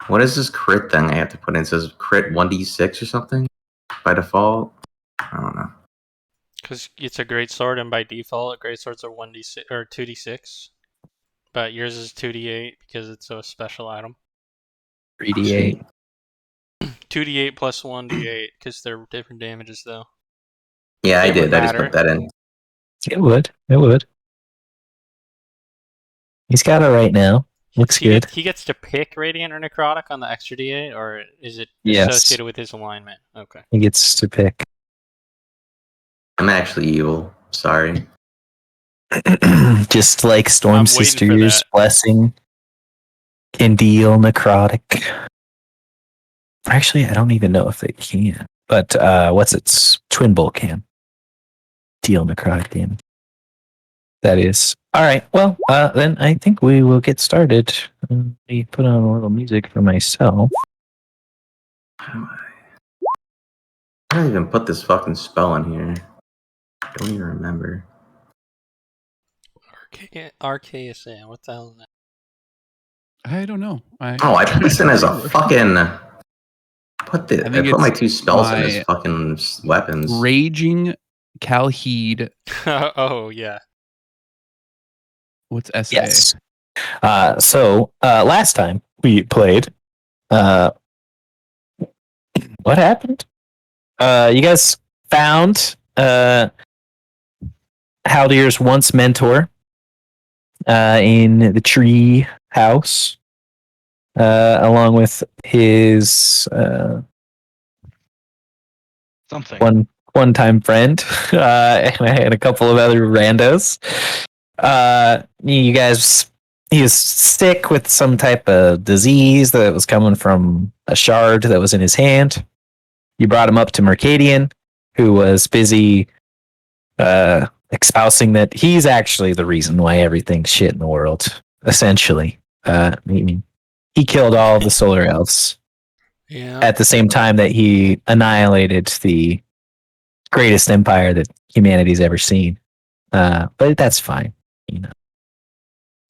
What is this crit thing I have to put in? It says crit 1d6 or something by default. I don't know. Because it's a great sword, and by default, great swords are 1d6 or 2d6. But yours is 2d8 because it's a special item. 3d8. 2d8 plus 1d8 because they're different damages, though. Yeah, I It would did. I just matter. put that in. It would. He's got it right now. Looks good. He gets to pick Radiant or Necrotic on the extra d8, or is it Yes. associated with his alignment? Okay. He gets to pick. I'm actually evil. Sorry. Just like Storm I'm waiting for Sister's that. blessing can deal necrotic. Actually, I don't even know if they can. But what's its Twin Bolt can deal necrotic damage. That is. All right. Well, then I think we will get started. Let me put on a little music for myself. I don't even put this fucking spell in here. I don't even remember. RKSA, what the hell is that? I don't know. I put this in as a fucking. I put my 2 spells in as fucking weapons. Raging Calheed. Oh, yeah. What's SA? Yes. So last time we played, what happened? You guys found Haldir's once mentor in the tree house, along with his something one-time friend and a couple of other randos. You guys, he was sick with some type of disease that was coming from a shard that was in his hand. You brought him up to Mercadian, who was busy espousing that he's actually the reason why everything's shit in the world. Essentially, he killed all of the Solar Elves. Yeah. At the same time that he annihilated the greatest empire that humanity's ever seen. But that's fine, you know.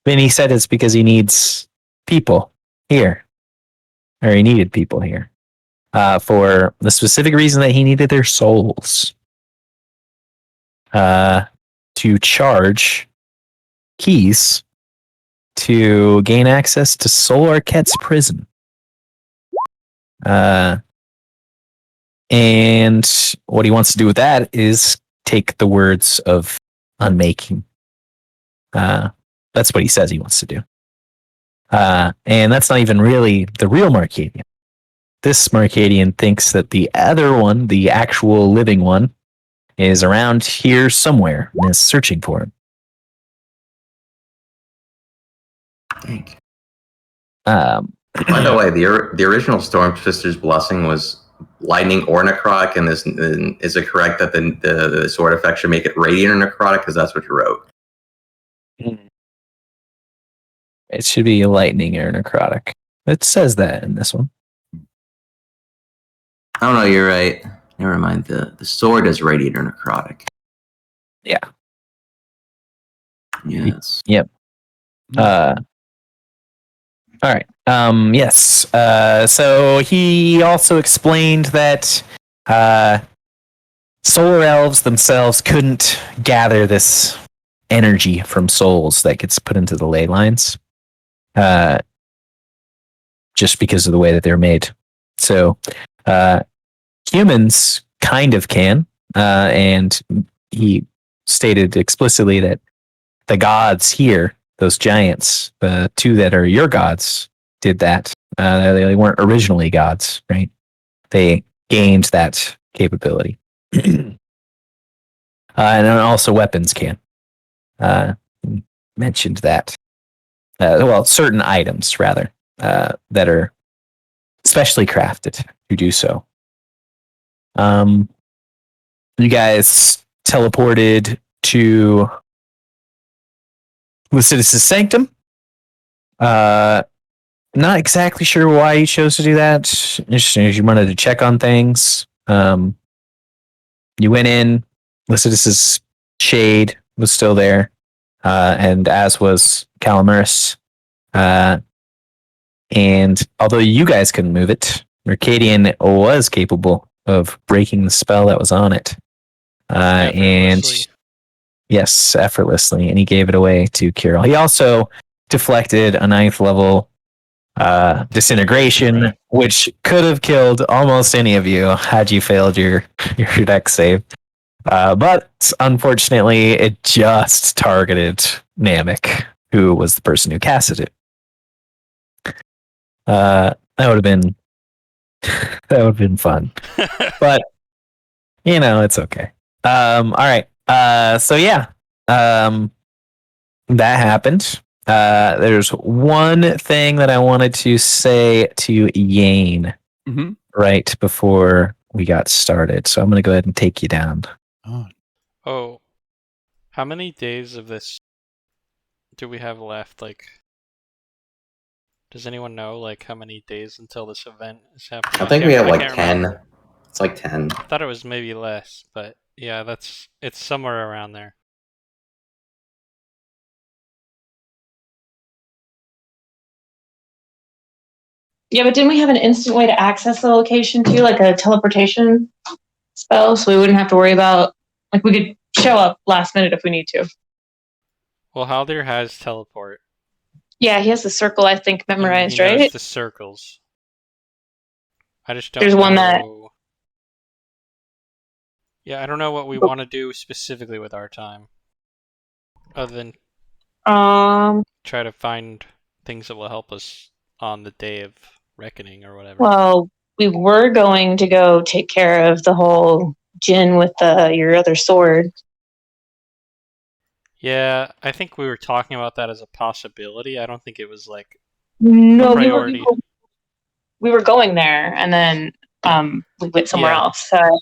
And he said it's because he needs people here, or he needed people here, for the specific reason that he needed their souls to charge keys to gain access to Solar Arquette's prison. And what he wants to do with that is take the words of unmaking. That's what he says he wants to do. And that's not even really the real Marcadian. This Marcadian thinks that the other one, the actual living one, is around here somewhere and is searching for him. By the way, the original Storm Sister's blessing was lightning or necrotic, and is it correct that the sword effect should make it radiant or necrotic? Because that's what you wrote. It should be lightning or necrotic. It says that in this one. I don't know. You're right. Never mind. The sword is radiant or necrotic. Yeah. Yes. Yep. All right. Yes. So he also explained that Solar Elves themselves couldn't gather this energy from souls that gets put into the ley lines, just because of the way that they're made. So humans kind of can, and he stated explicitly that the gods here, those giants, the 2 that are your gods, did that. They weren't originally gods, right? They gained that capability. And then also weapons can. Mentioned that. Well, certain items, rather, that are specially crafted to do so. You guys teleported to Lucidus' sanctum. Not exactly sure why you chose to do that. Just you wanted to check on things. You went in. Lucidus' shade was still there, and as was Calamirus. And although you guys couldn't move it, Mercadian was capable of breaking the spell that was on it. And Effortlessly. yes, effortlessly. And he gave it away to Kirill. He also deflected a 9th level disintegration, Right. which could have killed almost any of you had you failed your dex save. But unfortunately, it just targeted Namek, who was the person who casted it. That would have been fun, but it's okay. All right. So yeah, that happened. There's one thing that I wanted to say to Yane Mm-hmm. right before we got started. So I'm going to go ahead and take you down. Oh, Oh, how many days of this do we have left? Like, does anyone know, like, how many days until this event is happening? I think we have I like can't 10. remember. It's like 10. I thought it was maybe less, but yeah, it's somewhere around there. Yeah, but didn't we have an instant way to access the location too, like a teleportation spell, so we wouldn't have to worry about, like, we could show up last minute if we need to. Well, Haldir has teleport. Yeah, he has the circle, I think, And memorized, he knows right? the circles. I just don't There's know. one that- Yeah, I don't know what we want to do specifically with our time. Other than try to find things that will help us on the day of reckoning or whatever. Well, we were going to go take care of the whole Jin with your other sword. Yeah, I think we were talking about that as a possibility. I don't think it was like No, a priority. we were going there, and then we went somewhere Yeah. else. So,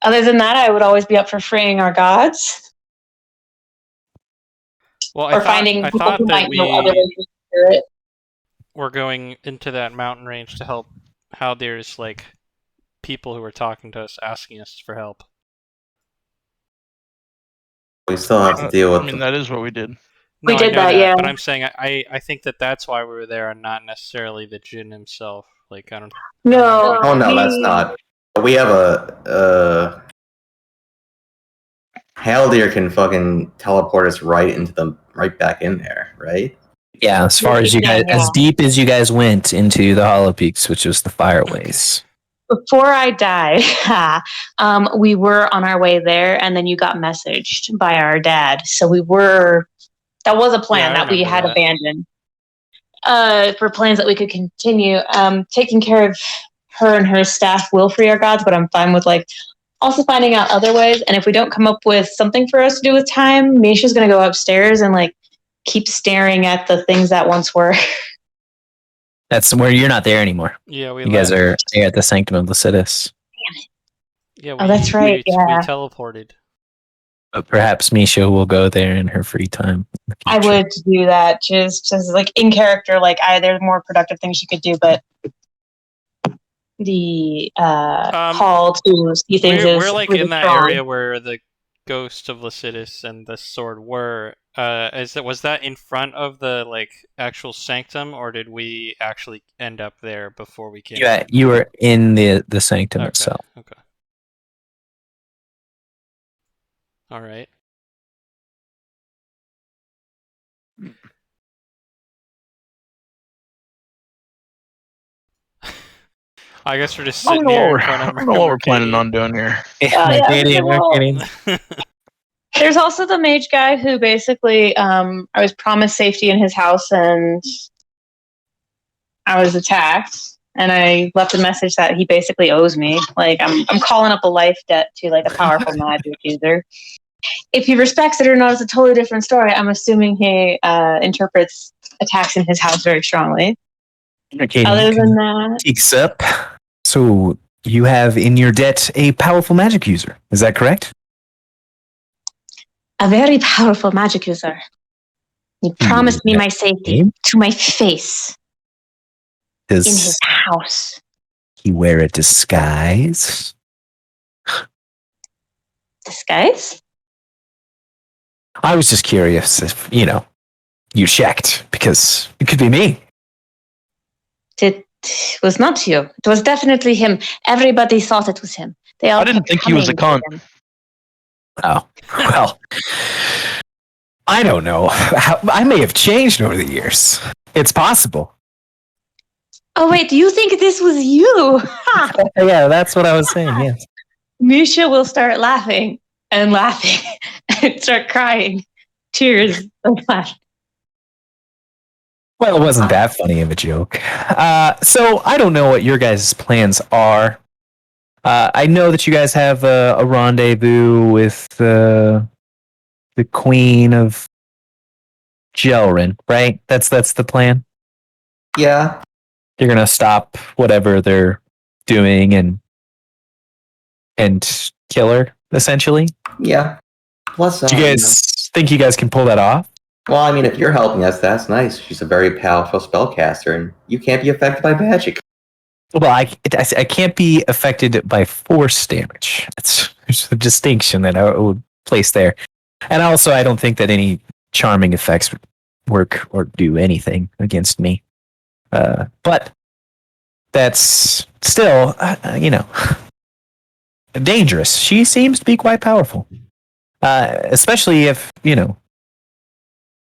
other than that, I would always be up for freeing our gods Well, or finding I people thought who that might know other ways to do it. we're going into that mountain range to help. How there's like people who are talking to us, asking us for help. We still have to deal with I mean, that is what we did. No, We did I know that, yeah. But I'm saying I think that's why we were there, and not necessarily the Jin himself. Like I don't. No. Oh no, that's not. We have a Haldir can fucking teleport us right back in there, right? Yeah, as far as you guys, as deep as you guys went into the Hollow Peaks, which was the Fireways. Before I died, we were on our way there, and then you got messaged by our dad. So that was a plan Yeah, I that we had remember abandoned for plans that we could continue. Taking care of her and her staff will free our gods, but I'm fine with also finding out other ways. And if we don't come up with something for us to do with time, Misha's going to go upstairs and keep staring at the things that once were. That's where you're not there anymore. Yeah, You guys are at the Sanctum of Lycidas. Yeah, that's right. We Yeah, teleported. But perhaps Misha will go there in her free time. I would do that just in character. There's more productive things you could do, but the call to see things we're is really in that strong. area where the ghost of Lycidas and the sword were. Was that in front of the actual sanctum, or did we actually end up there before we came? Yeah, you were in the sanctum itself. Okay. All right. I guess we're just sitting here. I don't know what we're planning on doing here. There's also the mage guy who basically, I was promised safety in his house and I was attacked. And I left a message that he basically owes me. I'm calling up a life debt to a powerful magic user. If he respects it or not is a totally different story. I'm assuming he interprets attacks in his house very strongly. Okay, other than that, takes up. So you have in your debt a powerful magic user. Is that correct? a very powerful magic user. He promised me my safety to my face in his house. He wear a disguise? Disguise? I was just curious if, you checked, because it could be me. It was not you. It was definitely him. Everybody thought it was him. They all I didn't kept think he was a coming cunt. to him. Oh, well, I don't know. I may have changed over the years. It's possible. Oh, wait, you think this was you? Ha! Yeah, that's what I was saying, yes. Misha will start laughing and laughing and start crying. Tears of laughter. Well, it wasn't that funny of a joke. So I don't know what your guys' plans are. I know that you guys have a rendezvous with the Queen of Jelrin, right? That's the plan. Yeah. You're gonna stop whatever they're doing and kill her, essentially. Yeah. Plus, Do you guys think you guys can pull that off? well, I mean, if you're helping us, that's nice. She's a very powerful spellcaster, and you can't be affected by magic. Well, I can't be affected by force damage. There's a distinction that I would place there. And also, I don't think that any charming effects would work or do anything against me. But that's still, dangerous. She seems to be quite powerful. Especially if,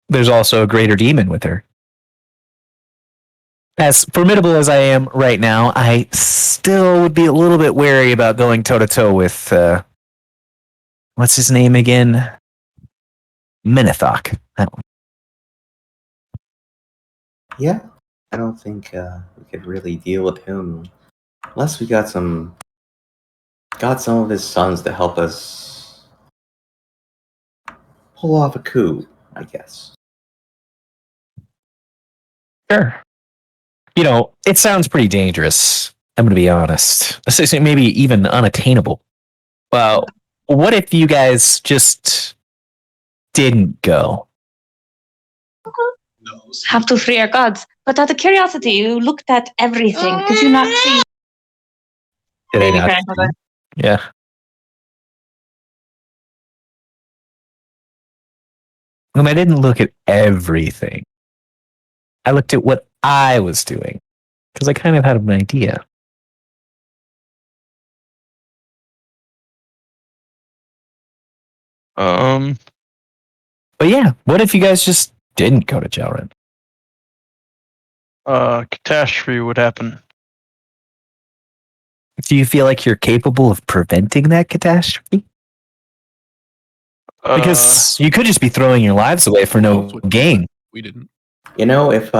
there's also a greater demon with her. As formidable as I am right now, I still would be a little bit wary about going toe-to-toe with, what's his name again? Minithok. That one. Yeah. I don't think we could really deal with him unless we got some of his sons to help us pull off a coup, I guess. Sure. It sounds pretty dangerous. I'm going to be honest. Maybe even unattainable. Well, what if you guys just didn't go? Have to free our gods. But out of curiosity, you looked at everything. Did you not see? Did I not? Grandmother. Yeah. I didn't look at everything. I looked at what I was doing because I kind of had an idea. But yeah, what if you guys just didn't go to Jelrin? Catastrophe would happen. Do you feel like you're capable of preventing that catastrophe? Because you could just be throwing your lives away for no gain. We didn't. If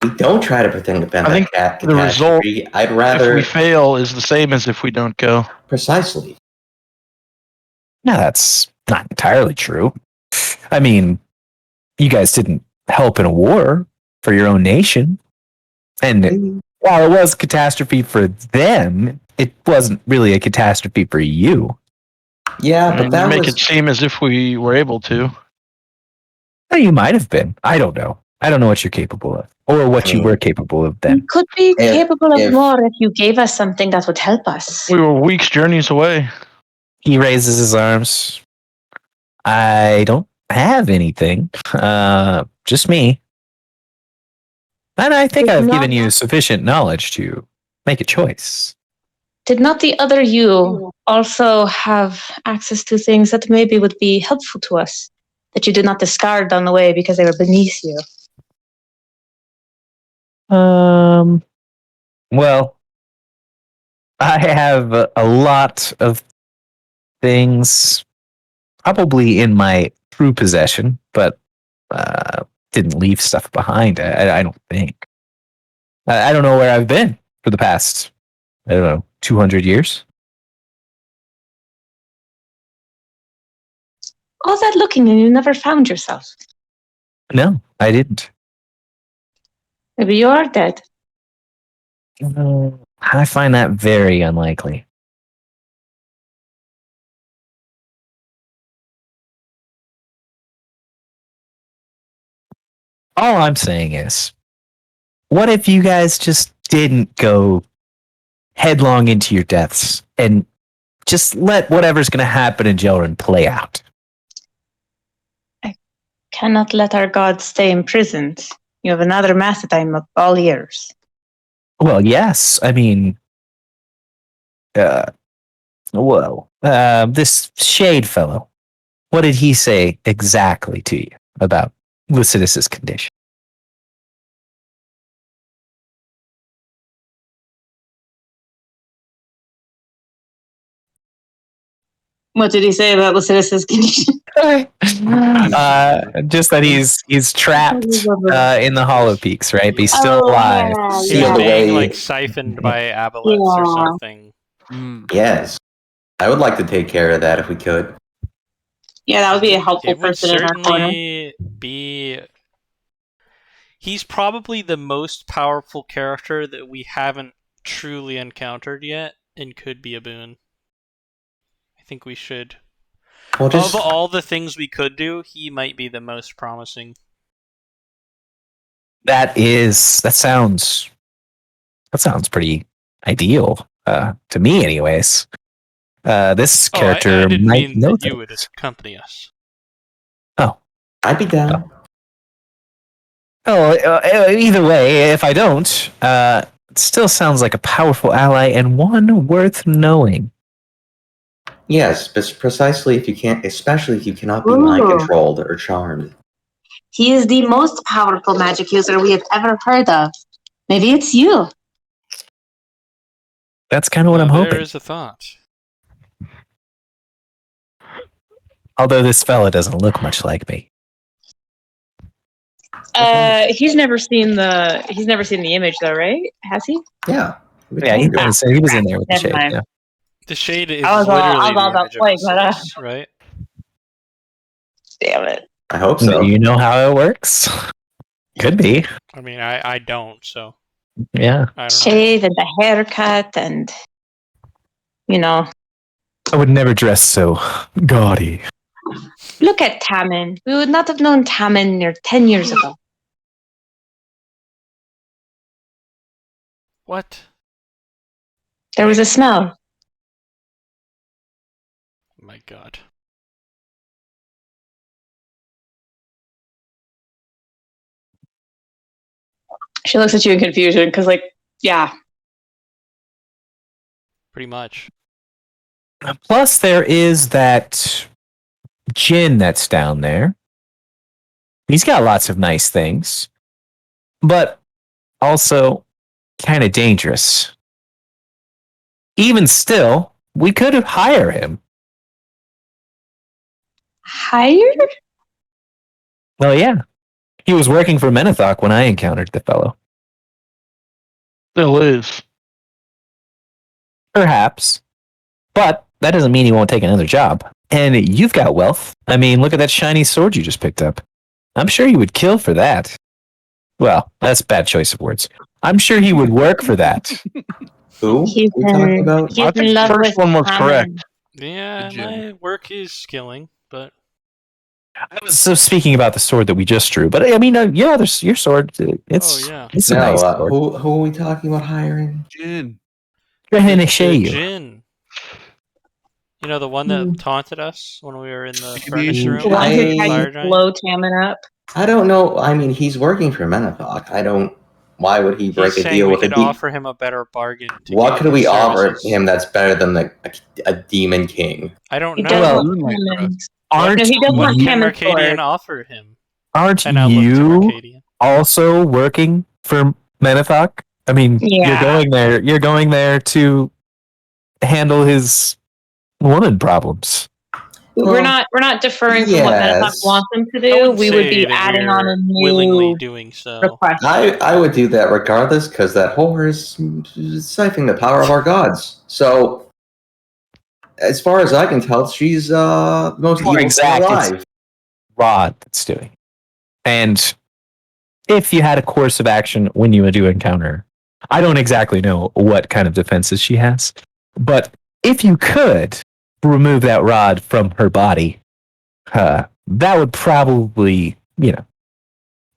we don't try to prevent I think that the result, catastrophe, I'd rather... if we fail, is the same as if we don't go. Precisely. No, that's not entirely true. I mean, you guys didn't help in a war for your own nation. And while it was a catastrophe for them, it wasn't really a catastrophe for you. Yeah, but that make it seem as if we were able to. Well, you might have been. I don't know. I don't know what you're capable of, or what you were capable of then. You could be capable of more if you gave us something that would help us. We were weeks' journeys away. He raises his arms. I don't have anything. Just me. And I think I've given you sufficient knowledge to make a choice. Did not the other you also have access to things that maybe would be helpful to us, that you did not discard on the way because they were beneath you? Well, I have a lot of things probably in my true possession, but didn't leave stuff behind. I don't think. I don't know where I've been for the past, 200 years. All that looking and you never found yourself. No, I didn't. Maybe you are dead. I find that very unlikely. All I'm saying is, what if you guys just didn't go headlong into your deaths and just let whatever's going to happen in Jelrin play out? cannot let our gods stay imprisoned. You have another Macedine of all years. Well, yes. I mean, this Shade fellow, what did he say exactly to you about Lycidas's condition? What did he say about Lycidas's condition? Just that he's trapped in the Hollow Peaks, right? But he's still alive. Yeah, He Sealed was being away. like siphoned by aboleths or Yeah. something. Yes. I would like to take care of that if we could. Yeah, that would be a helpful It would person in our corner. certainly be. He's probably the most powerful character that we haven't truly encountered yet, and could be a boon. I think we should. Well, just Of all the things we could do, he might be the most promising. That sounds pretty ideal to me, anyways. This character I didn't might mean know that you would things. accompany us. I'd be down. Either way, if I don't, it still sounds like a powerful ally and one worth knowing. Yes, but precisely if you can't, especially if you cannot be mind controlled or charmed. He is the most powerful magic user we have ever heard of. Maybe it's you. That's kind of what I'm hoping. There is a thought. Although this fella doesn't look much like me. He's never seen the image though, right? Has he? Yeah. Yeah, he was in there with the Never shade. mind. Yeah. The shade is I was literally all the about image of plague, but, Osiris, right? Damn it. I hope so. Do you know how it works? Could be. I mean, I don't, so Yeah. I don't know. Shave and the haircut and I would never dress so gaudy. look at Taman. We would not have known Taman near 10 years ago. What? There was a smell. Oh my god. She looks at you in confusion because, yeah. Pretty much. Plus, there is that Jin that's down there. He's got lots of nice things, but also kind of dangerous. Even still, we could hire him. Hired? Well, yeah. He was working for Menethok when I encountered the fellow. Still is. Perhaps. But that doesn't mean he won't take another job. And you've got wealth. I mean, look at that shiny sword you just picked up. I'm sure you would kill for that. Well, that's a bad choice of words. I'm sure he would work for that. Who? He's Who are you talking about? he's I in think the love first with one was Taman. correct. Yeah, Jin. my work is skilling, but I was so speaking about the sword that we just drew. But I mean, your sword, it's, yeah. it's a No, nice sword. who are we talking about hiring? Jin. The Jin. You know, the one that taunted us when we were in the furnace Maybe. room? The one who tried Fire to giant? blow Taman up. I don't know. I mean, he's working for Menethok. Why would he break He's a saying deal we with a could demon? offer him a better bargain. To What get could we his offer services. him that's better than a demon king? I don't He know. does Well, want Moonlight Taman's. Aren't No, he does What want can Taman's Mercadian sword. offer him? aren't And I looked to you Mercadian. also working for Menethok? I mean, Yeah. You're going there to handle his woman problems. We're not deferring from what Menethok yes. wants them to I do. wouldn't We would say be that adding on a we're willingly new doing so. request. I would do that regardless because that whore is siphoning the power of our gods. So, as far as I can tell, she's the most More evil exact, thing it's- alive. Rod that's doing. And if you had a course of action when you do encounter, I don't exactly know what kind of defenses she has, but if you could remove that rod from her body, that would probably,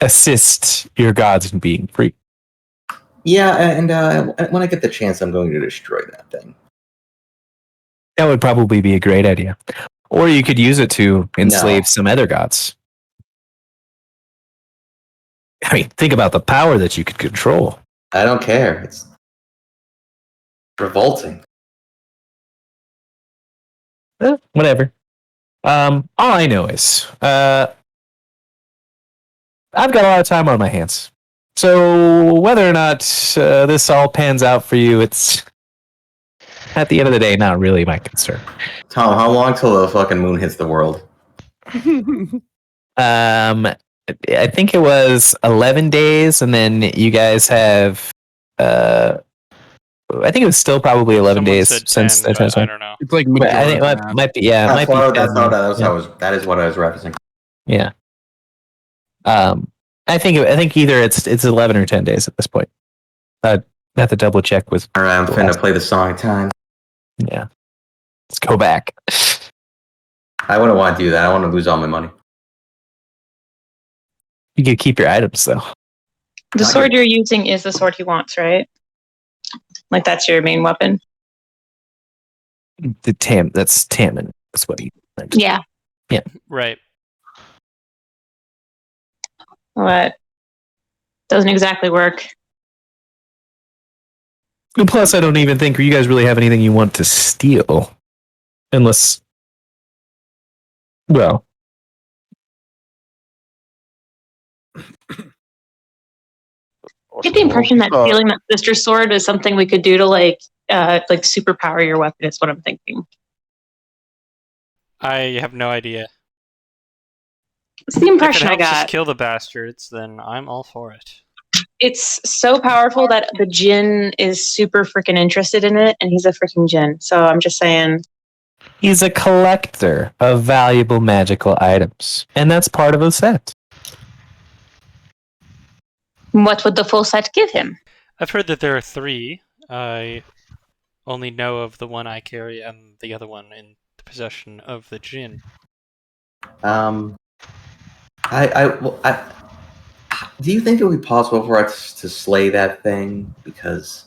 assist your gods in being free. Yeah, and when I get the chance, I'm going to destroy that thing. That would probably be a great idea. Or you could use it to enslave some other gods. I mean, think about the power that you could control. I don't care. It's revolting. Whatever. All I know is, I've got a lot of time on my hands. So whether or not this all pans out for you, it's at the end of the day not really my concern. Tom, how long till the fucking moon hits the world? I think it was 11 days, and then you guys have. I think it was still probably 11 Someone days said since 10, that but I time. don't know. It's like But I think Majora's it Mask. might be. Yeah, it might be. That is what I was referencing. Yeah. I think either it's 11 or 10 days at this point. I have to double check with. All right, I'm finna play the song time. Yeah. Let's go back. I wouldn't want to do that. I want to lose all my money. You can keep your items though. The sword you're using is the sword he wants, right? Like that's your main weapon. That's Tammin. That's what he. Yeah. Right. What? Doesn't exactly work. And plus, I don't even think you guys really have anything you want to steal, unless. Well. I get the impression that stealing that sister sword is something we could do to like superpower your weapon. Is what I'm thinking. I have no idea. It's the impression I If it helps us got. kill the bastards, then I'm all for it. It's so powerful that the Jinn is super freaking interested in it, and he's a freaking Jinn. So I'm just saying. He's a collector of valuable magical items, and that's part of the set. What would the full set give him? I've heard that there are 3. I only know of the one I carry and the other one in the possession of the Jinn. Do you think it would be possible for us to slay that thing? Because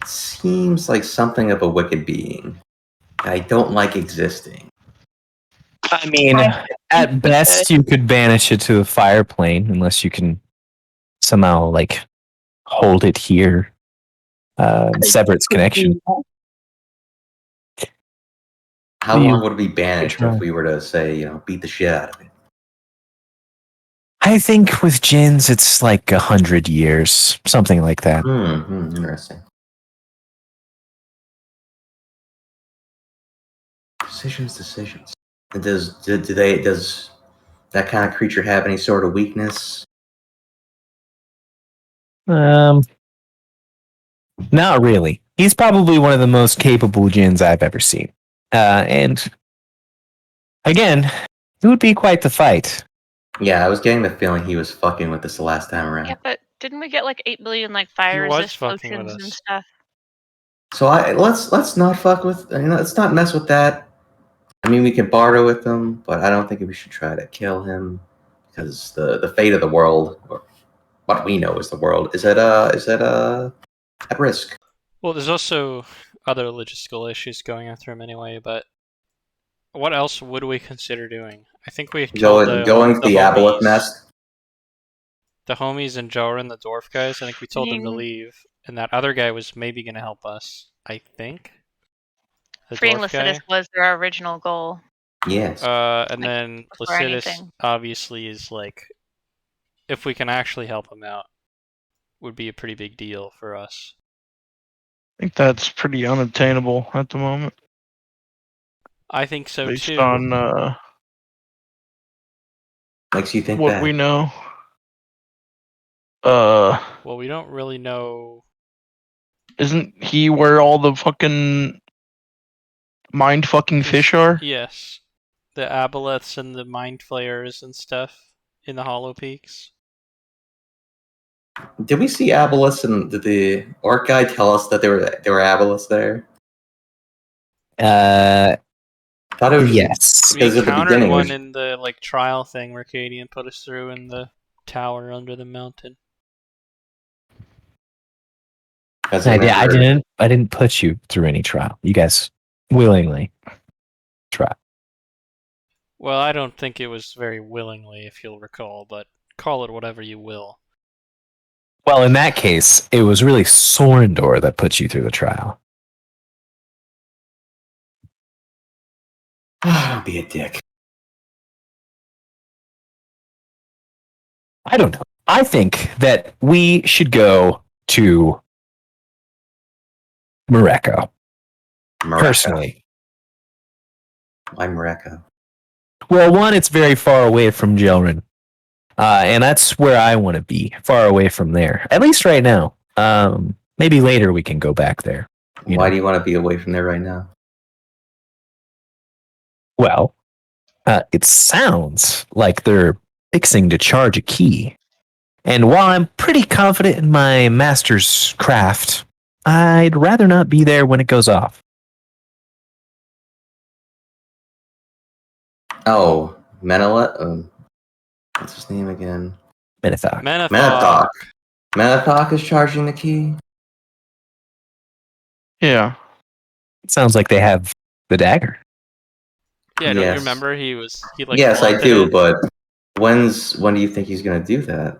it seems like something of a wicked being. I don't like existing. I mean, at best, you could banish it to a fire plane, unless you can somehow like hold it here, sever its connection. How long would it be banished if we were to say, beat the shit out of it? I think with Jinns, it's like 100 years, something like that. Interesting. Decisions. And does that kind of creature have any sort of weakness? Not really. He's probably one of the most capable Jinns I've ever seen. And again, it would be quite the fight. Yeah, I was getting the feeling he was fucking with us the last time around. Yeah, but didn't we get like 8 billion like fire resist potions and stuff? So let's not fuck with. Let's not mess with that. I mean, we can barter with him, but I don't think we should try to kill him because the fate of the world, or what we know is the world, is at risk. Well, there's also other logistical issues going after him anyway. But what else would we consider doing? I think we going to the Aboleth nest. The homies and Joran, the dwarf guys. I think we told them to leave, and that other guy was maybe going to help us. I think. Freeing Lycidas was their original goal. Yes. And then Lycidas obviously is like, if we can actually help him out, would be a pretty big deal for us. I think that's pretty unobtainable at the moment. I think so based too. On makes you think what that we know. Well, we don't really know. Isn't he where all the fucking mind fucking fish are? Yes. The aboleths and the mind flayers and stuff in the Hollow Peaks. Did we see aboleths, and did the orc guy tell us that there were aboleths there? Thought it was yes. We encountered one in the like trial thing where Cadian put us through in the tower under the mountain. I didn't put you through any trial. You guys willingly try. Well, I don't think it was very willingly, if you'll recall, but call it whatever you will. Well, in that case, it was really Sorendor that put you through the trial. Don't be a dick. I don't know. I think that we should go to Morocco. Personally. Why Morocco? Well, one, it's very far away from Jelrin. And that's where I want to be, far away from there. At least right now. Maybe later we can go back there. Why do you want to be away from there right now? Well, it sounds like they're fixing to charge a key. And while I'm pretty confident in my master's craft, I'd rather not be there when it goes off. Oh, Menela? What's his name again? Menethok. Menethok. Menethok is charging the key? Yeah. It sounds like they have the dagger. Yeah, don't you Yes. remember he Yes, I flaunted do, it? but when do you think he's gonna do that?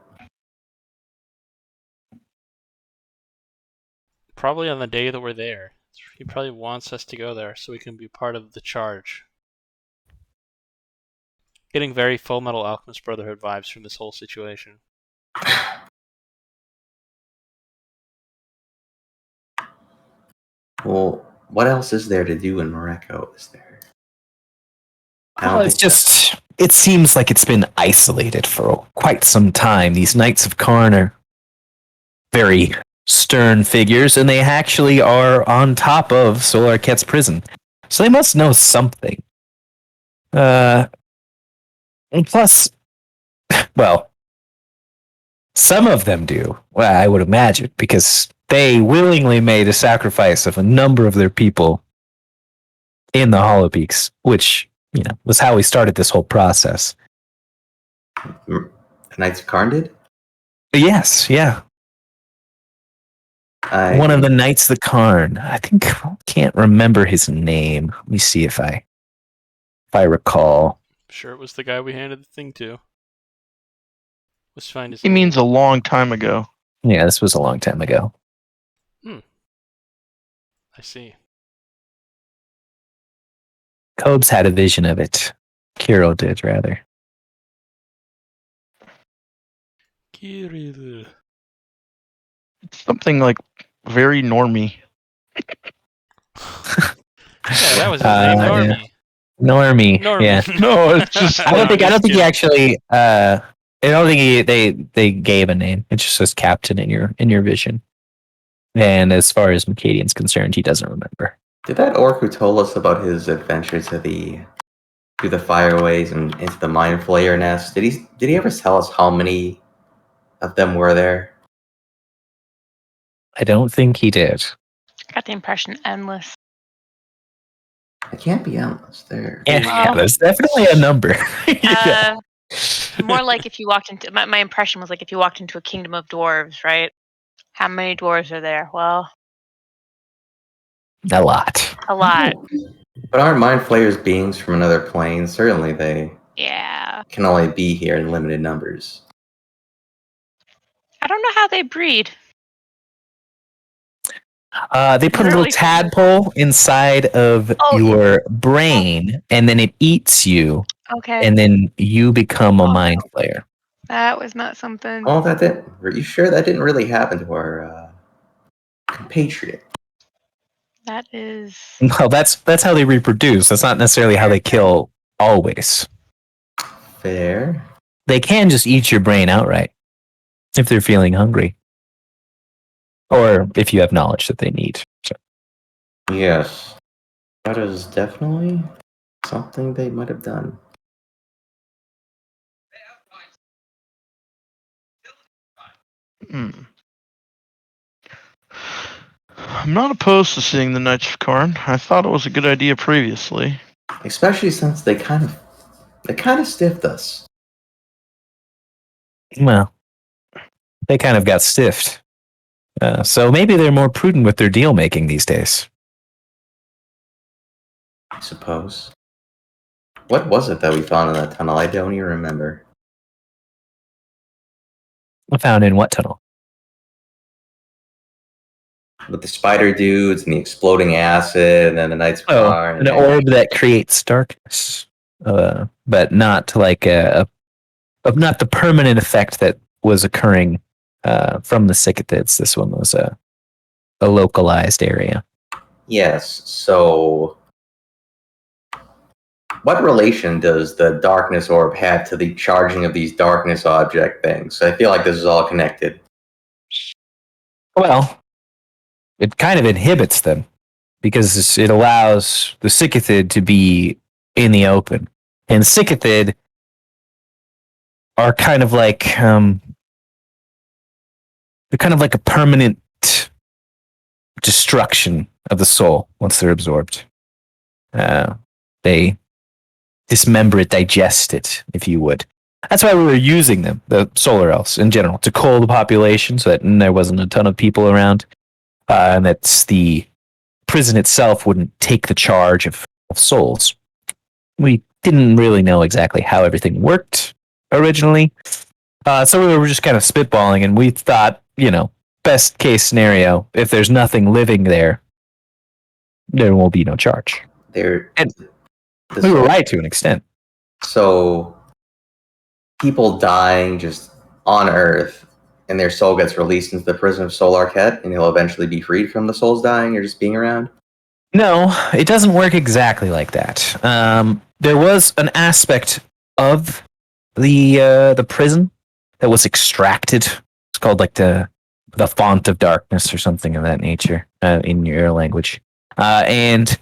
Probably on the day that we're there. He probably wants us to go there so we can be part of the charge. Getting very Full Metal Alchemist Brotherhood vibes from this whole situation. Well, what else is there to do in Morocco? Is there? It seems like it's been isolated for quite some time. These Knights of Karn are very stern figures, and they actually are on top of Solar Ket's prison. So they must know something. And plus, well, some of them do, well, I would imagine, because they willingly made a sacrifice of a number of their people in the Hollow Peaks, which, was how we started this whole process. The Knights of Karn did? Yes, yeah. One of the Knights of the Karn. I can't remember his name. Let me see if I recall. Sure, it was the guy we handed the thing to. Let's find his He name. means a long time ago. Yeah, this was a long time ago. I see. Cobes had a vision of it. Kirill did, rather. Kirill. It's something like very normie. Yeah, that was his name, Normie. Yeah. Normie. Normie. Yeah. No, it's just. I don't think he actually. I don't think they gave a name. It just says Captain in your vision. And as far as Macadian's concerned, he doesn't remember. Did that orc who told us about his adventure through the fireways and into the Mind Flayer nest? Did he ever tell us how many of them were there? I don't think he did. I got the impression endless. It can't be endless there. Yeah, there's definitely a number. Yeah. More like if you walked into my impression was like if you walked into a kingdom of dwarves, right? How many dwarves are there? Well, a lot. A lot. But aren't Mind Flayers beings from another plane? Certainly they can only be here in limited numbers. I don't know how they breed. They put a little tadpole inside of your brain, and then it eats you. Okay. And then you become a Mind Flayer. That was not something. Oh, are you sure that didn't really happen to our compatriot? That is. Well, that's how they reproduce. That's not necessarily how they kill always. Fair. They can just eat your brain outright if they're feeling hungry. Or if you have knowledge that they need. So. Yes. That is definitely something they might have done. I'm not opposed to seeing the Knights of Karn. I thought it was a good idea previously. Especially since they kind of stiffed us. Well, they kind of got stiffed. So maybe they're more prudent with their deal making these days. I suppose. What was it that we found in that tunnel? I don't even remember. Found in what tunnel? With the spider dudes and the exploding acid and then the Knight's car. An orb that creates darkness, but not like not the permanent effect that was occurring from the Cicathids. This one was a localized area. Yes. So, what relation does the darkness orb have to the charging of these darkness object things? I feel like this is all connected. Well, it kind of inhibits them because it allows the Cicathid to be in the open, and Cicathid are kind of like they're kind of like a permanent destruction of the soul once they're absorbed. They dismember it, digest it, if you would. That's why we were using them, the solar elves in general, to cull the population so that there wasn't a ton of people around, and that the prison itself wouldn't take the charge of souls. We didn't really know exactly how everything worked originally, so we were just kind of spitballing, and we thought, best case scenario, if there's nothing living there, there will be no charge. And we were right to an extent. So, people dying just on Earth, and their soul gets released into the prison of Sol Arquette, and they'll eventually be freed from the souls dying or just being around? No, it doesn't work exactly like that. There was an aspect of the prison that was extracted. It's called like the font of darkness or something of that nature in your language. And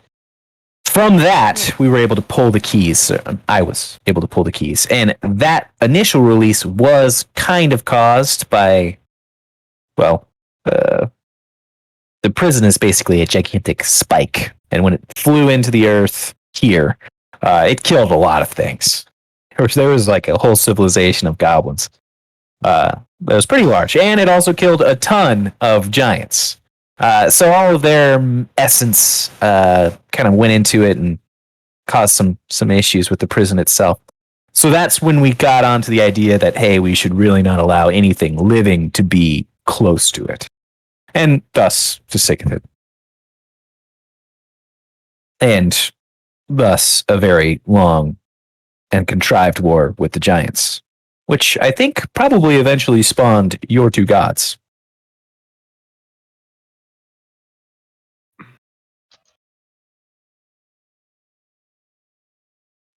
from that, we were able to pull the keys. I was able to pull the keys. And that initial release was kind of caused by, the prison is basically a gigantic spike. And when it flew into the earth here, it killed a lot of things. There was like a whole civilization of goblins. That was pretty large. And it also killed a ton of giants. So all of their essence kind of went into it and caused some issues with the prison itself. So that's when we got onto the idea that, hey, we should really not allow anything living to be close to it. And thus, to sicken it. And thus, a very long and contrived war with the giants, which I think probably eventually spawned your two gods.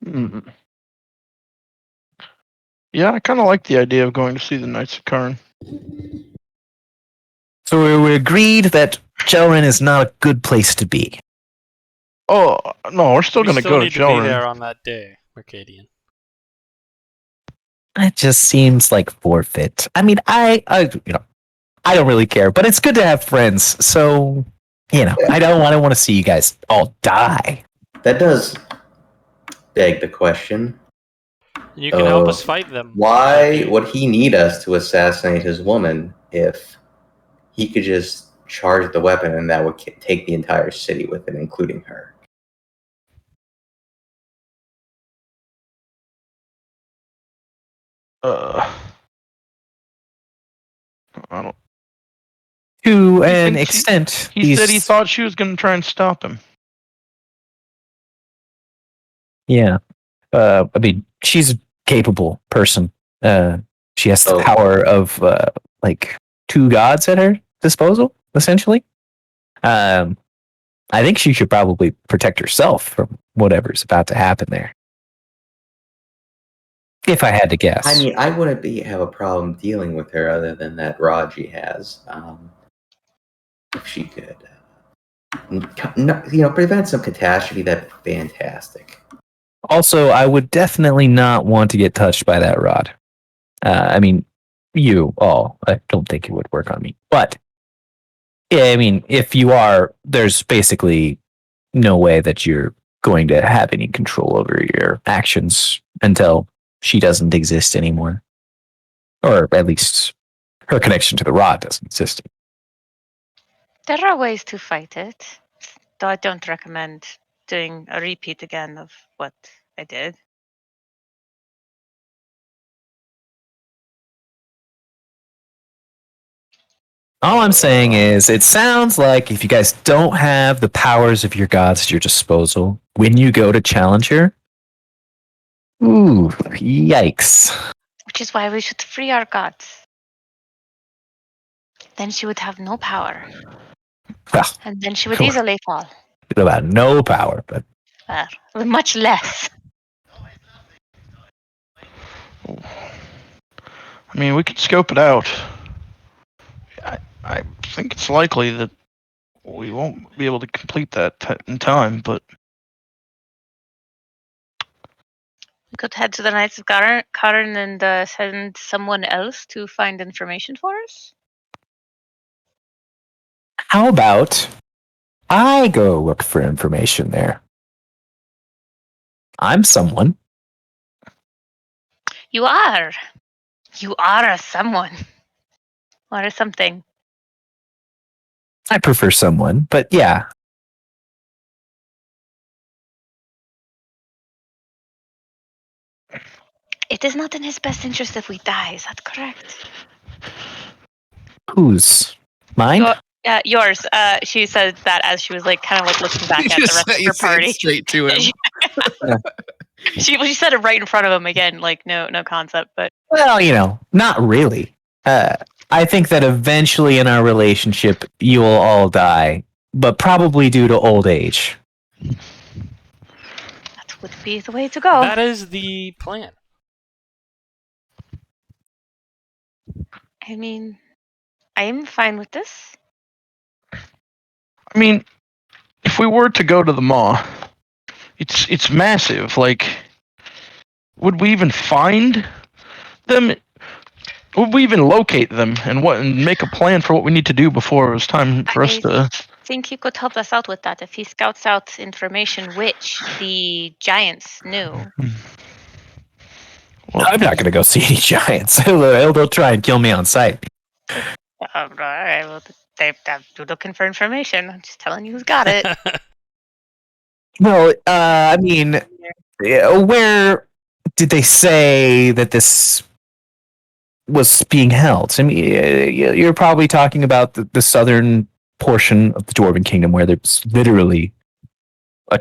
Mm. Yeah, I kind of like the idea of going to see the Knights of Karn. So we agreed that Jelrin is not a good place to be. Oh, no, we're still going to go to need to be Jelrin. there on that day, Mercadian. It just seems like forfeit. I mean, I don't really care, but it's good to have friends. So, I don't want to see you guys all die. That does beg the question. You can help us fight them. Why would he need us to assassinate his woman if he could just charge the weapon and that would take the entire city with it, including her? I don't. To an extent, He said he thought she was going to try and stop him. Yeah. I mean, she's a capable person. She has the power of like two gods at her disposal, essentially. I think she should probably protect herself from whatever's about to happen there. If I had to guess. I mean, I wouldn't have a problem dealing with her other than that rod she has. If she could, prevent some catastrophe, that'd be fantastic. Also, I would definitely not want to get touched by that rod. I mean, you all. I don't think it would work on me. But, yeah, I mean, if you are, there's basically no way that you're going to have any control over your actions until she doesn't exist anymore. Or at least her connection to the rod doesn't exist. There are ways to fight it, though I don't recommend doing a repeat again of what I did. All I'm saying is, it sounds like if you guys don't have the powers of your gods at your disposal, when you go to challenge her, ooh, yikes. Which is why we should free our gods. Then she would have no power. Well, And then she would cool. easily fall. About no power, but Much less. I mean, we could scope it out. I think it's likely that we won't be able to complete that in time, but We could head to the Knights of Karin and send someone else to find information for us. how about I go look for information there? I'm someone. You are. You are a someone. Or a something. I prefer someone, but yeah. It is not in his best interest if we die, is that correct? Whose? Mine? Yours. She said that as she was like kind of like looking back at the rest of her party. Straight to him. She said it right in front of him again, like no concept, but Well, not really. I think that eventually in our relationship, you will all die, but probably due to old age. that would be the way to go. That is the plan. I mean, I'm fine with this. I mean, if we were to go to the Maw, it's massive. Like, would we even find them? Would we even locate them and make a plan for what we need to do before it was time for us to? I think he could help us out with that if he scouts out information which the giants knew. Well, I'm not going to go see any giants. They'll try and kill me on sight. All right, well, they're looking for information. I'm just telling you who's got it. Well, I mean, where did they say that this was being held? I mean, you're probably talking about the southern portion of the Dwarven Kingdom where there's literally a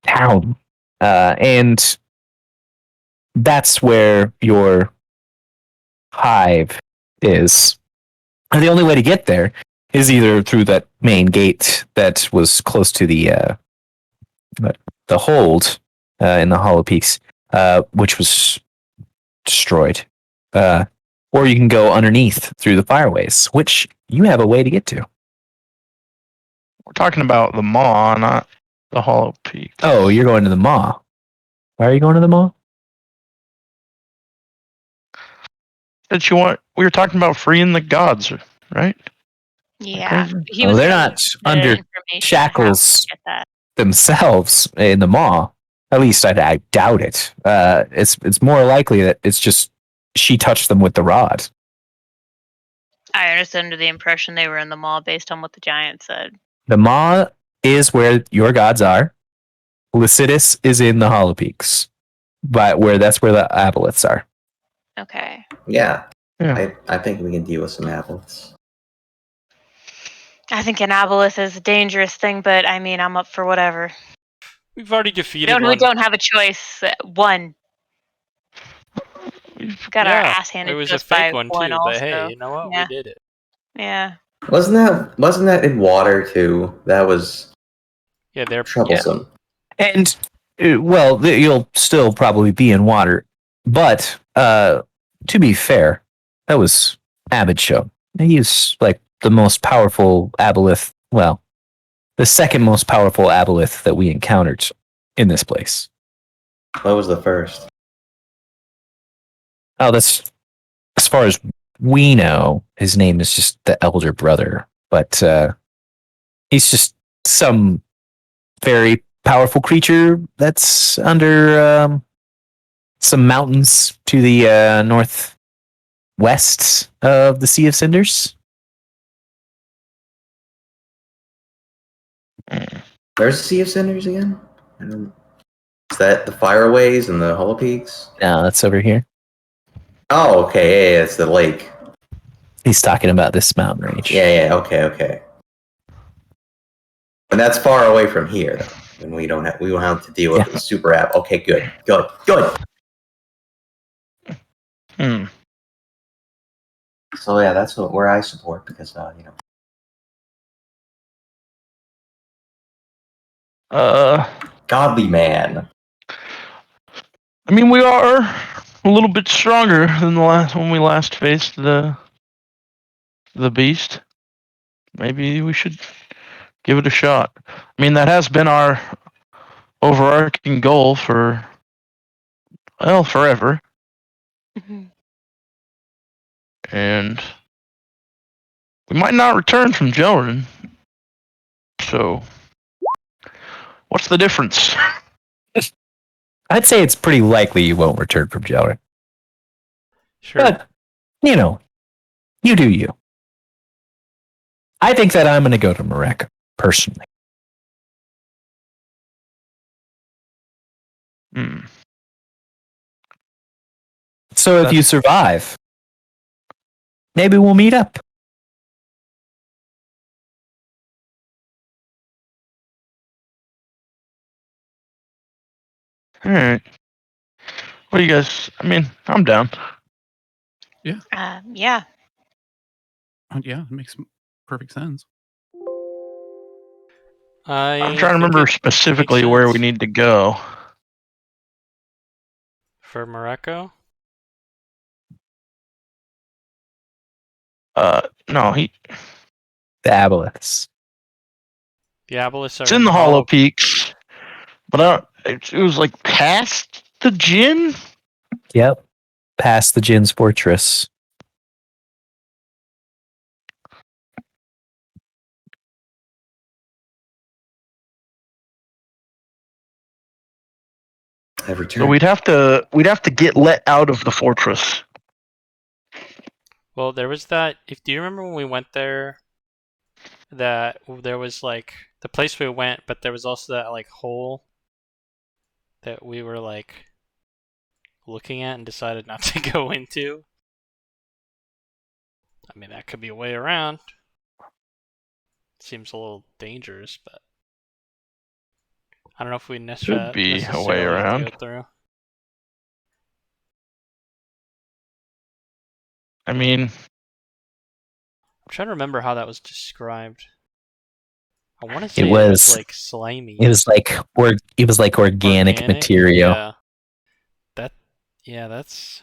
town. And that's where your hive is. And the only way to get there is either through that main gate that was close to the hold in the Hollow Peaks, which was destroyed. Or you can go underneath through the fireways, which you have a way to get to. we're talking about the Maw, not the Hollow Peak. Oh, you're going to the Maw. Why are you going to the Maw? That you want? We were talking about freeing the gods, right? Yeah, he Oh, was they're gonna not get the under information shackles how to get that. themselves in the Maw. At least I doubt it. It's more likely that it's just she touched them with the rod. I understood under the impression they were in the mall based on what the giant said. The Maw is where your gods are. Lycidas is in the Hollow Peaks, but that's where the aboleths are. Okay. Yeah. Yeah. I think we can deal with some apples. I think an aboleth is a dangerous thing, but I mean, I'm up for whatever. We've already defeated We one. don't have a choice. One. We've got our ass handed it was to a us by fake one one too, also. but hey, you know what? Yeah. We did it. Yeah. Wasn't that in water too? That was Yeah, they're troublesome. And you'll still probably be in water, but to be fair, that was Abid show. He's like the most powerful aboleth. Well, the second most powerful aboleth that we encountered in this place. What was the first? Oh, that's as far as we know. His name is just the elder brother, but he's just some very powerful creature that's under some mountains to the northwest of the Sea of Cinders. There's the Sea of Cinders again? Is that the Fireways and the Hollow Peaks? No, that's over here. Oh, okay. Yeah, it's the lake. He's talking about this mountain range. Yeah, okay. And that's far away from here, though. And we won't have to deal with the super app. Okay, good. Hmm. So yeah, that's where I support because godly man. I mean, we are a little bit stronger than when we last faced the beast. Maybe we should give it a shot. I mean, that has been our overarching goal for forever. Mm-hmm. And we might not return from Jelrin. So, what's the difference? I'd say it's pretty likely you won't return from Jelrin. Sure. But, you do you. I think that I'm going to go to Mareka, personally. Hmm. So if you survive, maybe we'll meet up. All right. What do you guys? I mean, I'm down. Yeah. Yeah, it makes perfect sense. I'm trying to remember specifically where we need to go. For Morocco? No, The Aboleths. The Aboleths are it's in the Hollow Peaks, but it was like past the Djinn. Yep. Past the Djinn's fortress. I've returned. So we'd have to get let out of the fortress. Well, there was that. Do you remember when we went there? That there was like the place we went, but there was also that like hole that we were like looking at and decided not to go into. I mean, that could be a way around. Seems a little dangerous, but I don't know if we Should be a way necessarily have to around. go through. I mean, I'm trying to remember how that was described. I want to say it was like slimy. It was like organic material. Yeah. That's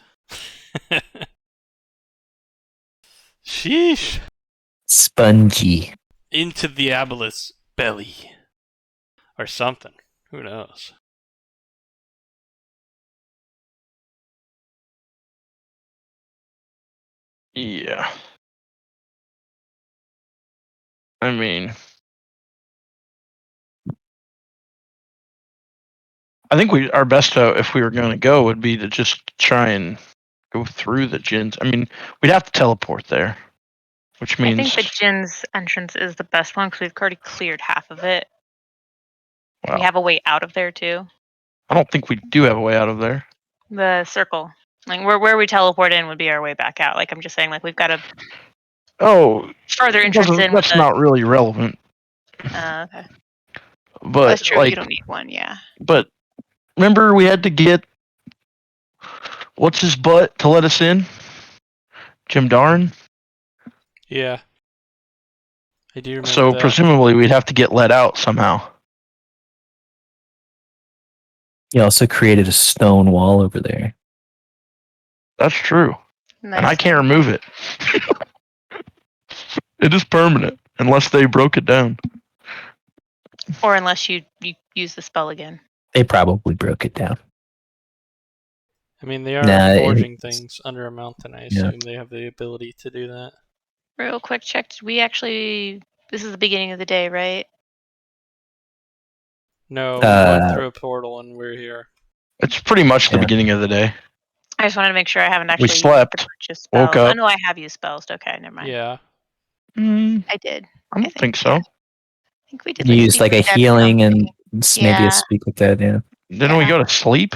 sheesh. Spongy. Into the Aboleth's belly. Or something. Who knows? yeah. I mean, I think our best if we were going to go would be to just try and go through the Djinns. I mean, we'd have to teleport there, which means I think the Djinn's entrance is the best one because we've already cleared half of it. Wow. We have a way out of there too. I don't think we do have a way out of there. The circle, like where we teleport in, would be our way back out. Like I'm just saying, like we've got a further entrance in. That's not really relevant. Okay. But That's true. like, you don't need one, yeah. But remember, we had to get what's his butt to let us in? Jim Darn. Yeah. I do remember So that. presumably we'd have to get let out somehow. You also created a stone wall over there. That's true. Nice. And I can't remove it. It is permanent unless they broke it down. Or unless you use the spell again. They probably broke it down. I mean, they are forging things under a mountain. I assume they have the ability to do that. Real quick check. Did we actually... This is the beginning of the day, right? No, we went through a portal and we're here. It's pretty much the beginning of the day. I just wanted to make sure I haven't actually We slept, used the purchase spells. woke up. I know I have used spells. Okay, never mind. Yeah. I did. I don't think so. Yeah. I think we did. You used like a healing and maybe a speak with that, yeah. Didn't we go to sleep?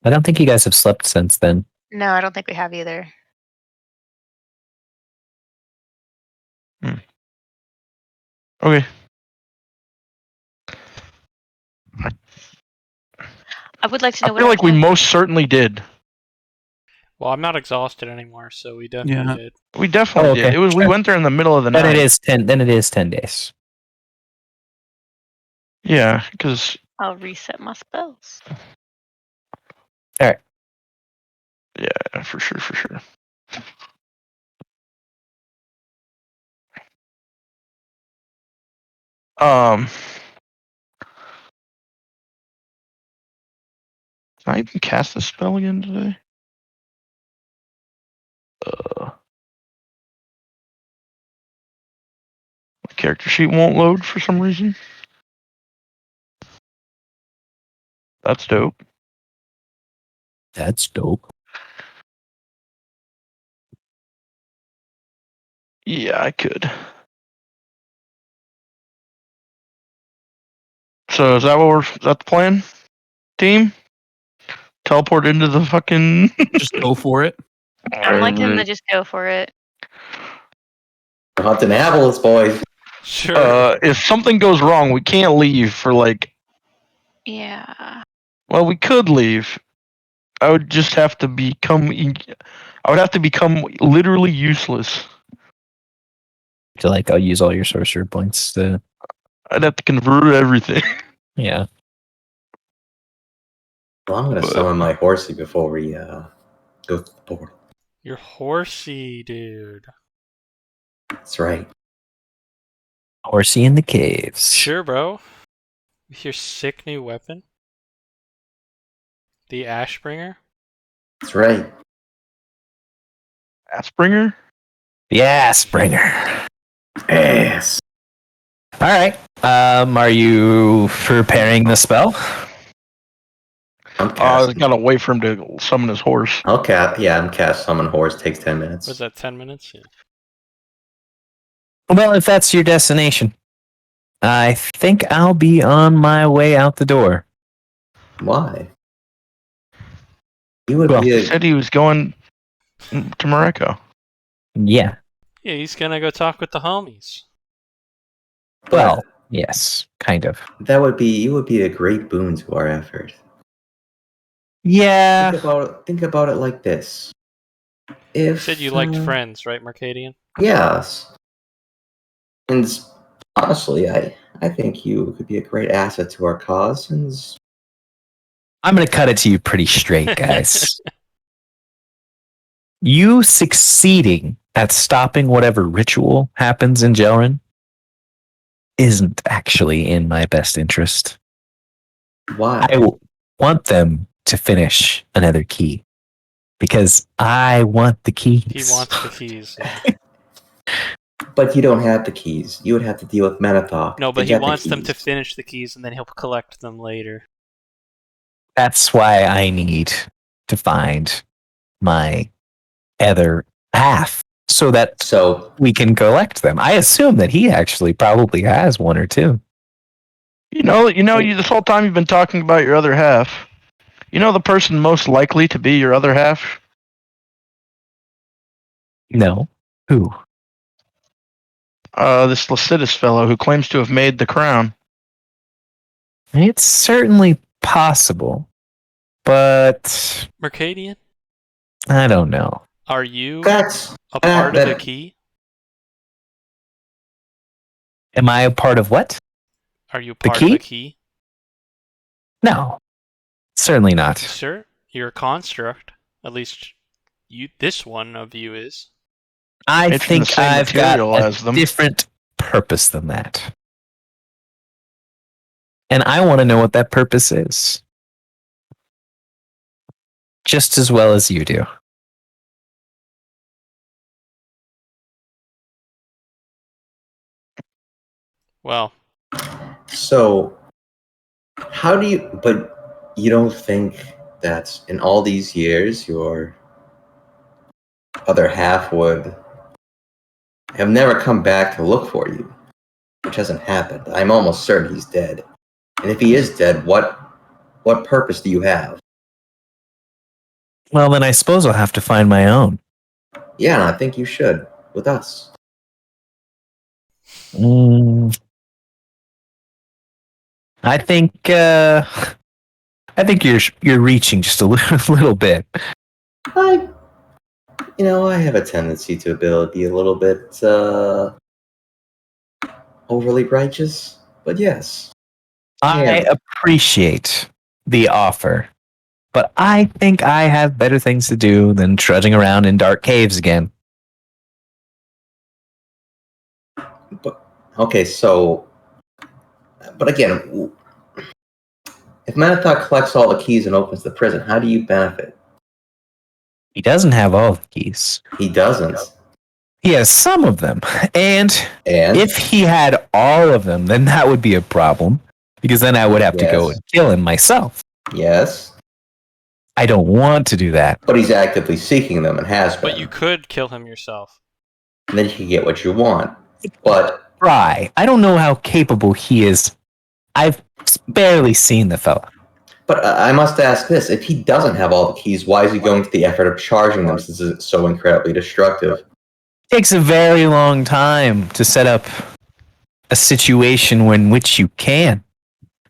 I don't think you guys have slept since then. No, I don't think we have either. Okay. I would like to know I what feel our like we time- most certainly did. Well, I'm not exhausted anymore, so we definitely Yeah. did. We definitely Oh, did. okay. It was we Sure. went there in the middle of the Then night. it is 10. Then it is 10 days. Yeah, because I'll reset my spells. yeah, for sure. Can I even cast this spell again today? My character sheet won't load for some reason. That's dope. That's dope. Yeah, I could. So is that the plan? Team? Teleport into the fucking Just go for it. I'm liking to just go for it. We're hunting apples, boys. Sure. if something goes wrong, we can't leave for like Yeah. well, we could leave. I would just have to become literally useless. So like I'll use all your sorcerer points to I'd have to convert everything. yeah. Well, I'm gonna summon my horsey before we go to the portal. You're horsey, dude. That's right. Horsey in the caves. Sure, bro. With your sick new weapon? The Ashbringer? That's right. Assbringer? Yeah, Springer. Yes. All right. Are you preparing the spell? I'm I casting. gotta wait for him to summon his horse. I'm cast summon horse. Takes 10 minutes. Was that 10 minutes? Yeah. Well, if that's your destination, I think I'll be on my way out the door. Why? You would Well, be He a said he was going to Morocco. Yeah. Yeah, he's gonna go talk with the homies. Well, yes, kind of. that would be you would be a great boon to our effort. Yeah. Think about it like this. You If said you liked Friends, right, Mercadian? Yes. And honestly, I think you could be a great asset to our cause. And I'm going to cut it to you pretty straight, guys. You succeeding at stopping whatever ritual happens in Jelrin isn't actually in my best interest. why? I want them to finish another key because I want the keys. He wants the keys. Yeah. But you don't have the keys. You would have to deal with Menethok. No, but to he get the wants them to keys. finish the keys and then he'll collect them later. That's why I need to find my other half so that So we can collect them. I assume that he actually probably has one or two. You this whole time you've been talking about your other half. You know the person most likely to be your other half? No. Who? This Lycidas fellow who claims to have made the crown. It's certainly possible, but Mercadian, I don't know. are you that's a part of the that- key? Am I a part of what? Are you The part of key? the key? No. Certainly not. Sure. You're a construct. At least this one of you is. I Made from the think same I've got material a as them. different purpose than that. And I want to know what that purpose is. Just as well as you do. Well, So how do you? But you don't think that in all these years your other half would have never come back to look for you, which hasn't happened. I'm almost certain he's dead. And if he is dead, what purpose do you have? Well, then I suppose I'll have to find my own. Yeah, and I think you should with us. I think you're reaching just a little bit. I have a tendency to be a little bit overly righteous, but yes. I appreciate the offer, but I think I have better things to do than trudging around in dark caves again. But okay, but again, if Manithok collects all the keys and opens the prison, how do you benefit? He doesn't have all the keys. He doesn't. He has some of them, and if he had all of them, then that would be a problem, because then I would have to go and kill him myself. Yes. I don't want to do that. But he's actively seeking them and has been. But you could kill him yourself. And then you can get what you want. But try. I don't know how capable he is. I've barely seen the fella. But I must ask this. If he doesn't have all the keys, why is he going to the effort of charging them since it's so incredibly destructive? It takes a very long time to set up a situation in which you can.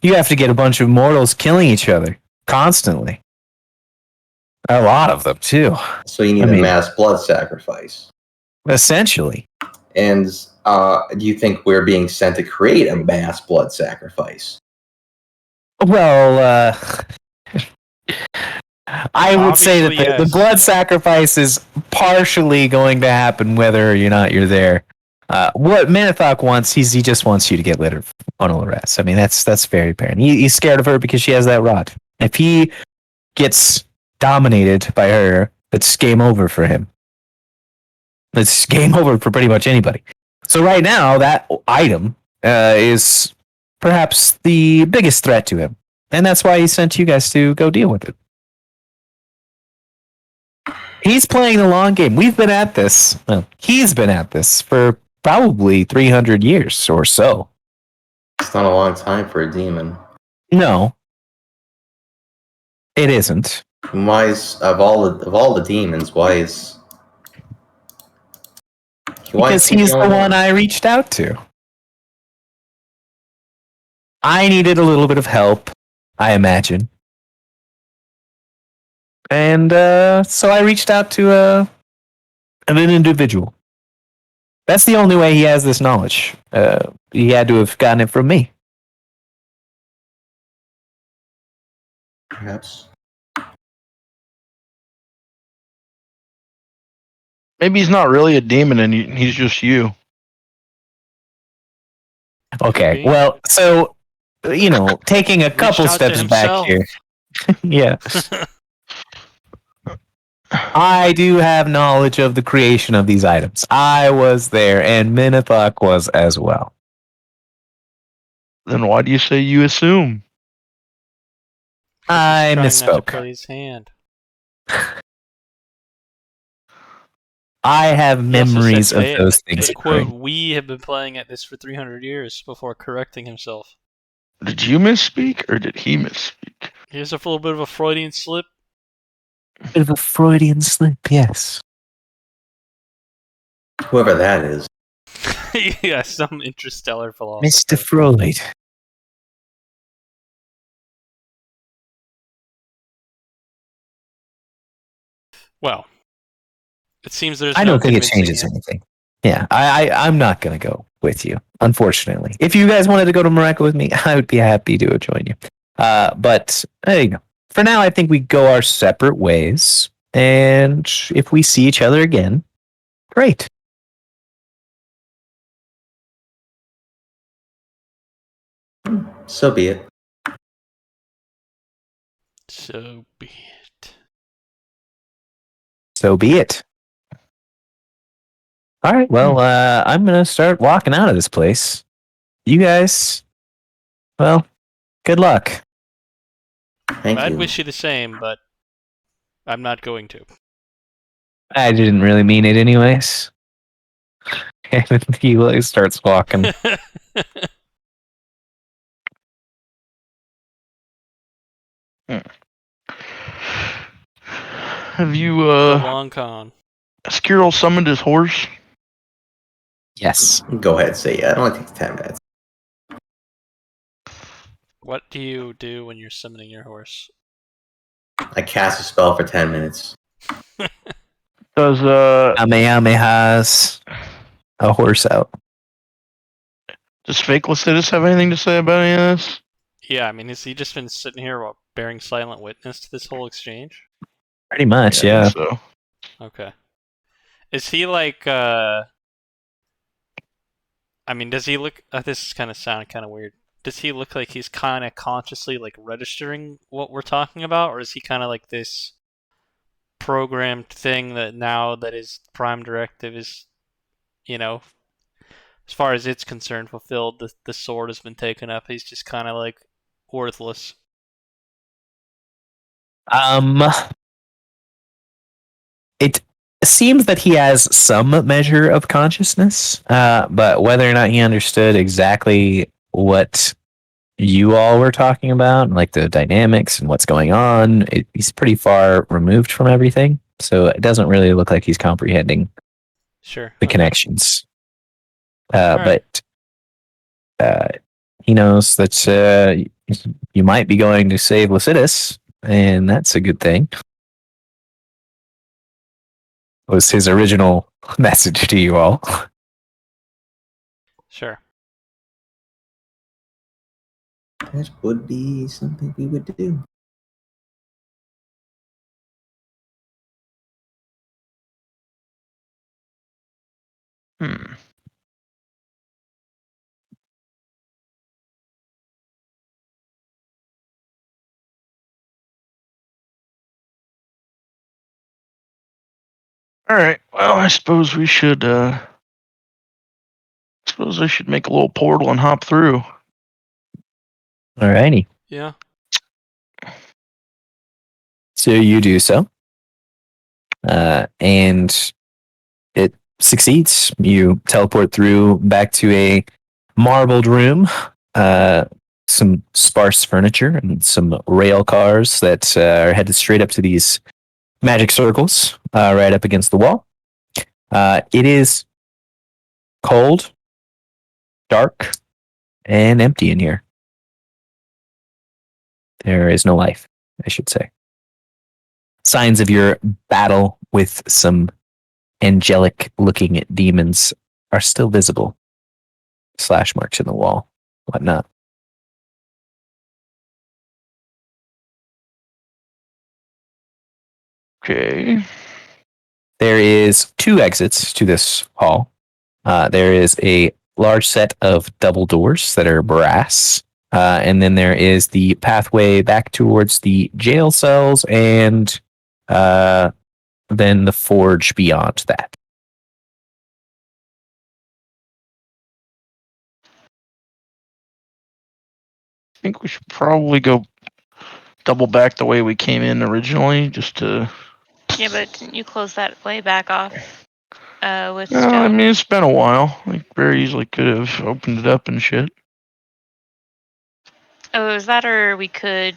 You have to get a bunch of mortals killing each other constantly. A lot of them, too. So you need a mass blood sacrifice. Essentially. And do you think we're being sent to create a mass blood sacrifice? Well, I would say that the blood sacrifice is partially going to happen whether or not you're there. What Manithok wants, he just wants you to get rid of Onolaras. I mean, that's very apparent. He's scared of her because she has that rod. If he gets dominated by her, it's game over for him. It's game over for pretty much anybody. So right now, that item is perhaps the biggest threat to him. And that's why he sent you guys to go deal with it. He's playing the long game. We've been at this. Well, he's been at this for probably 300 years or so. It's not a long time for a demon. No. It isn't. Why is, of all the demons, why is... Because he's the one I reached out to. I needed a little bit of help, I imagine. And so I reached out to an individual. That's the only way he has this knowledge. He had to have gotten it from me. Perhaps. Maybe he's not really a demon and he's just you. Okay, well, so, taking a couple steps back here. Yeah. I do have knowledge of the creation of these items. I was there, and Manithok was as well. Then why do you say you assume? I misspoke. Not to play his hand. I have memories of those things. Quote, we have been playing at this for 300 years before correcting himself. Did you misspeak, or did he misspeak? Here's a little bit of a Freudian slip. Bit of a Freudian slip, yes. Whoever that is. Yeah, some interstellar philosopher. Mr. Freud. Well, it seems there's I don't think it changes anything. Yeah, I'm not going to go with you, unfortunately. If you guys wanted to go to Morocco with me, I would be happy to join you. But there you go. For now, I think we go our separate ways. And if we see each other again, great. So be it. So be it. So be it. All right, well, I'm going to start walking out of this place. You guys, well, good luck. I'd wish you the same, but I'm not going to. I didn't really mean it anyways. And he starts walking. Have you, long con. Skirrel summoned his horse? Yes. Go ahead, say yeah. It only takes 10 minutes. What do you do when you're summoning your horse? I cast a spell for 10 minutes. Does Kamehameha's a horse out. does Fake Lucidus have anything to say about any of this? Yeah, I mean, has he just been sitting here while bearing silent witness to this whole exchange? Pretty much, I yeah. think so. Okay. Is he like, I mean, does he look, this is kind of sound kind of weird. Does he look like he's kind of consciously like registering what we're talking about, or is he kind of like this programmed thing that now that his prime directive is, you know, as far as it's concerned, fulfilled, the sword has been taken up, he's just kind of like worthless? It seems that he has some measure of consciousness, but whether or not he understood exactly what you all were talking about, like the dynamics and what's going on, he's pretty far removed from everything. So it doesn't really look like he's comprehending Sure. the Okay. connections. Alright. But he knows that you might be going to save Lucidus, and that's a good thing. Was his original message to you all. Sure. That would be something we would do. Hmm. All right. Well, I suppose we should. Suppose I should make a little portal and hop through. Alrighty. Yeah. So you do so. And it succeeds. You teleport through back to a marbled room, some sparse furniture, and some rail cars that are headed straight up to these magic circles right up against the wall. It is cold, dark, and empty in here. There is no life, I should say. Signs of your battle with some angelic looking demons are still visible. Slash marks in the wall, whatnot. Okay. There is 2 exits to this hall. There is a large set of double doors that are brass. And then there is the pathway back towards the jail cells and then the forge beyond that. I think we should probably go double back the way we came in originally, just to. Yeah, but didn't you close that way back off with I stone? mean, it's been a while. Like, very easily could have opened it up and shit. Oh, is that, or we could,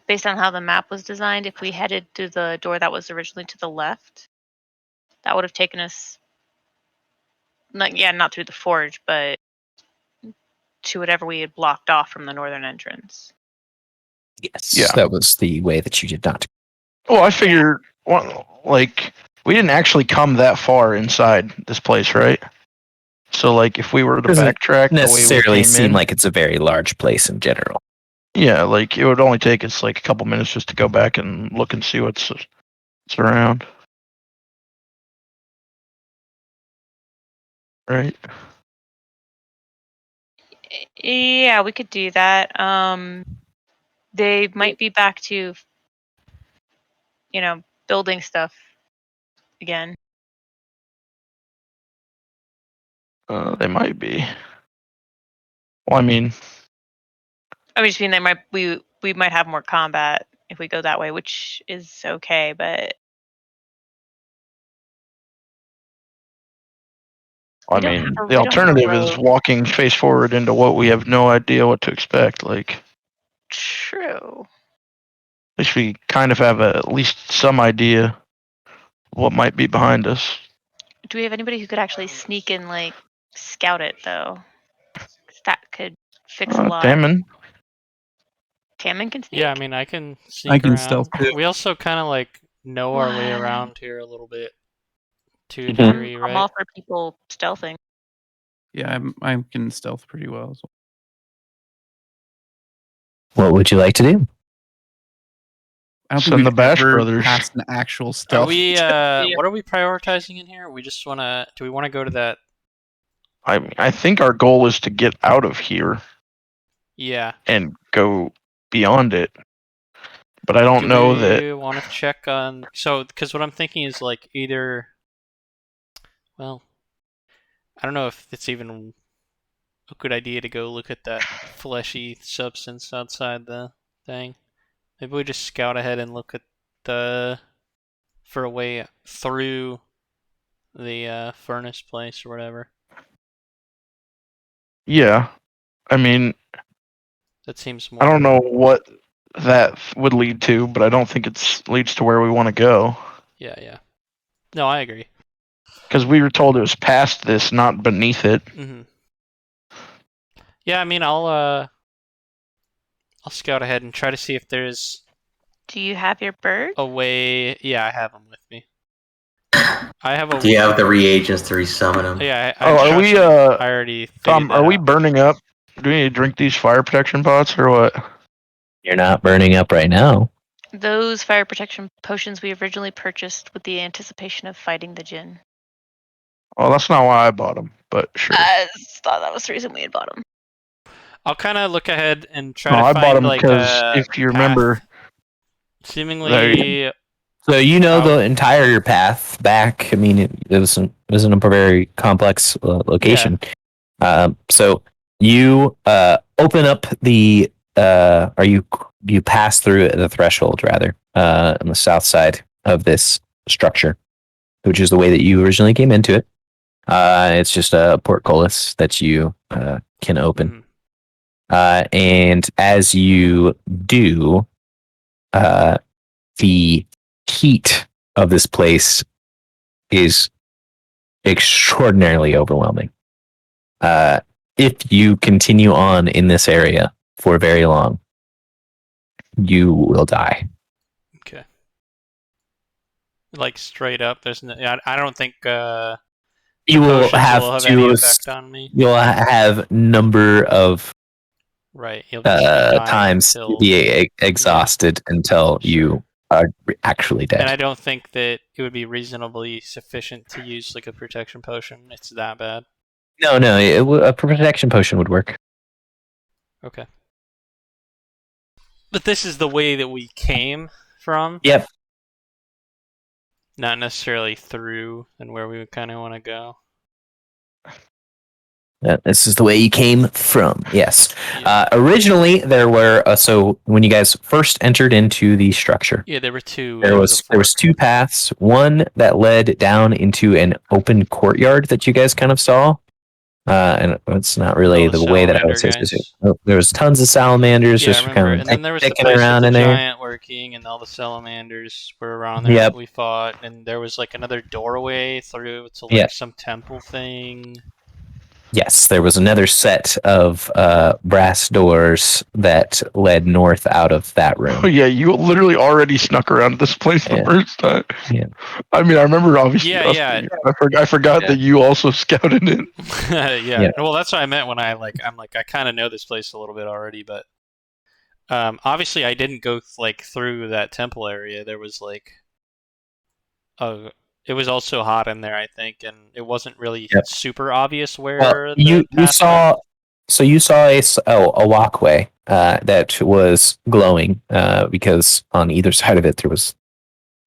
based on how the map was designed, if we headed to the door that was originally to the left, that would have taken us, not through the forge, but to whatever we had blocked off from the northern entrance. Yes, Yeah. that was the way that you did not. Well, I figured, well, like, we didn't actually come that far inside this place, right? So, like, if we were to Doesn't backtrack the way we necessarily came seem in, like it's a very large place in general. yeah, like it would only take us like a couple minutes just to go back and look and see what's around. Right. Yeah, we could do that. They might be back to, building stuff again. They might be. Well, I mean, I just mean we might have more combat if we go that way, which is okay, but we don't have the alternative is road. walking face forward into what we have no idea what to expect. Like, True. at least we kind of have at least some idea what might be behind us. Do we have anybody who could actually sneak and like scout it though? 'Cause that could fix a lot. Damon. Tammin can sneak? Yeah, I mean, I can sneak I can around. stealth too. We also kind of like know our way What? around here a little bit, to a Mhm. degree, I'm right? all for people stealthing. Yeah, I can stealth pretty well as well. What would you like to do? I don't Send think the we've Bash ever Brothers. passed an actual Are stealth. we? What are we prioritizing in here? We just wanna. Do we want to go to that? I think our goal is to get out of here Yeah. and go beyond it. But I don't Do know we that. want to check on? So, because what I'm thinking is like either. Well, I don't know if it's even a good idea to go look at that fleshy substance outside the thing. Maybe we just scout ahead and look at for a way through the furnace place or whatever. Yeah. I mean, That seems more. I don't know what that would lead to, but I don't think it leads to where we want to go. Yeah. No, I agree. Because we were told it was past this, not beneath it. Mm-hmm. Yeah, I mean, I'll scout ahead and try to see if there's Do you have your bird? a way. Yeah, I have them with me. I have a. Do you have the reagents to resummon them? Yeah. Are we, I already figured Tom, that are we out. burning up? Do we need to drink these fire protection pots or what? You're not burning up right now. Those fire protection potions we originally purchased with the anticipation of fighting the djinn. Well, that's not why I bought them, but sure. I thought that was the reason we had bought them. I'll kind of look ahead and try No, to I find bought them like because a if you path. remember, Seemingly, So you know Oh. the entire path back. I mean, it wasn't a very complex location. So you open up the or you pass through the threshold rather on the south side of this structure, which is the way that you originally came into it. It's just a portcullis that you can open. And as you do, the heat of this place is extraordinarily overwhelming. If you continue on in this area for very long, you will die. Okay. Like straight up, there's no. I don't think You will potions have will have any to. effect on me. You'll have number of Right. You'll just be dying times until. to be exhausted until you are actually dead. And I don't think that it would be reasonably sufficient to use like a protection potion. It's that bad. No, a protection potion would work. Okay. But this is the way that we came from. Yep. Not necessarily through and where we would kind of want to go. This is the way you came from. Yes. Yeah. Originally, there were so when you guys first entered into the structure, Yeah, there were two. there was two paths. One that led down into an open courtyard that you guys kind of saw, and it's not really Oh, the the way that I would say salamander specific. guys. There was tons of salamanders Yeah, I just remember. kind of And then there was the dicking place around with in the there. giant working, and all the salamanders were around there Yep. that we fought. And there was like another doorway through to like Yeah. some temple thing. Yes, there was another set of brass doors that led north out of that room. oh yeah, you literally already snuck around this place the Yeah. first time. Yeah. I mean, I remember obviously. Yeah, us, yeah. I forgot that you also scouted it. Yeah. Yeah. Well, that's what I meant when I kind of know this place a little bit already, but obviously I didn't go like through that temple area. There was like it was also hot in there, I think, and it wasn't really super obvious where Well, the you path saw went. so you saw a walkway that was glowing because on either side of it there was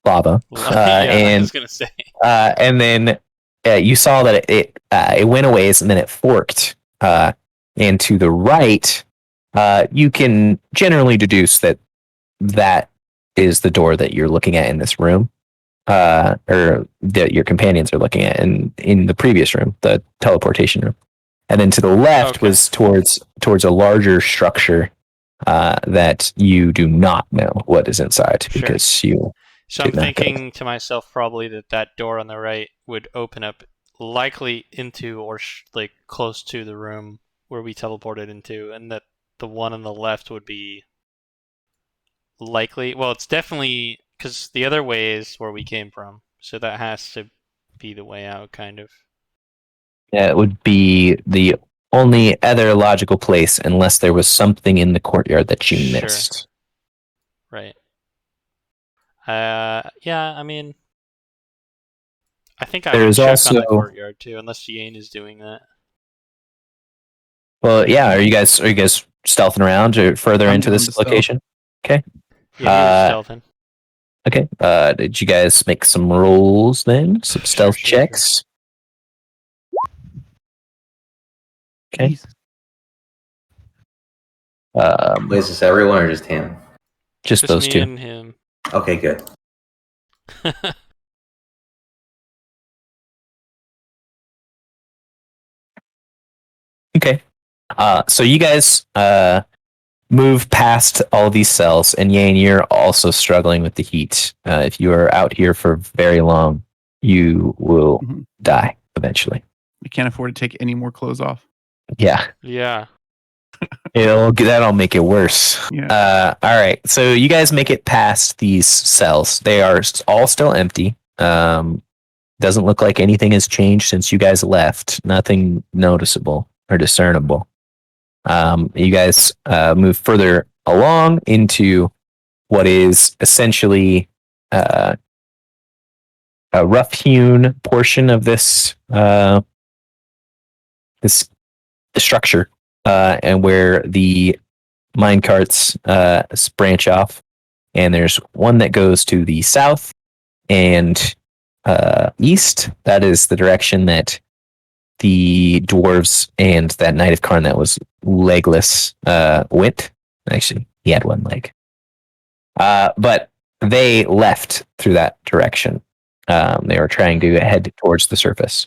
lava. I and was gonna say. And then you saw that it went a ways and then it forked. And to the right, you can generally deduce that is the door that you're looking at in this room, or that your companions are looking at in the previous room, the teleportation room. And then to the left was towards a larger structure that you do not know what is inside because you. So I'm thinking to myself probably that door on the right would open up likely into or like close to the room where we teleported into, and that the one on the left would be likely. Well, it's definitely because the other way is where we came from, so that has to be the way out, kind of. Yeah, it would be the only other logical place unless there was something in the courtyard that you Sure. missed. Right. Yeah, I mean, I think I would There's check on the also courtyard too, unless Yane is doing that. well, yeah. Are you guys stealthing around or further I'm into going this to stealth. location? Okay. Yeah, he was stealthing. Okay. Did you guys make some rolls then? Some stealth Sure. checks. Okay. Jesus. Is this everyone or just him? Just Just those me two. and him. Okay, good. Okay. So you guys move past all these cells, and Yane, you're also struggling with the heat. If you are out here for very long, you will Mhm. die eventually. We can't afford to take any more clothes off. Yeah. Yeah. That'll make it worse. Yeah. All right. So you guys make it past these cells. They are all still empty. Doesn't look like anything has changed since you guys left. Nothing noticeable or discernible. You guys move further along into what is essentially a rough-hewn portion of this this structure, and where the mine carts branch off. And there's one that goes to the south and east. That is the direction that the dwarves and that knight of Karn that was legless went. Actually, he had one leg. But they left through that direction. They were trying to head towards the surface.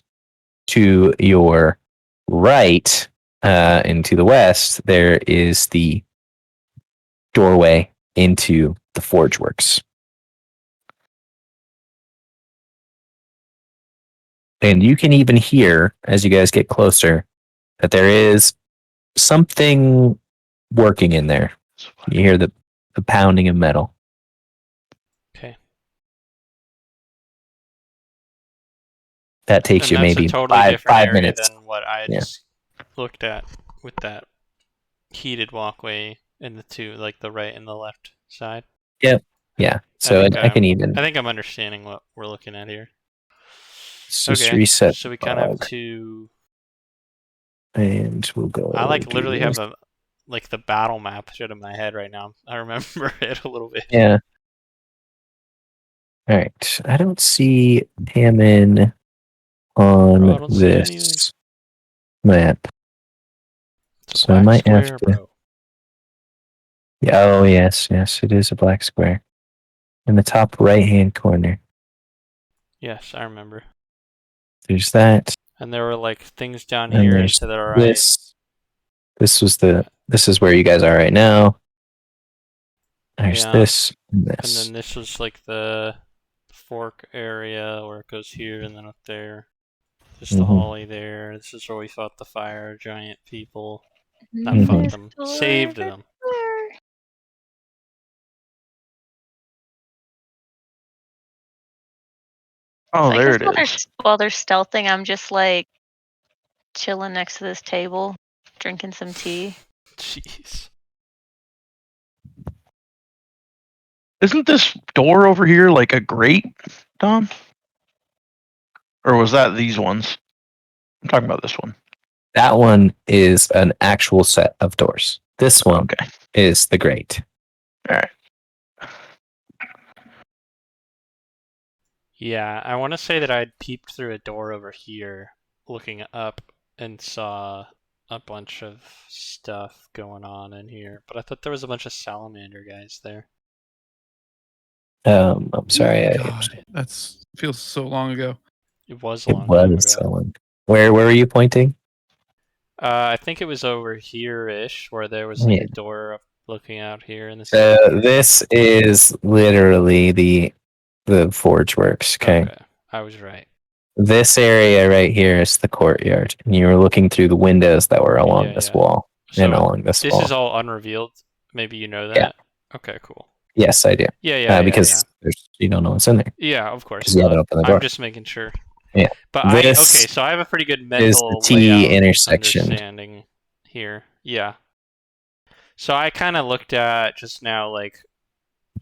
To your right and to the west, there is the doorway into the forge works. And you can even hear, as you guys get closer, that there is something working in there. You hear the pounding of metal. Okay. That takes And you that's maybe a totally different five area minutes. than what I Yeah. just looked at with that heated walkway in the two, like the right and the left side. Yep. Yeah. So I can even. I think I'm understanding what we're looking at here. Just Okay. reset. So we kind of have log, to. and we'll go. I like do literally this. have the battle map shit in my head right now. I remember it a little bit. Yeah. All right. I don't see Hammond on Bro, I don't see anything. this map. It's a So I black might have square, to. bro. Yeah, oh, yes. It is a black square. In the top right-hand corner. Yes, I remember. There's that. And there were like things down And here there's to the right. this. This is where you guys are right now. There's Yeah. this and And this. then this was like the fork area where it goes here and then up there. Just the Mhm. hallway there. This is where we fought the fire giant people. Not Mhm. fought them. Saved them. Oh, I there guess it is. while they're stealthing, I'm just like chilling next to this table, drinking some tea. Jeez. Isn't this door over here like a grate, Don? Or was that these ones? I'm talking about this one. That one is an actual set of doors. This one Okay. is the grate. All right. Yeah, I want to say that I'd peeped through a door over here, looking up, and saw a bunch of stuff going on in here. But I thought there was a bunch of salamander guys there. I'm sorry. God, that's feels so long ago. It was a It long time was ago. someone. Where were you pointing? I think it was over here-ish, where there was like Yeah. a door looking out here in the So center. this is literally the forge works. Okay. I was right. This area right here is the courtyard, and you were looking through the windows that were along Yeah, this yeah. wall So and along this this wall. is all unrevealed. Maybe you know that? Yeah. Okay, cool. Yes, I do. Yeah, because you don't know what's in there. yeah, of course. 'Cause you haven't opened the door. I'm just making sure. Yeah. But This so I have a pretty good is mental the T layout intersection. understanding here. Yeah. So I kind of looked at just now, like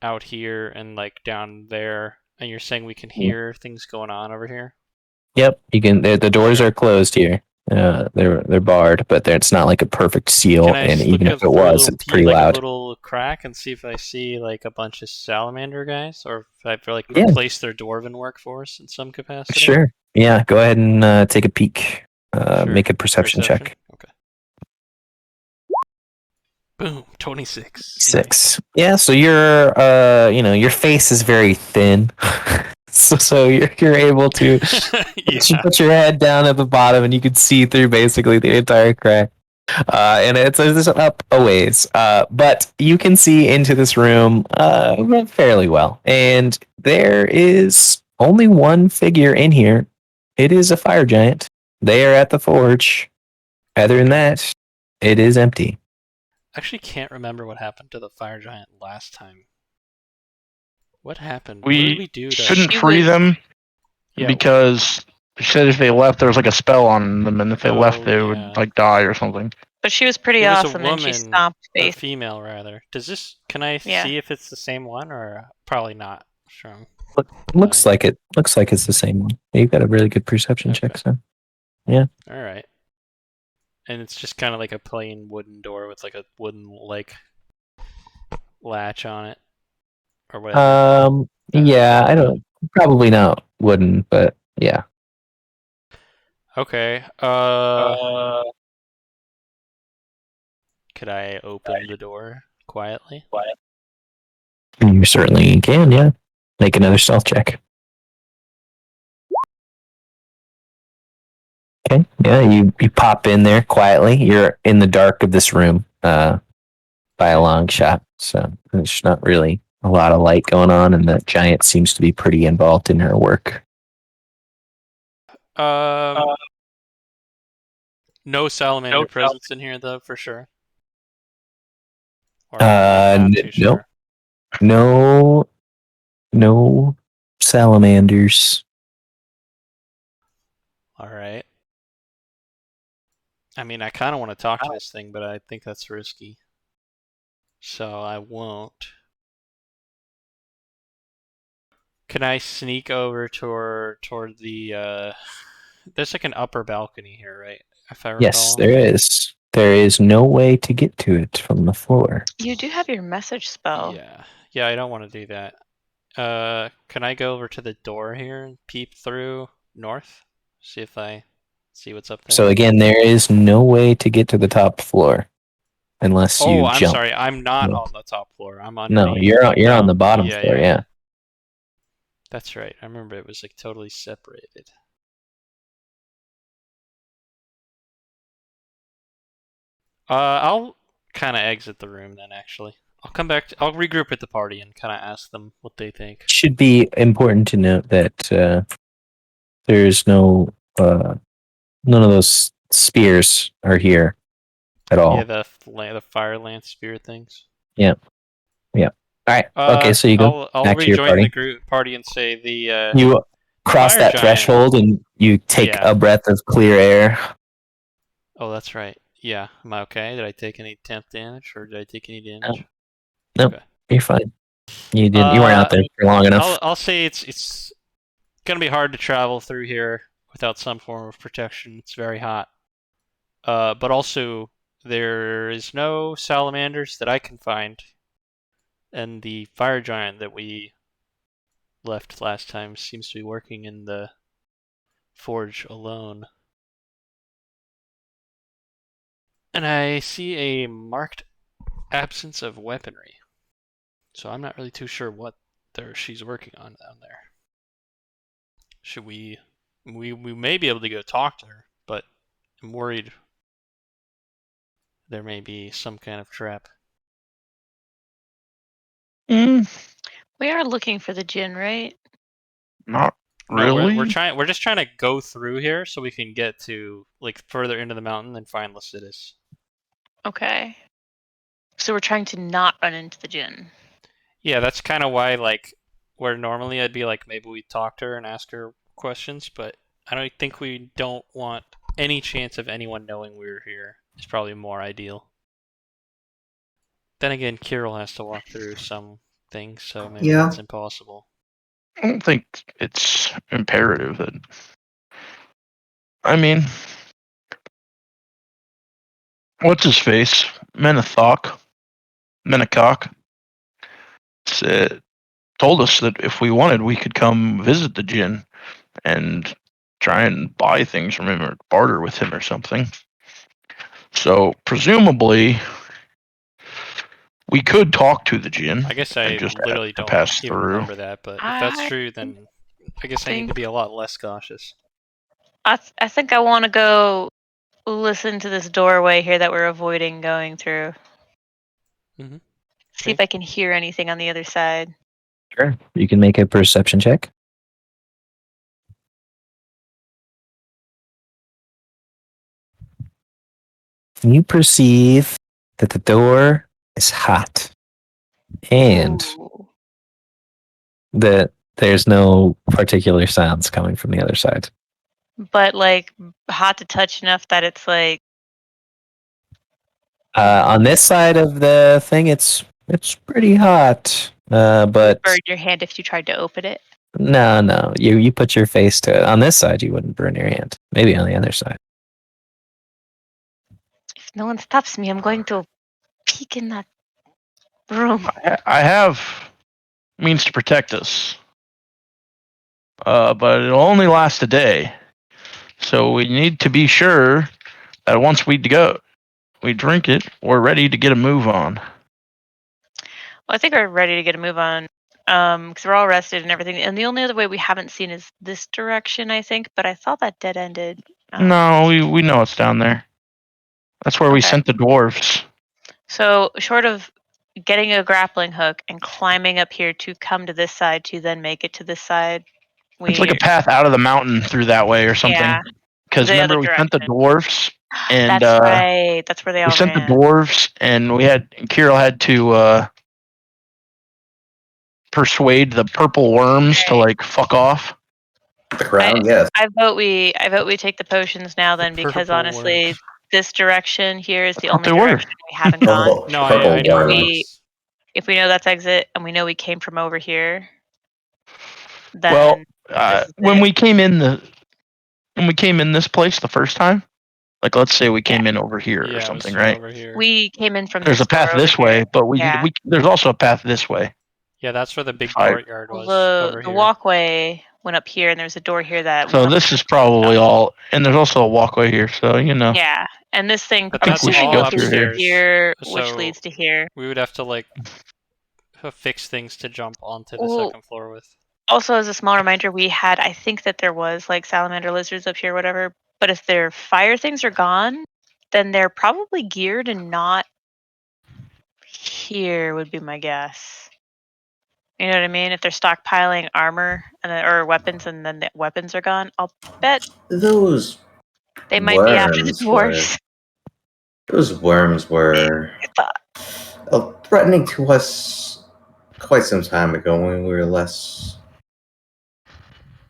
out here and like down there, and you're saying we can hear things going on over here. Yep, you can. The doors are closed here. They're barred, but it's not like a perfect seal. Can I And even if it through a was, little it's pretty like loud. a little crack and see if I see like a bunch of salamander guys, or if I feel like Yeah. replace their dwarven workforce in some capacity? Sure. Yeah. Go ahead and take a peek. Sure. Make a perception check. Okay. Boom. 26. 6. Yeah. So your your face is very thin. So you're able to Yeah. put your head down at the bottom, and you can see through basically the entire crack. And it's up a ways, but you can see into this room fairly well. And there is only one figure in here. It is a fire giant. They are at the forge. Other than that, it is empty. Actually, can't remember what happened to the fire giant last time. What happened? We what did we do to couldn't She free was- them Yeah. because she said if they left, there was like a spell on them, and if they left, they yeah. would like die or something. But she was pretty It was a awesome, and she woman, stomped or Faith. female rather. Can I Yeah. see if it's the same one, or probably not? Sure. Looks like it. Looks like it's the same one. You've got a really good perception check, so. All right. And it's just kind of like a plain wooden door with like a wooden like latch on it, or whatever. Yeah, I don't. Probably not wooden, but yeah. Okay. Could I open the door quietly? You certainly can. Yeah. Make another stealth check. Okay. Yeah, you pop in there quietly. You're in the dark of this room, by a long shot. So there's not really a lot of light going on, and the giant seems to be pretty involved in her work. No salamander presence in here, though, for sure. Or I'm not too nope. sure. No salamanders. All right. I mean, I kind of want to talk to this thing, but I think that's risky. So I won't. Can I sneak over toward the there's like an upper balcony here, right? If I recall. Yes, there is. There is no way to get to it from the floor. You do have your message spell. Yeah, I don't want to do that. Can I go over to the door here and peep through north? See if I see what's up there. So again, there is no way to get to the top floor unless you I'm jump. sorry. I'm not on the top floor. I'm on. No, you're on the bottom floor. Yeah. That's right. I remember it was like totally separated. I'll kind of exit the room then. Actually, I'll come back. I'll regroup with the party and kind of ask them what they think. Should be important to note that there's none of those spears are here at all. Yeah, the fire lance spear things. Yeah. All right. Okay, so you go I'll back to your rejoin party. the party and say the. You cross fire that giant. threshold and you take a breath of clear air. Oh, that's right. Yeah, am I okay? Did I take any temp damage, or did I take any damage? No, Okay. You're fine. You didn't. You weren't out there for long enough. I'll say it's gonna be hard to travel through here without some form of protection. It's very hot. But also there is no salamanders that I can find, and the fire giant that we left last time seems to be working in the forge alone. And I see a marked absence of weaponry. So I'm not really too sure what she's working on down there. Should we may be able to go talk to her, but I'm worried there may be some kind of trap. We are looking for the djinn, right? Not No, really. we're just trying to go through here so we can get to like further into the mountain and find Lycidas. Okay. So we're trying to not run into the djinn. Yeah, that's kind of why, like, where normally I'd be like, maybe we talk to her and ask her questions, but I don't think we don't want any chance of anyone knowing we were here. It's probably more ideal. Then again, Kirill has to walk through some things, so maybe Yeah. that's impossible. I don't think it's imperative that. I mean, what's his face? Menethok said, told us that if we wanted, we could come visit the Jinn and try and buy things from him or barter with him or something. So presumably, we could talk to the Jinn. I guess and I just literally ask to don't pass even through. remember that, but if that's true, then I guess I need to be a lot less cautious. I think I want to go listen to this doorway here that we're avoiding going through. Mm-hmm. See if I can hear anything on the other side. Sure. You can make a perception check. You perceive that the door is hot and Ooh. that there's no particular sounds coming from the other side. But like hot to touch enough that it's like On this side of the thing, it's pretty hot. But burn your hand if you tried to open it. no, you put your face to it. On this side, you wouldn't burn your hand. Maybe on the other side. If no one stops me, I'm going to peek in that room. I have means to protect us, but it'll only last a day. So we need to be sure that once we drink it, we're ready to get a move on. Well, I think we're ready to get a move on. Because we're all rested and everything. And the only other way we haven't seen is this direction, I think. But I thought that dead ended. No, we know it's down there. That's where we Okay. sent the dwarves. So short of getting a grappling hook and climbing up here to come to this side to then make it to this side, It's like a path out of the mountain through that way or something. Yeah. Because The remember other we sent the direction. dwarves and That's right. That's where they all we sent the ran. dwarves and Kirill had to persuade the purple worms to like fuck off. The crown, yes. I vote we take the potions now then, because purple honestly, worms. this direction here is the Thought only they were. direction we haven't gone. Purple, No, purple I know. worms. If we know that's exit and we know we came from over here, then Well, this is when it. we came in this place the first time, like let's say we came in over here Yeah, or it something, was right? over here. We came in from There's this a path door this over here. way, but Yeah. there's also a path this way. Yeah, that's where the big Fire. courtyard was. The over here. walkway went up here, and there's a door here that. So this is probably all, and there's also a walkway here. So Yeah, and this thing. But I think that's we should all go through here. upstairs. Here, which So leads to here. we would have to like fix things to jump onto the Well, second floor with. Also, as a small reminder, I think that there was like salamander lizards up here, whatever. But if their fire things are gone, then they're probably geared and not here, would be my guess. You know what I mean? If they're stockpiling armor or weapons and then the weapons are gone, I'll bet Those they might be after the worms dwarves. those worms were threatening to us quite some time ago when we were less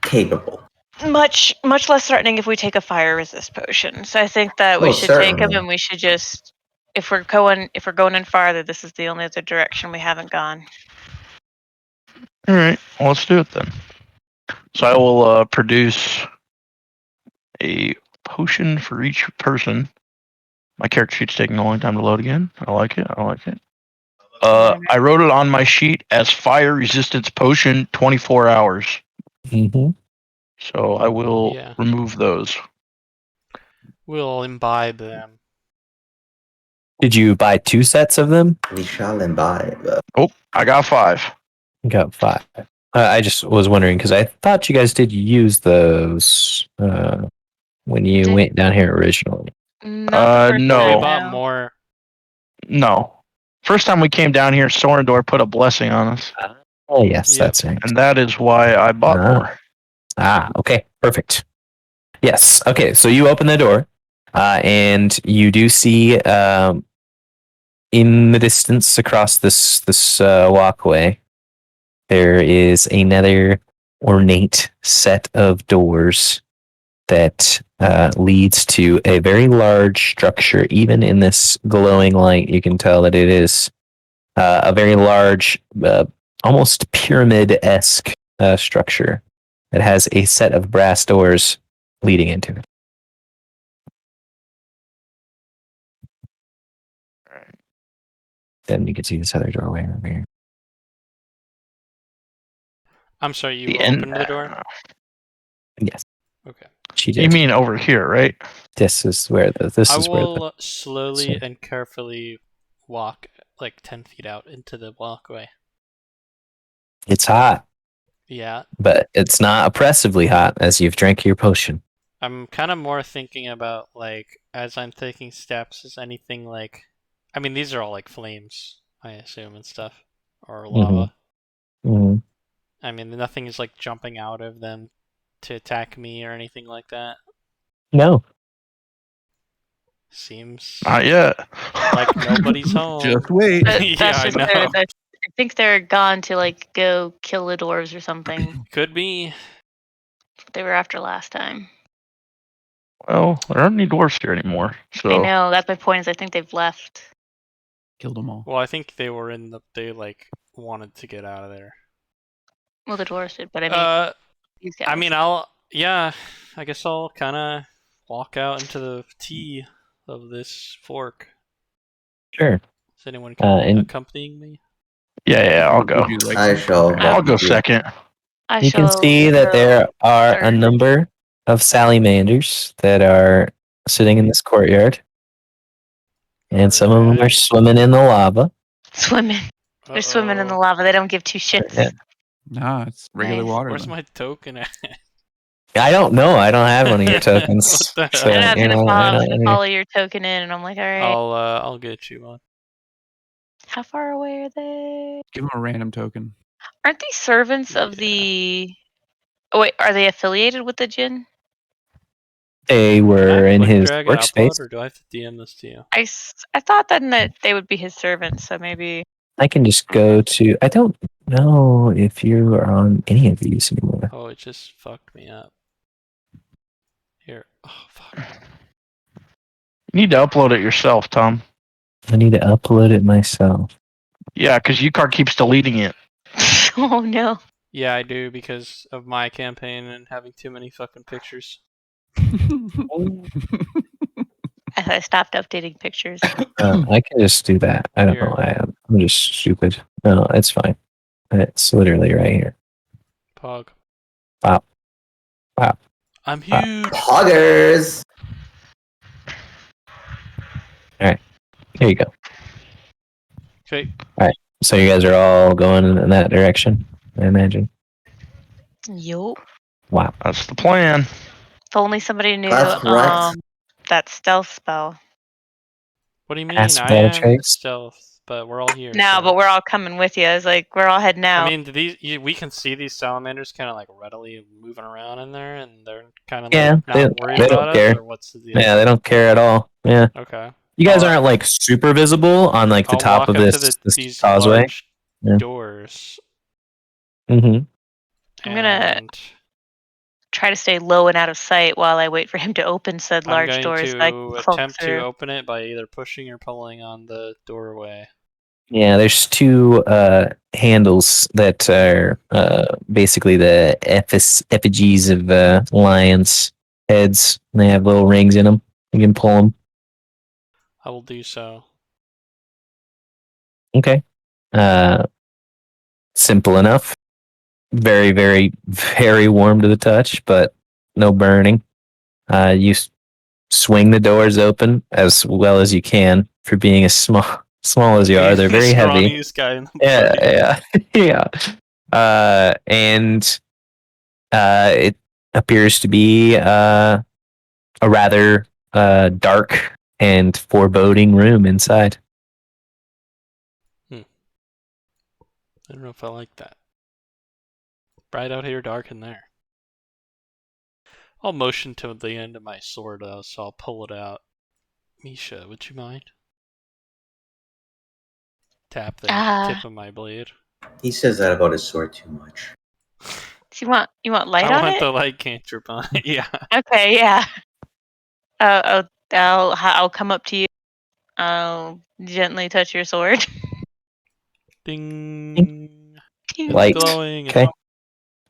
capable. Much less threatening if we take a fire resist potion. So I think that we Oh, should take them, certainly. and we should just, if we're going in farther, this is the only other direction we haven't gone. All right, well, let's do it then. So I will produce a potion for each person. My character sheet's taking a long time to load again. I like it. I wrote it on my sheet as fire resistance potion, 24 hours. Mm-hmm. So I will remove those. We'll imbibe them. Did you buy 2 sets of them? We shall imbibe. Oh, I got 5. Got 5. I just was wondering because I thought you guys did use those when you went down here originally. No. We bought more. No. First time we came down here, Sorendor put a blessing on us. Oh, yes, that's right. And that is why I bought more. Okay, perfect. Yes, okay, so you open the door, and you do see in the distance across this walkway, there is another ornate set of doors that leads to a very large structure. Even in this glowing light, you can tell that it is a very large, almost pyramid-esque structure that has a set of brass doors leading into it. Then you can see this other doorway over here. I'm sorry, you The opened end. the door? Yes, Okay. she You did. mean over here, right? This is where the I where the will slowly sorry. and carefully walk like 10 feet out into the walkway. It's hot, Yeah. but it's not oppressively hot as you've drank your potion. I'm kind of more thinking about, like, as I'm taking steps, is anything like... I mean, these are all like flames, I assume, and stuff. Or lava. Mm-hmm. I mean, nothing is like jumping out of them to attack me or anything like that. No. Seems Not yet. like nobody's home. Just wait. Yeah, That's I just know. I think they're gone to like go kill the dwarves or something. Could be. They were after last time. Well, there aren't any dwarfs here anymore. So I know. That's my point. Is I think they've left. Killed them all. Well, I think they were in the... They, like, wanted to get out of there. Well, the dwarves did, but I mean, these guys. I mean, I'll... Yeah, I guess I'll kind of walk out into the tea of this fork. Sure. Is anyone and- accompanying me? yeah, I'll go. Would you like I to? shall. I'll go Yeah. second. I You can shall see that go there are a third. number of salamanders that are sitting in this courtyard. And some of them are Alright. swimming in the lava. Swimming. They're swimming in the Uh-oh. lava. They don't give two shits. Yeah. Nah, it's regular Nice. water. Where's then. my token at? I don't know. I don't have one of your tokens. What the So, hell? I was you're gonna not in here. follow your token in, and I'm like, all right. I'll get you one. How far away are they? Give them a random token. Aren't these servants of the? Oh wait, are they affiliated with the Jinn? They Can I were in quick his drag and workspace. upload, or do I have to DM this to you? I thought then that they would be his servants, so maybe. I can just go to. I don't know if you are on any of these anymore. Oh, it just fucked me up. Here. Oh, fuck. You need to upload it yourself, Tom. I need to upload it myself. Yeah, because UCAR keeps deleting it. Oh no. Yeah, I do because of my campaign and having too many fucking pictures. I stopped updating pictures. I can just do that. I don't Here. know. I'm just stupid. No, it's fine. It's literally right here. Pog. Wow. Wow. I'm huge! Poggers. Here you go. Okay. So you guys are all going in that direction, I imagine. Yup. Wow. That's the plan. If only somebody knew That's correct. that stealth spell. What do you mean? Ask I better am traits. stealth, but we're all here. No, so- but we're all coming with you. It's like we're all heading out. I mean, we can see these salamanders kind of like readily moving around in there, and they're kind of Yeah, like they- not worried they don't about us, care. or what's the deal? Yeah, they don't care at all. Yeah. Okay. You guys I'll- aren't like super visible on like the I'll top walk of up this, to this these causeway. large Yeah. doors. Mm-hmm. I'm gonna and try to stay low and out of sight while I wait for him to open said I'm large going doors. to So I can cloak attempt through. to open it by either pushing or pulling on the doorway. Yeah, there's two handles that are basically the effigies of lions' heads. And they have little rings in them. You can pull them. I will do so. Okay. Simple enough. Very, very, very warm to the touch, but no burning. You swing the doors open as well as you can for being as small as you are. They're very The heavy. scrawniest guy in the Yeah, party. yeah. And it appears to be a rather dark and foreboding room inside. I don't know if I like that. Bright out here, dark in there. I'll motion to the end of my sword, so I'll pull it out. Misha, would you mind? Tap the tip of my blade. He says that about his sword too much. Do you want light I on want it? the light cantrip on it. Yeah. Okay, yeah. I'll come up to you. I'll gently touch your sword. Ding. It's Light. glowing. Okay.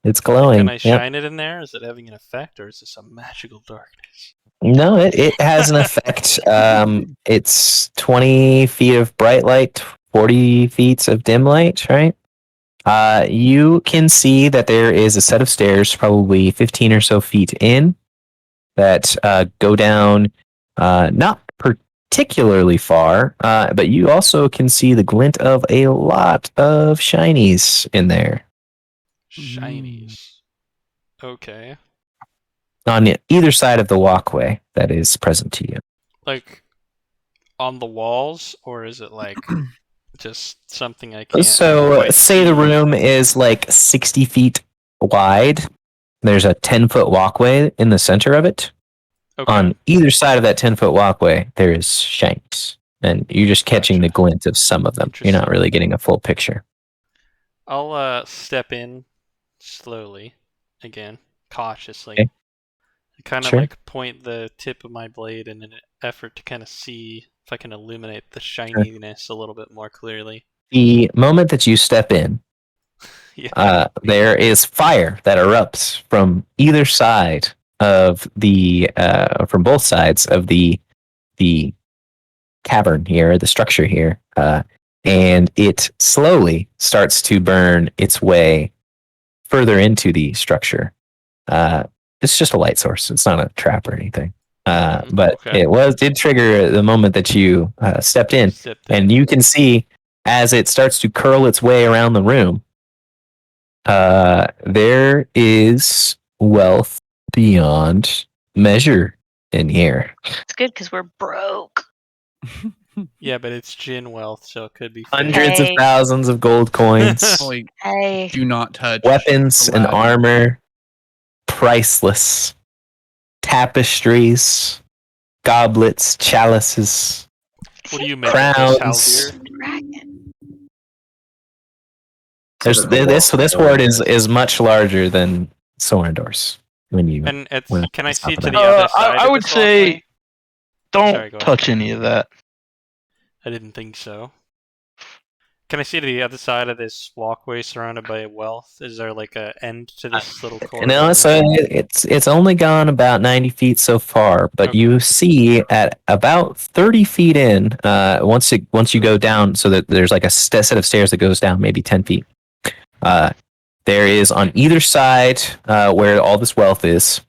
It's Can glowing. I Yep. shine it in there? Is it having an effect, or is this a magical darkness? No, it has an effect. It's 20 feet of bright light, 40 feet of dim light, right? You can see that there is a set of stairs, probably 15 or so feet in, that go down not particularly far, but you also can see the glint of a lot of shinies in there. Shinies. Okay. On either side of the walkway that is present to you. Like on the walls, or is it like just something I can't So, quite say see? the room is like 60 feet wide. There's a 10-foot walkway in the center of it. Okay. On either side of that 10-foot walkway, there is shanks. And you're just catching the glint of some of them. You're not really getting a full picture. I'll step in slowly, again, cautiously. Okay. Kind of Sure. like point the tip of my blade in an effort to kind of see if I can illuminate the shininess a little bit more clearly. The moment that you step in, Yeah. there is fire that erupts from either side of the, from both sides of the cavern here, the structure here, and it slowly starts to burn its way further into the structure. It's just a light source. It's not a trap or anything. But Okay. it did trigger the moment that you stepped in, and you can see as it starts to curl its way around the room. There is wealth beyond measure in here. It's good because we're broke. Yeah, but it's Jin wealth, so it could be Hundreds of Hey. thousands of gold coins, Like, Hey. do not touch weapons and Aladdin. armor, priceless. Tapestries, goblets, chalices, What do you make of this, crowns. Haldir? Dragon. This ward is much larger than Sorendor's. When you And it's, when can I it's see top to of the that. other side I of would this say walkway? don't Sorry, go ahead. touch any of that. I didn't think so. Can I see to the other side of this walkway surrounded by wealth? Is there like a end to this little corridor? No, so it's only gone about 90 feet so far, but Okay. you see at about 30 feet in, once you go down, so that there's like a set of stairs that goes down maybe 10 feet. There is on either side where all this wealth is.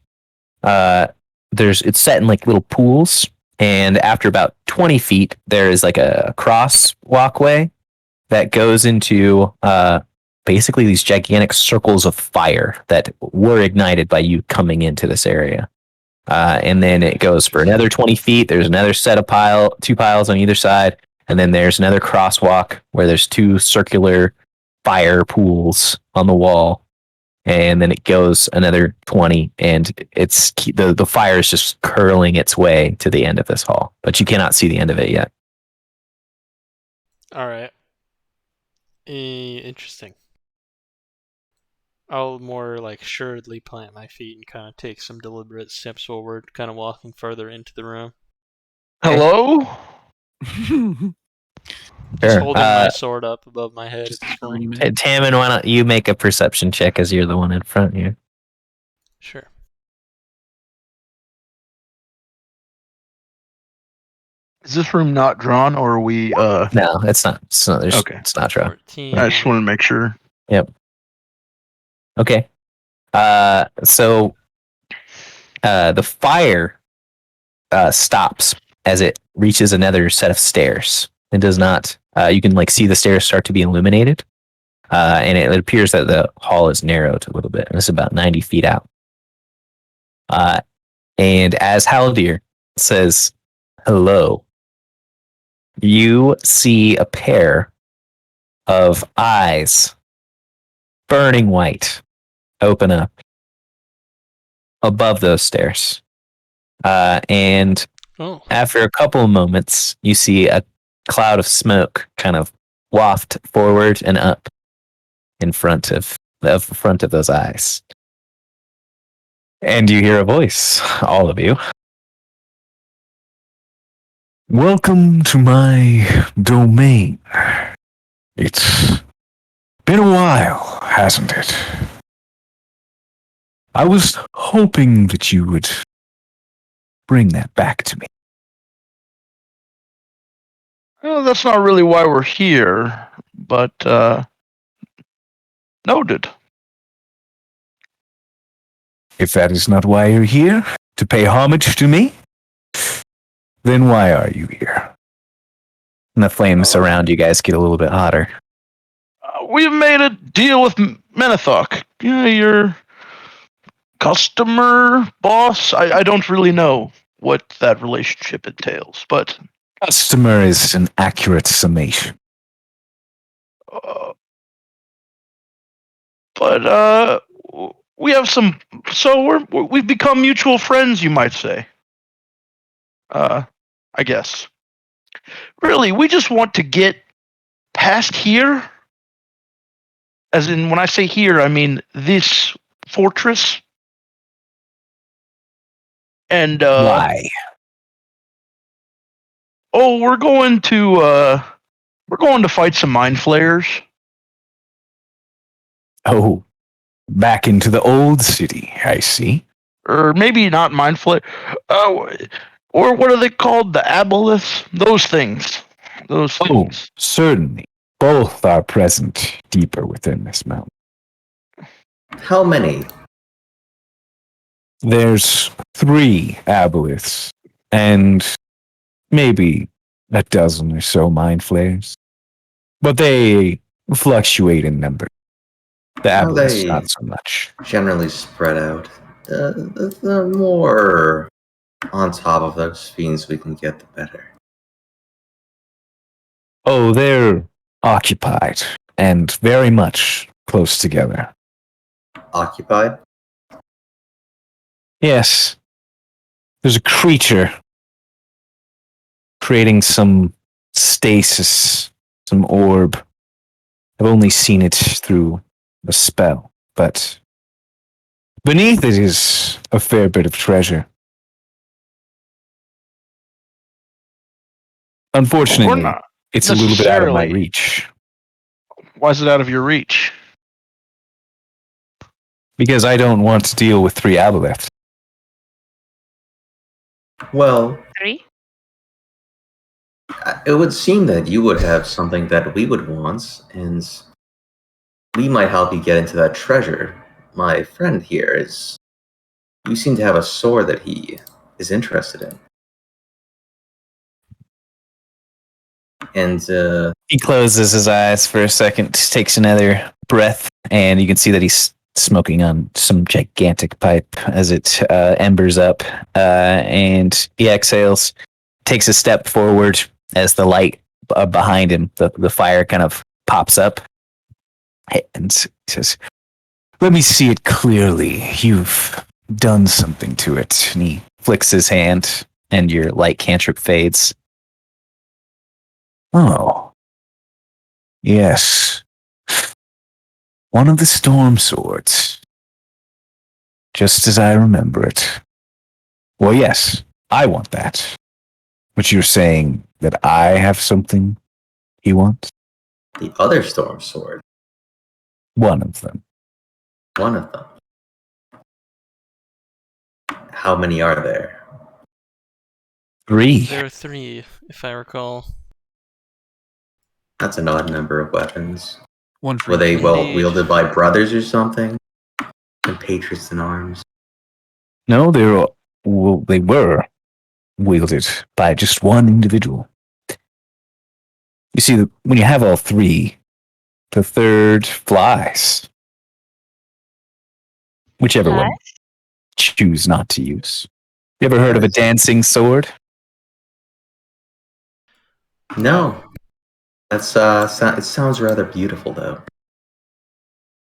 It's set in like little pools, and after about 20 feet, there is like a cross walkway that goes into basically these gigantic circles of fire that were ignited by you coming into this area. And then it goes for another 20 feet. There's another set of two piles on either side. And then there's another crosswalk where there's two circular fire pools on the wall. And then it goes another 20, and it's the fire is just curling its way to the end of this hall, but you cannot see the end of it yet. All right. Interesting. I'll more like assuredly plant my feet and kind of take some deliberate steps forward, kind of walking further into the room. Hello? Just holding my sword up above my head at this point. Tammin, why don't you make a perception check as you're the one in front here? Sure. Is this room not drawn, or are we? No, it's not. Okay. It's not drawn. 14. I just want to make sure. Yep. Okay. So the fire stops as it reaches another set of stairs. It does not. You can like see the stairs start to be illuminated, and it appears that the hall is narrowed a little bit. It's about 90 feet out. And as Haldir says, "Hello," you see a pair of eyes, burning white, open up above those stairs. And after a couple of moments, you see a cloud of smoke kind of waft forward and up in front of those eyes. And you hear a voice, all of you. Welcome to my domain. It's been a while, hasn't it? I was hoping that you would bring that back to me. Well, that's not really why we're here, but noted. If that is not why you're here, to pay homage to me, then why are you here? And the flames around you guys get a little bit hotter. We've made a deal with Menethok. Your customer, boss. I don't really know what that relationship entails, but Customer is an accurate summation. But we have some. So we've become mutual friends, you might say. I guess. Really, we just want to get past here. As in, when I say here, I mean this fortress. And Why? Oh, we're going to fight some mind flayers. Oh, back into the old city, I see. Or maybe not mind flare. Or what are they called? The aboliths? Those things. Those things. Certainly. Both are present deeper within this mountain. How many? There's 3 aboliths and maybe a dozen or so mind flayers. But they fluctuate in number. The aboliths, not so much. Generally spread out. The more on top of those fiends we can get, the better. Oh, they're occupied and very much close together. Occupied? Yes. There's a creature creating some stasis, some orb. I've only seen it through a spell, but beneath it is a fair bit of treasure. Unfortunately, it's a little bit out of my reach. Why is it out of your reach? Because I don't want to deal with 3 aboleths. Well, 3? it would seem that you would have something that we would want, and we might help you get into that treasure. My friend here you seem to have a sword that he is interested in. And he closes his eyes for a second, takes another breath, and you can see that he's smoking on some gigantic pipe as it embers up, and he exhales, takes a step forward as the light behind him, the fire kind of pops up, and says, "Let me see it clearly. You've done something to it." And he flicks his hand, and your light cantrip fades. Oh. Yes. One of the storm swords. Just as I remember it. Well, yes, I want that. But you're saying that I have something he wants? the other storm sword. One of them. One of them. How many are there? 3. There are 3, if I recall. That's an odd number of weapons. One for Were they each. well wielded by brothers or something? Compatriots in arms? No, they were wielded by just one individual. You see, when you have all 3, the third flies. Whichever one you choose not to use. You ever heard of a dancing sword? No. That's it sounds rather beautiful though.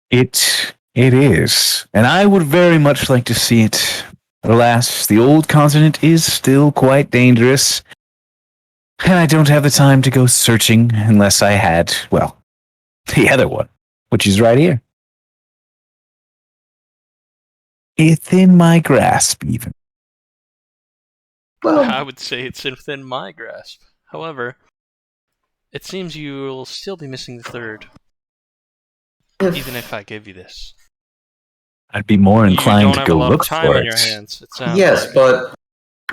It is, and I would very much like to see it. Alas, the old continent is still quite dangerous, and I don't have the time to go searching unless I had, well, the other one. which is right here. Within my grasp, even. Well, I would say it's within my grasp. However, it seems you'll still be missing the third, even if I give you this. I'd be more inclined you don't to have go a lot look of time for on your it. hands. It sounds yes, like. but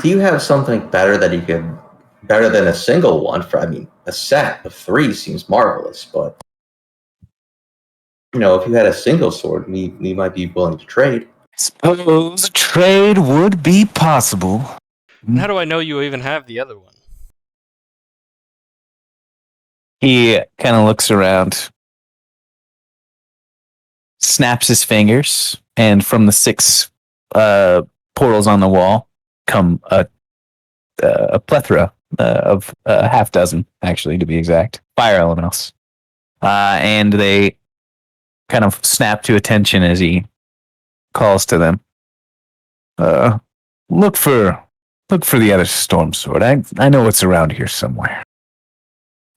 do you have something better that you could, better than a single one? For I mean, a set of 3 seems marvelous, but if you had a single sword, we might be willing to trade. I suppose trade would be possible. And how do I know you even have the other one? He kind of looks around, snaps his fingers, and from the 6 portals on the wall come a plethora of a half dozen, actually, to be exact, fire elementals. And they kind of snap to attention as he calls to them. Look for the other storm sword. I know it's around here somewhere.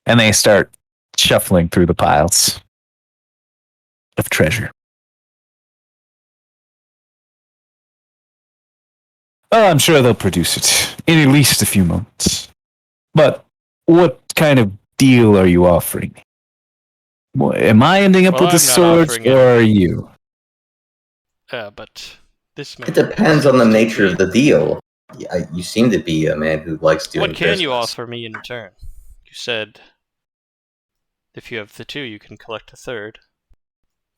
And they start shuffling through the piles of treasure. Oh, I'm sure they'll produce it in at least a few moments. But what kind of deal are you offering me? Am I ending up Well, with the I'm not swords, offering or are you? But this man It depends on the seems to nature be- of the deal. You seem to be a man who likes doing What can business. you offer me in return? You said if you have the 2, you can collect a third.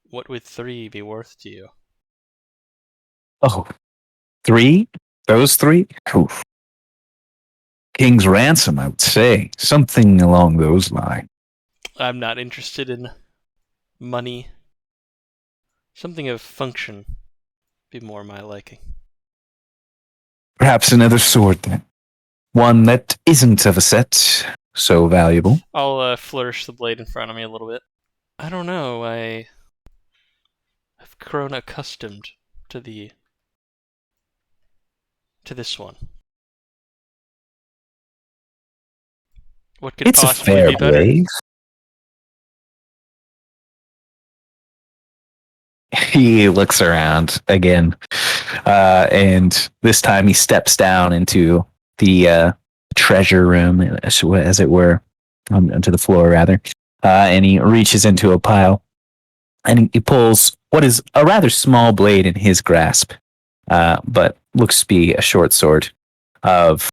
What would 3 be worth to you? Oh, 3? Those 3? Oof. King's ransom, I would say. Something along those lines. I'm not interested in money. Something of function be more my liking. Perhaps another sword, then. One that isn't of a set so valuable. I'll flourish the blade in front of me a little bit. I don't know, I have grown accustomed to this one. What could It's a possibly fair be better? blade. He looks around again, and this time he steps down into the treasure room, as it were, onto the floor rather, and he reaches into a pile, and he pulls what is a rather small blade in his grasp, but looks to be a short sword of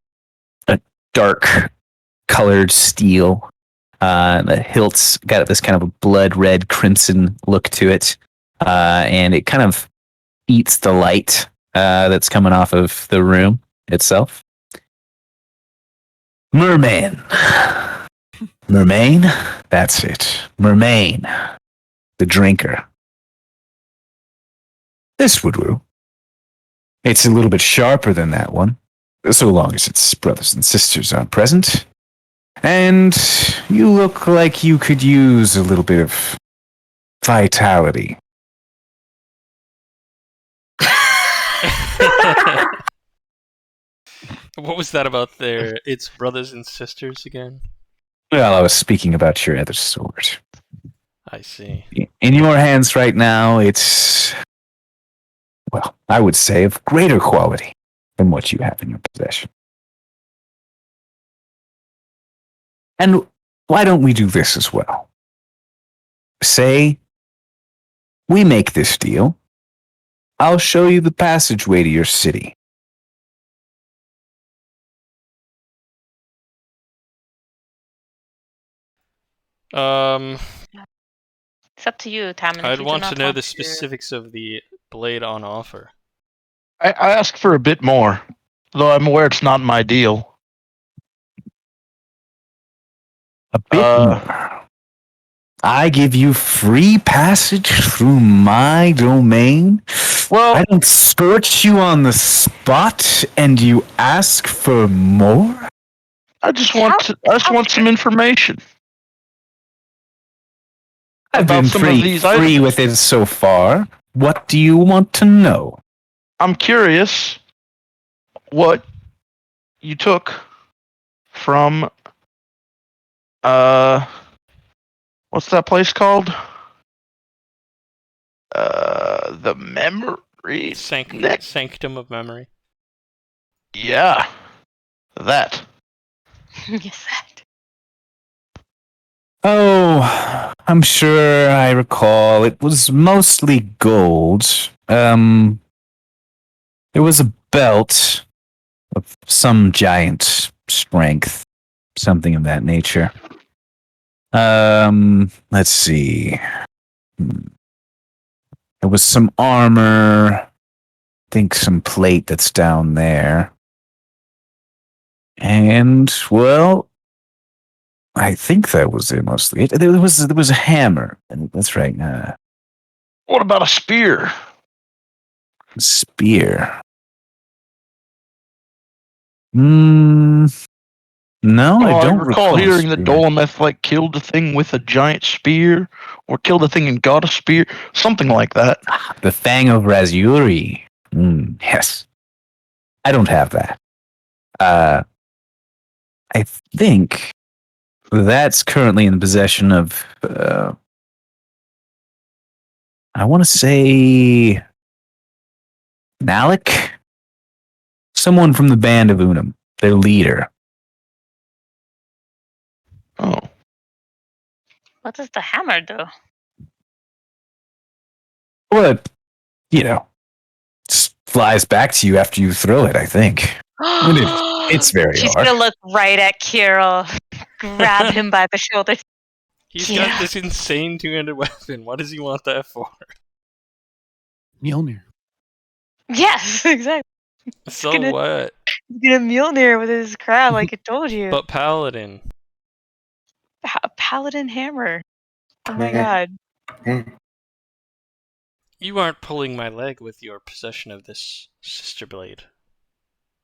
a dark colored steel. The hilt's got this kind of a blood red crimson look to it. And it kind of eats the light that's coming off of the room itself. Merman. Mermain? That's it. Mermain. The drinker. This would do. It's a little bit sharper than that one, so long as its brothers and sisters aren't present. And you look like you could use a little bit of vitality. What was that about its brothers and sisters again? Well, I was speaking about your other sword. I see. In your hands right now, it's, well, I would say of greater quality than what you have in your possession. And why don't we do this as well? Say, we make this deal. I'll show you the passageway to your city. It's up to you, Tammin. I'd want to know the specifics of the blade on offer. I ask for a bit more, though I'm aware it's not my deal. A bit more. I give you free passage through my domain. Well, I don't scorch you on the spot, and you ask for more. I just want some information. I've about been some of pretty these free items. with it so far. What do you want to know? I'm curious what you took from what's that place called? The memory. Sanctum of memory. Yeah. That. Yes, that. Oh, I'm sure I recall. It was mostly gold. There was a belt of some giant strength, something of that nature. Let's see. There was some armor. I think some plate that's down there. And, well, I think that was it mostly. There was a hammer. That's right. What about a spear? Spear. No, I don't recall hearing that spear. Dolometh killed a thing with a giant spear, or killed a thing and got a spear, something like that. The Fang of Razuri. Yes. I don't have that. I think that's currently in the possession of, I want to say, Nalik? Someone from the band of Unum, their leader. Oh. What does the hammer do? Well, just flies back to you after you throw it, I think. It's very She's hard. gonna look right at Kirill, grab him by the shoulders. He's Yeah. got this insane two-handed weapon. What does he want that for? Mjolnir. Yes, exactly. So gonna- what? He's gonna Mjolnir with his crab, like I told you. But Paladin. A paladin hammer. Oh my god. You aren't pulling my leg with your possession of this sister blade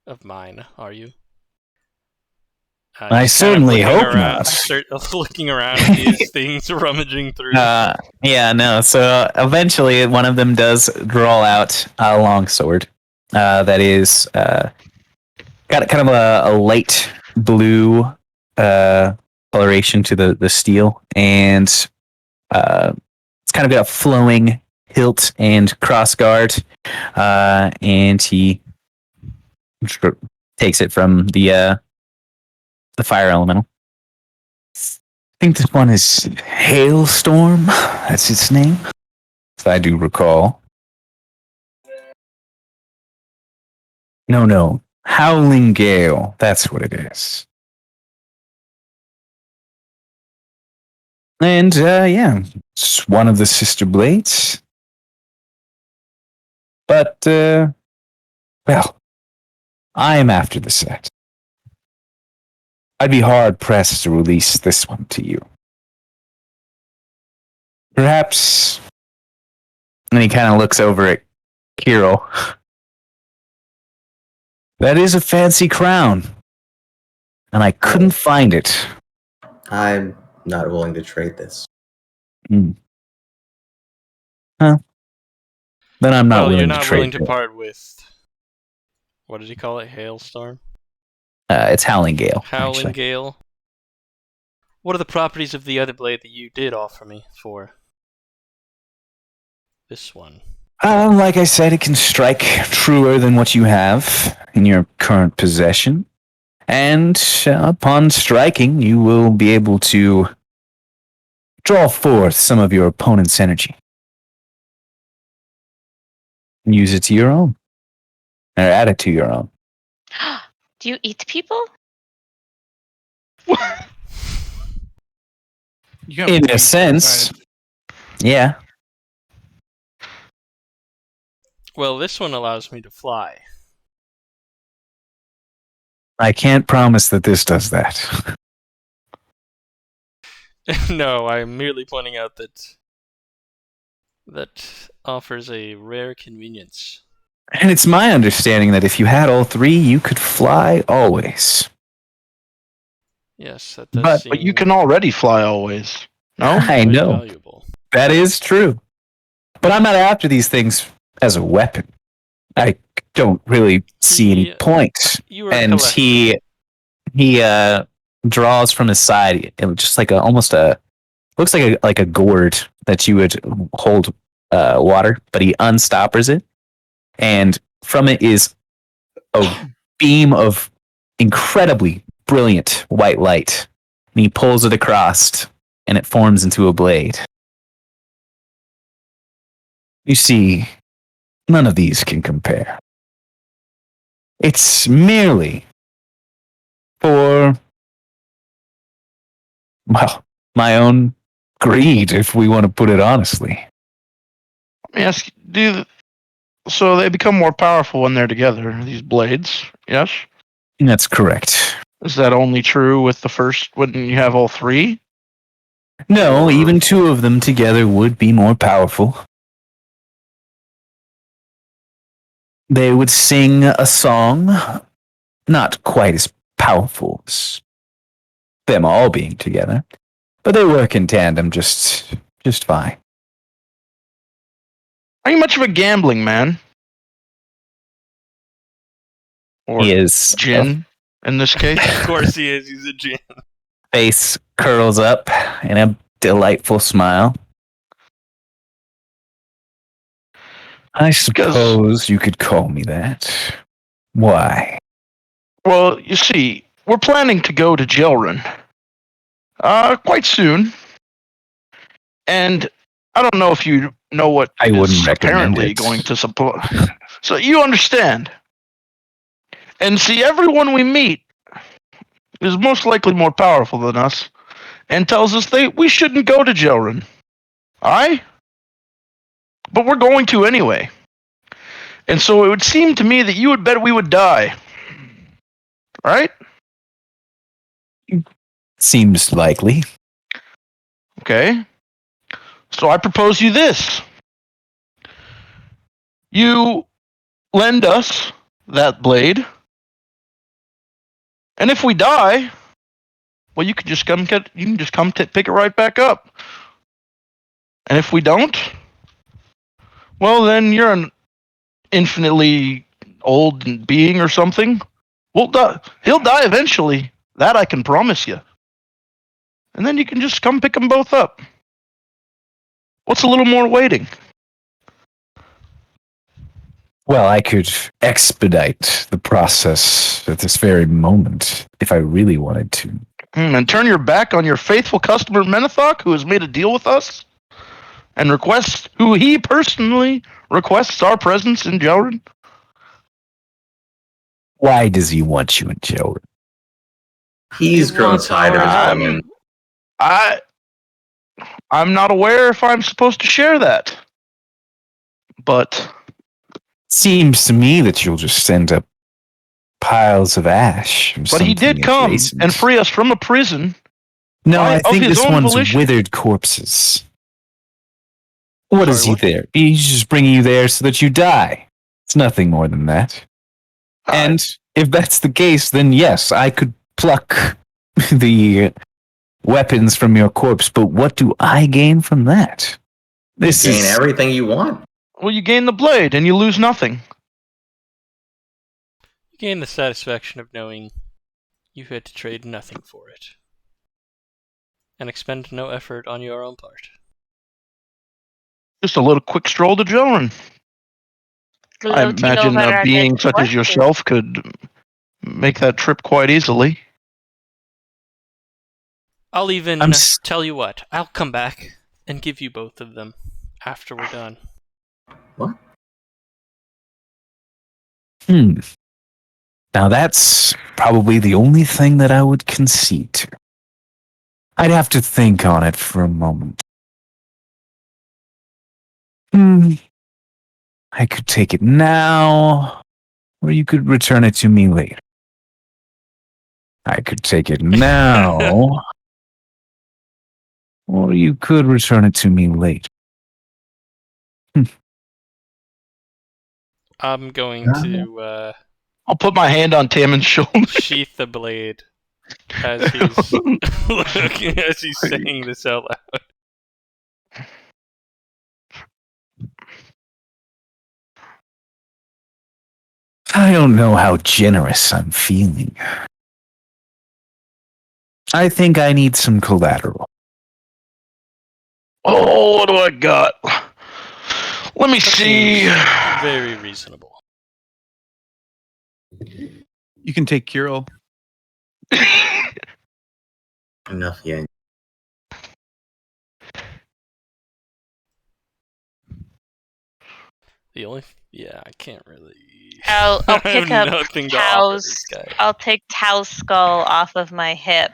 of mine, are you? I He's kind of certainly looking hope around, not. Looking around at these things, rummaging through. Yeah, no. So eventually, one of them does draw out a long sword. That is got kind of a light blue coloration to the steel, and it's kind of got a flowing hilt and crossguard. And he takes it from the fire elemental. I think this one is Hailstorm. That's its name, if I do recall. No. Howling Gale. That's what it is. And, yeah, it's one of the sister blades. But, well, I am after the set. I'd be hard-pressed to release this one to you. Perhaps... And he kind of looks over at Kirill. That is a fancy crown. And I couldn't find it. I'm not willing to trade this. Huh. Then I'm not willing you're to not trade willing to it. part with... What did he call it? Hailstorm? It's Howling Gale. Howling actually. Gale. What are the properties of the other blade that you did offer me for this one? Like I said, it can strike truer than what you have in your current possession. And upon striking, you will be able to draw forth some of your opponent's energy. And use it to your own. Or add it to your own. Do you eat people? You got In way a too sense. excited. Yeah. Well, this one allows me to fly. I can't promise that this does that. No, I'm merely pointing out that offers a rare convenience. And it's my understanding that if you had all three, you could fly always. Yes, that does seem But you can already fly always. No? I quite know. valuable. That is true. But I'm not after these things as a weapon. I don't really see any Yeah. point. You were And he draws from his side, just like looks like a gourd that you would hold water, but he unstoppers it, and from it is a beam of incredibly brilliant white light. And he pulls it across, and it forms into a blade. You see, none of these can compare. It's merely for, well, my own greed, if we want to put it honestly. Let me ask you, so they become more powerful when they're together, these blades, yes? That's correct. Is that only true with the first, when you have all three? No, even two of them together would be more powerful. They would sing a song, not quite as powerful as them all being together, but they work in tandem just fine. Are you much of a gambling man? Or He is. gin, in this case? Of course he is. He's a gin. Face curls up in a delightful smile. I suppose you could call me that. Why? Well, you see, we're planning to go to Jelrin. Quite soon. And I don't know if you know what I wouldn't is recommend apparently it. going to support. So you understand. And see, everyone we meet is most likely more powerful than us and tells us we shouldn't go to Jelrin. Aye? But we're going to anyway. And so it would seem to me that you would bet we would die. Right? Seems likely. Okay. So I propose you this. You lend us that blade. And if we die, well, you can just come pick it right back up. And if we don't, well, then you're an infinitely old being or something. We'll die. He'll die eventually. That I can promise you. And then you can just come pick them both up. What's a little more waiting? Well, I could expedite the process at this very moment if I really wanted to. And turn your back on your faithful customer Menethok, who has made a deal with us, and who he personally requests our presence in Jelrin? Why does he want you in jail? He's grown tired of his women. I'm not aware if I'm supposed to share that. But Seems to me that you'll just send up piles of ash. But he did come and free us from a prison. No, I think this one's volition. withered corpses. What is he there? He's just bringing you there so that you die. It's nothing more than that. And if that's the case, then yes, I could pluck the weapons from your corpse, but what do I gain from that? You gain everything you want. Well, you gain the blade and you lose nothing. You gain the satisfaction of knowing you had to trade nothing for it. And expend no effort on your own part. Just a little quick stroll to Jelrin. I imagine a being such as yourself could make that trip quite easily. I'll even tell you what, I'll come back and give you both of them after we're done. What? Now that's probably the only thing that I would concede to. I'd have to think on it for a moment. I could take it now, or you could return it to me later. I could take it now, or you could return it to me later. I'm going to I'll put my hand on Tammins' shoulder. Sheath the blade as he's looking, as he's saying this out loud. I don't know how generous I'm feeling. I think I need some collateral. Oh, what do I got? Let me That see. seems very reasonable. You can take Kirill. Enough, yeah. I can't really. I'll I pick have up nothing to offer this Tao's. guy. I'll take Tao's skull off of my hip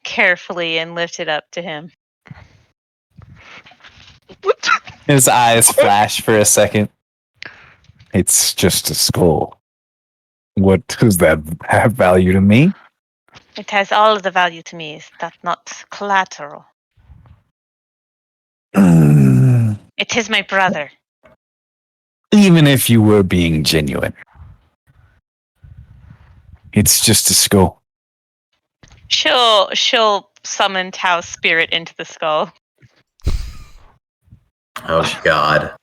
carefully and lift it up to him. What? His eyes flash for a second. It's just a skull. What does that have value to me? It has all of the value to me. Is that not collateral? It is my brother. Even if you were being genuine, it's just a skull. She'll summon Tao's spirit into the skull. Oh God.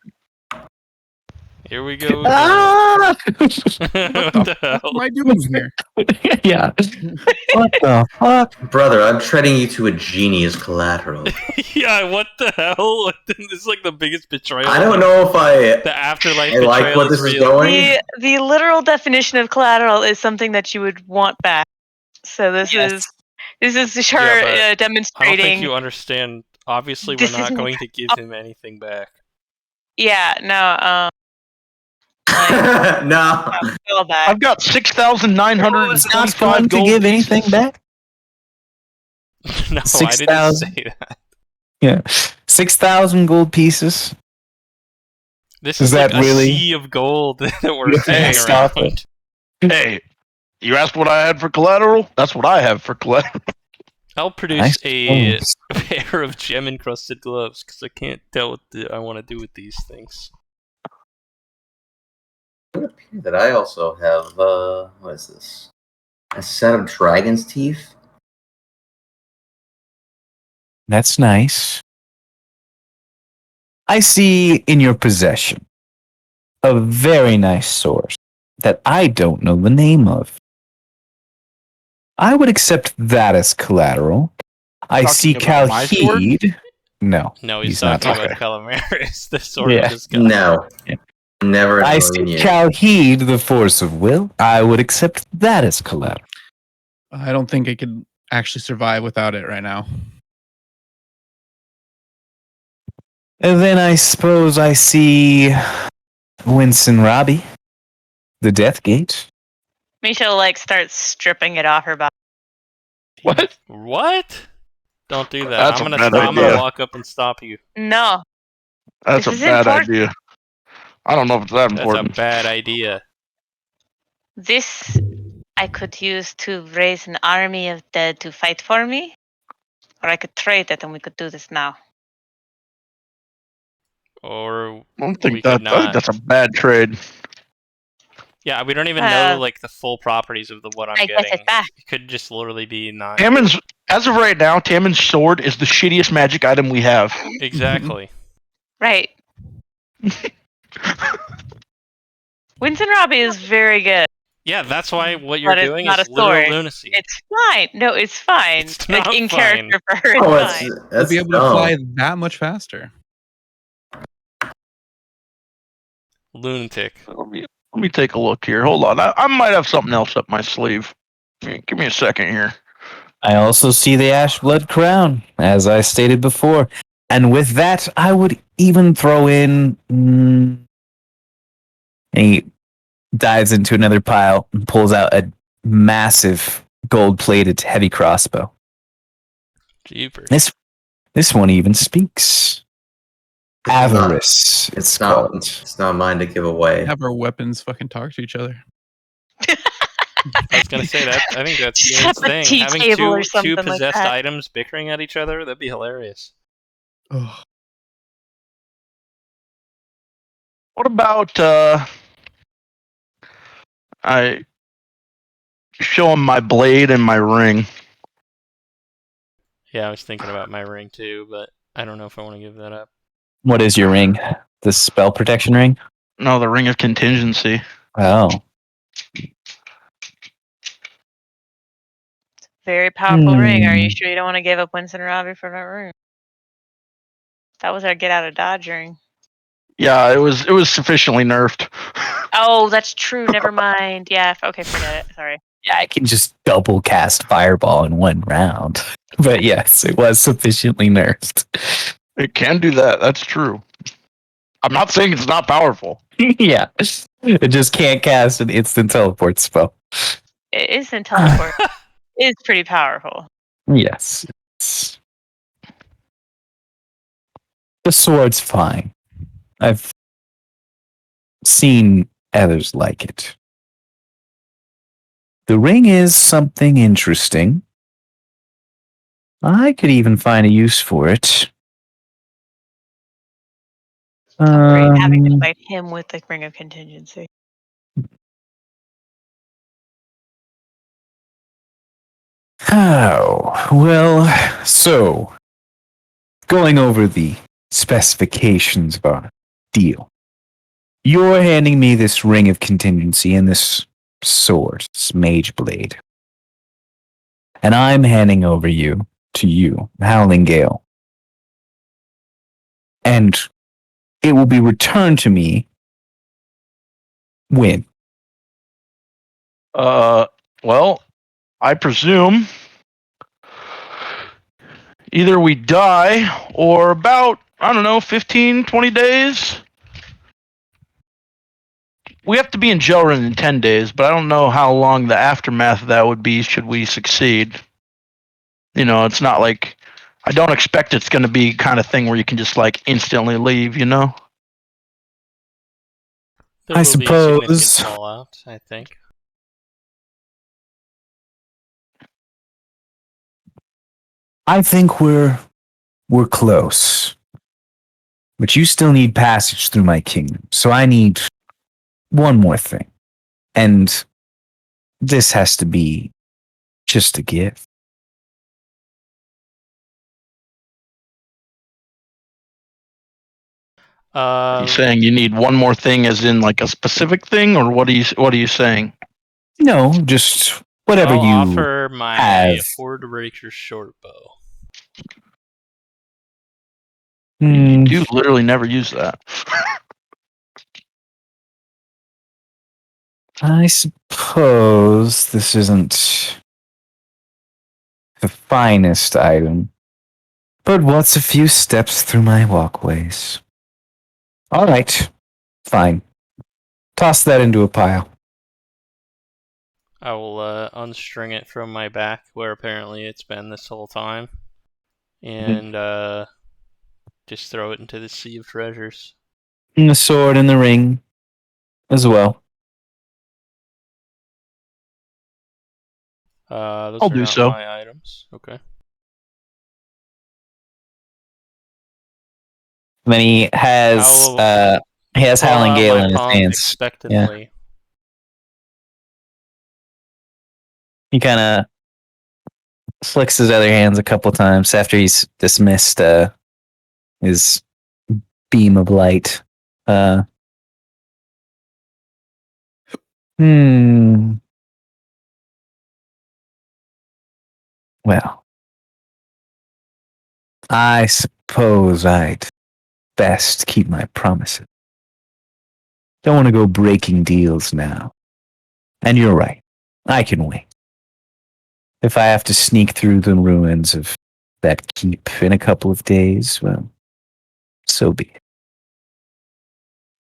Here we go. Ah! What the hell? What am I doing here? Yeah. What the fuck? Brother, I'm treating you to a genie as collateral. Yeah, what the hell? This is like the biggest betrayal. I don't know if The afterlife I like betrayal what this is real. going. The literal definition of collateral is something that you would want back. So this is her Yeah, but I don't demonstrating. think you understand. Obviously, we're This not isn't- going to give him anything back. Yeah, no. No. All back. I've got 6,925 going to gold give pieces. anything back? No, I didn't 6,000? say that. Yeah. 6,000 gold pieces. This Is is like that a really- sea of gold that we're Yeah, throwing stop around. Hey, you asked what I had for collateral? That's what I have for collateral. I'll produce a suppose. pair of gem-encrusted gloves because I can't tell what I want to do with these things. It would appear that I also have what is this? A set of dragon's teeth. That's nice. I see in your possession a very nice sword that I don't know the name of. I would accept that as collateral. I Talking see about my sword? Calheed. No, No, he's not talking talking. about Calamaris, the sword Yeah. of this guy. No. Yeah. Never in a I million see years. Calheed, the force of will. I would accept that as collateral. I don't think I could actually survive without it right now. And then I suppose I see Winston Robbie, the Death Gate. Misha starts stripping it off her body. What? What? Don't do that. That's I'm a gonna bad idea. walk up and stop you. No, That's This a is bad important. idea. I don't know if it's that That's important. a bad idea. this I could use to raise an army of dead to fight for me, or I could trade it and we could do this now. Or I don't we think could that. I think not. that's a bad trade. Yeah, we don't even know Uh, like the full properties of what I'm I get getting. it back. It could just literally be not. Tammon's, as of right now, Tammon's sword is the shittiest magic item we have. Exactly. Right. Winston Robbie is very good. Yeah, that's why what you're But it's doing not is a literal sword. lunacy. It's fine. No, it's fine. It's not in fine. character for her, it's Oh, fine. You'll that's be able to dumb. fly that much faster. Lunatic. Let me take a look here. Hold on. I might have something else up my sleeve. Give me a second here. I also see the Ash Blood Crown, as I stated before. And with that, I would even throw in. And he dives into another pile and pulls out a massive gold plated heavy crossbow. Jeepers. This one even speaks. Avarice. It's not. called. It's not mine to give away. Have our weapons fucking talk to each other. I was gonna say that. I think that's Just Ian's have a thing. tea Having table or two something like possessed that. items bickering at each other, that'd be hilarious. Oh, What about I show him my blade and my ring? Yeah, I was thinking about my ring too, but I don't know if I want to give that up. What is your ring? The spell protection ring? No, the ring of contingency. Oh. Very powerful ring. Are you Hmm. sure you don't want to give up Winston Robbie for that ring? That was our get out of Dodge ring. Yeah, it was sufficiently nerfed. Oh, that's true. Never mind. Yeah. Okay, forget it. Sorry. Yeah, I can just double cast Fireball in one round. But yes, it was sufficiently nerfed. It can do that. That's true. I'm not saying it's not powerful. Yeah. It just can't cast an instant teleport spell. It is in teleport. It's pretty powerful. Yes. The sword's fine. I've seen others like it. The ring is something interesting. I could even find a use for it. Great, having to fight him with the ring of contingency. Oh, well, so going over the specifications of our deal. You're handing me this ring of contingency and this sword, this mage blade. And I'm handing over to you, Howling Gale. And it will be returned to me when? Well, I presume either we die or about, I don't know, 15, 20 days. We have to be in Jelrin in 10 days, but I don't know how long the aftermath of that would be should we succeed. You know, it's not like, I don't expect it's going to be kind of thing where you can just like instantly leave, you know? There I will be significant suppose. fallout, I think. I think we're close. But you still need passage through my kingdom. So I need one more thing. And this has to be just a gift. Are you saying you need one more thing as in like a specific thing, or what are you saying? No, just whatever I'll you offer my have. Horde Breaker short bow. You do literally never use that. I suppose this isn't the finest item, but what's a few steps through my walkways? All right, fine. Toss that into a pile. I will unstring it from my back, where apparently it's been this whole time, and just throw it into the sea of treasures. And the sword and the ring as well. Those I'll are do not so. my items. Okay. And then he has Pull Howling out Gale my in his palm hands. expectantly. He kind of flicks his other hands a couple times after he's dismissed his beam of light. Well, I suppose I'd best keep my promises. Don't want to go breaking deals now. And you're right. I can wait. If I have to sneak through the ruins of that keep in a couple of days, well, so be it.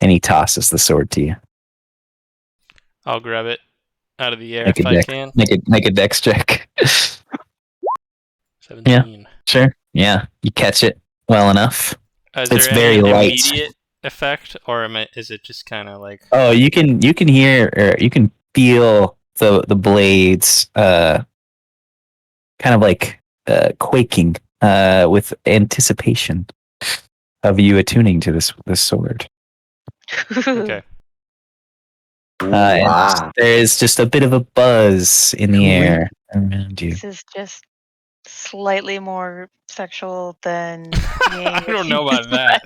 And he tosses the sword to you. I'll grab it out of the air if I can. Make a dex check. 17. Yeah, sure. Yeah, you catch it well enough. Is It's there very any light. immediate effect, or is it just kind of like? Oh, you can hear or you can feel the blades kind of like quaking with anticipation of you attuning to this sword. Okay. Wow. There is just a bit of a buzz in the air around you. This is just slightly more sexual than being I don't know about that.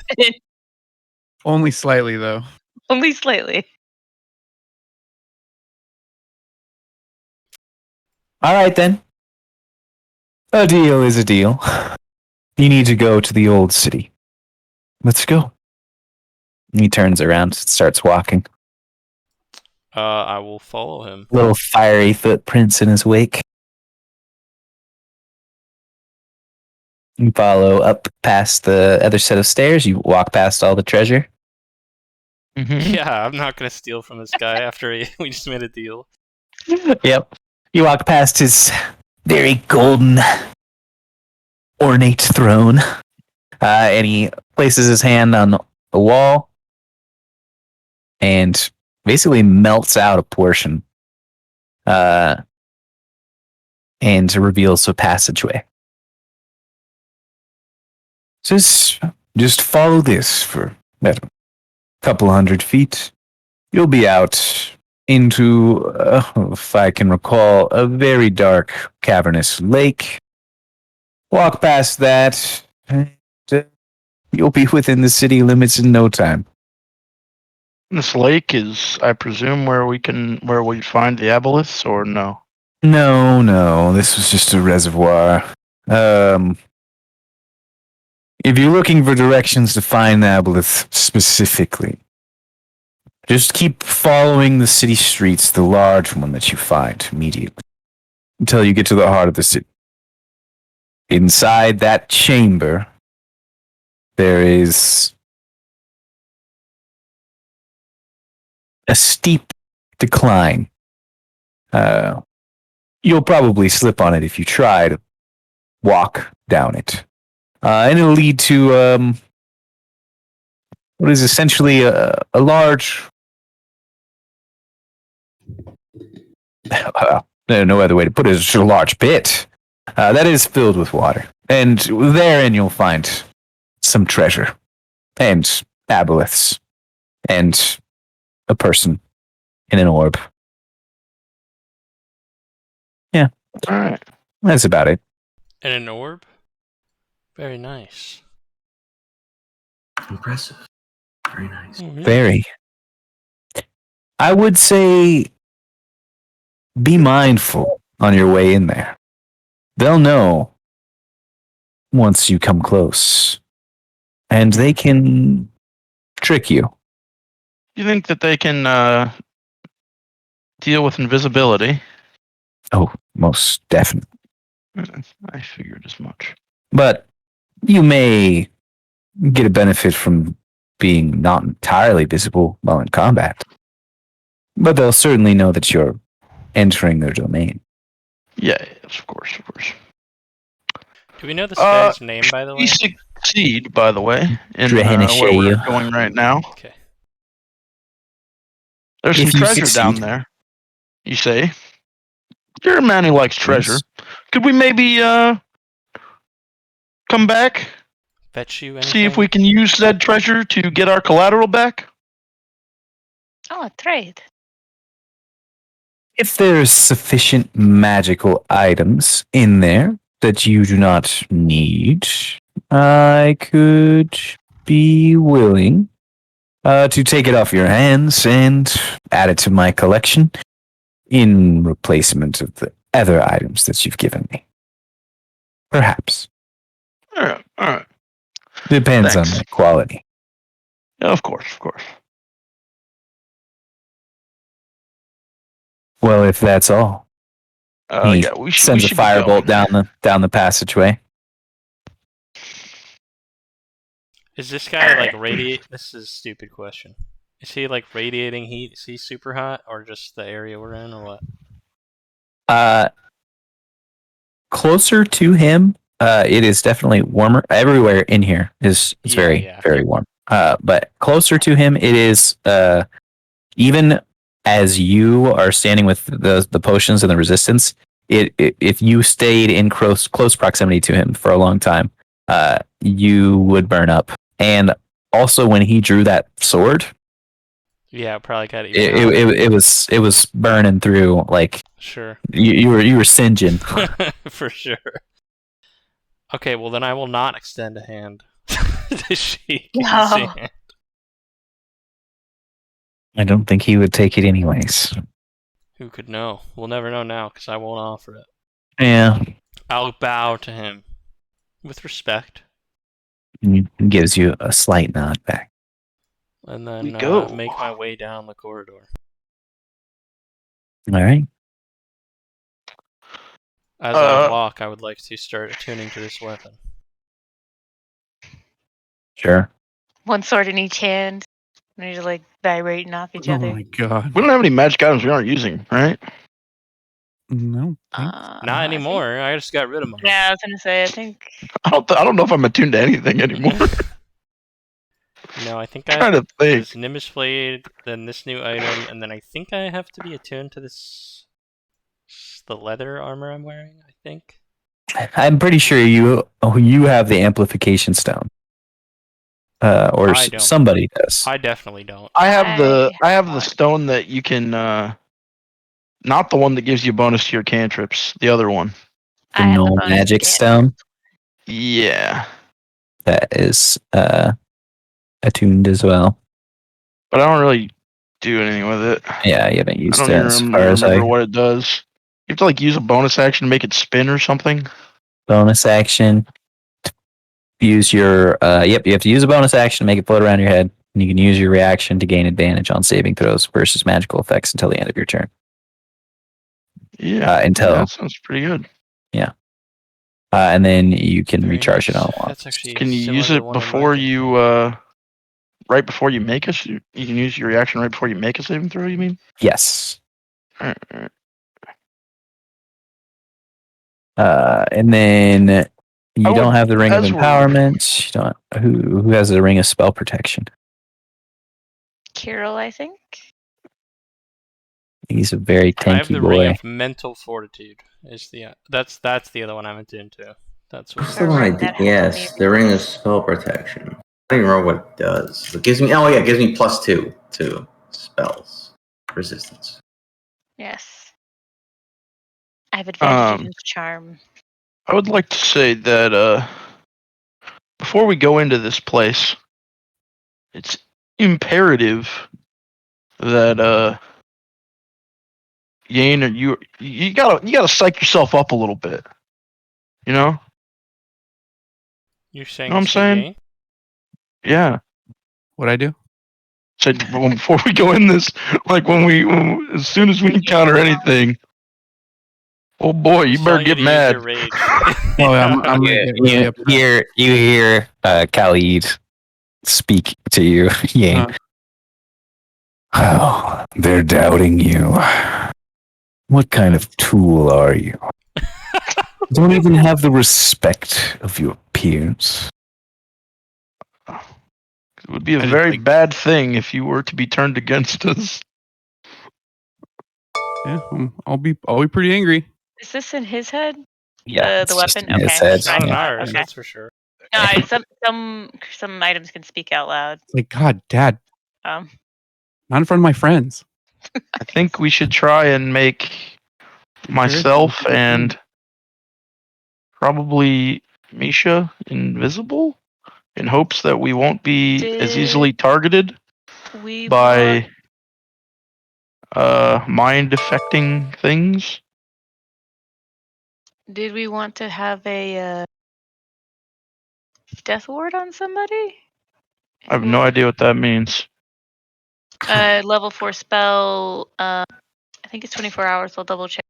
Only slightly, though. Only slightly. All right, then. A deal is a deal. You need to go to the old city. Let's go. He turns around and starts walking. I will follow him. Little fiery footprints in his wake. You follow up past the other set of stairs. You walk past all the treasure. Mm-hmm. Yeah, I'm not gonna steal from this guy after we just made a deal. Yep. You walk past his very golden, ornate throne. And he places his hand on the wall and basically melts out a portion and reveals a passageway. Says, just follow this for a couple 100 feet. You'll be out into, if I can recall, a very dark, cavernous lake. Walk past that, and you'll be within the city limits in no time. This lake is, I presume, where we find the aboleths, or no? No, this was just a reservoir. If you're looking for directions to find the aboleth specifically, just keep following the city streets, the large one that you find immediately, until you get to the heart of the city. Inside that chamber, there is a steep decline. You'll probably slip on it if you try to walk down it. And it'll lead to what is essentially a large... no other way to put it. It's a large pit that is filled with water. And therein you'll find some treasure. And aboleths. And a person in an orb. Yeah. All right. That's about it. And an orb? Very nice. Impressive. Very nice. Very. I would say be mindful on your way in there. They'll know once you come close. And they can trick you. You think that they can deal with invisibility? Oh, most definitely. I figured as much. But you may get a benefit from being not entirely visible while in combat. But they'll certainly know that you're entering their domain. Yeah, of course. Do we know this guy's name, by the way? We succeed, by the way, in where we're going right now. Okay. There's some treasure down there, you say? You're a man who likes treasure. Yes. Could we maybe come back? Bet you anything? See if we can use that treasure to get our collateral back? Oh, a trade. If there's sufficient magical items in there that you do not need, I could be willing to take it off your hands and add it to my collection in replacement of the other items that you've given me. Perhaps. All right. Depends on the quality. Yeah, of course. Well, if that's all. He sends a firebolt down the passageway. Is this guy like radiate? This is a stupid question. Is he like radiating heat? Is he super hot, or just the area we're in, or what? Closer to him, it is definitely warmer. Everywhere in here is very warm. But closer to him, it is even as you are standing with the potions and the resistance. If you stayed in close proximity to him for a long time, you would burn up. And also, when he drew that sword, yeah, it probably got it was burning through like. Sure. You were singeing. For sure. Okay, well then I will not extend a hand to shake his hand. I don't think he would take it anyways. Who could know? We'll never know now because I won't offer it. Yeah. I'll bow to him with respect. He gives you a slight nod back. and then We go. make my way down the corridor. All right. As I walk, I would like to start attuning to this weapon. Sure. One sword in each hand. And they're just like vibrating off each Oh other. my god. We don't have any magic items we aren't using, right? No. Not I anymore. I just got rid of mine. Yeah, I was gonna say. I think. I don't know if I'm attuned to anything anymore. No, I think Trying to think. this Nimbus Blade, then this new item, and then I think I have to be attuned to this the leather armor I'm wearing. I think. I'm pretty sure you have the amplification stone. Or I don't. somebody does. I definitely don't. I have the stone that you can. Not the one that gives you bonus to your cantrips. The other one. The I have null bonus magic cantrip. stone Yeah, that is attuned as well. but I don't really do anything with it. Yeah, you haven't I used don't it even as far as remember I. what it does. You have to like use a bonus action to make it spin or something. Bonus action. Use your you have to use a bonus action to make it float around your head, and you can use your reaction to gain advantage on saving throws versus magical effects until the end of your turn. Yeah, Until that sounds pretty good. and then you can Very recharge it nice. on one. That's actually Can you similar use to the it one in my before campaign. you right before you make a you can use your reaction right before you make a saving throw, you mean? Yes. Alright. And then you don't have the ring of as we're- empowerment. You don't. Who has the ring of spell protection? Kirill, I think. He's a very I have tanky the ring boy. of mental fortitude. Is the that's the other one I'm attuned to. That's what. What's the one I did? Yes, the ring of spell protection. I don't even remember what it does. It gives me. Oh yeah, it gives me +2 to spells resistance. Yes. I have advantage against charm. I would like to say that before we go into this place, it's imperative that Yane, you gotta psych yourself up a little bit. You know? You're saying Know what I'm it's saying? Yane? Yeah. What'd I do? So before we go in this, like as soon as we encounter anything, oh boy, you He's better telling you get to use mad. your rage. Oh, I'm gonna get really upset. You hear Khalid speak to you, Yane. Oh, they're doubting you. What kind of tool are you? Don't even have the respect of your peers. It would be a I just, very like- bad thing if you were to be turned against us. Yeah, I'll be pretty angry. Is this in his head? Yeah, The it's just weapon? in his Okay. head, It's not in yeah. ours, Okay. that's for sure. No, some items can speak out loud. It's like, God, Dad, Um, not in front of my friends. I think we should try and make myself and probably Misha invisible in hopes that we won't be as easily targeted we by mind affecting things. did we want to have a death ward on somebody? I have no idea what that means. Level 4 spell. I think it's 24 hours. I'll double check.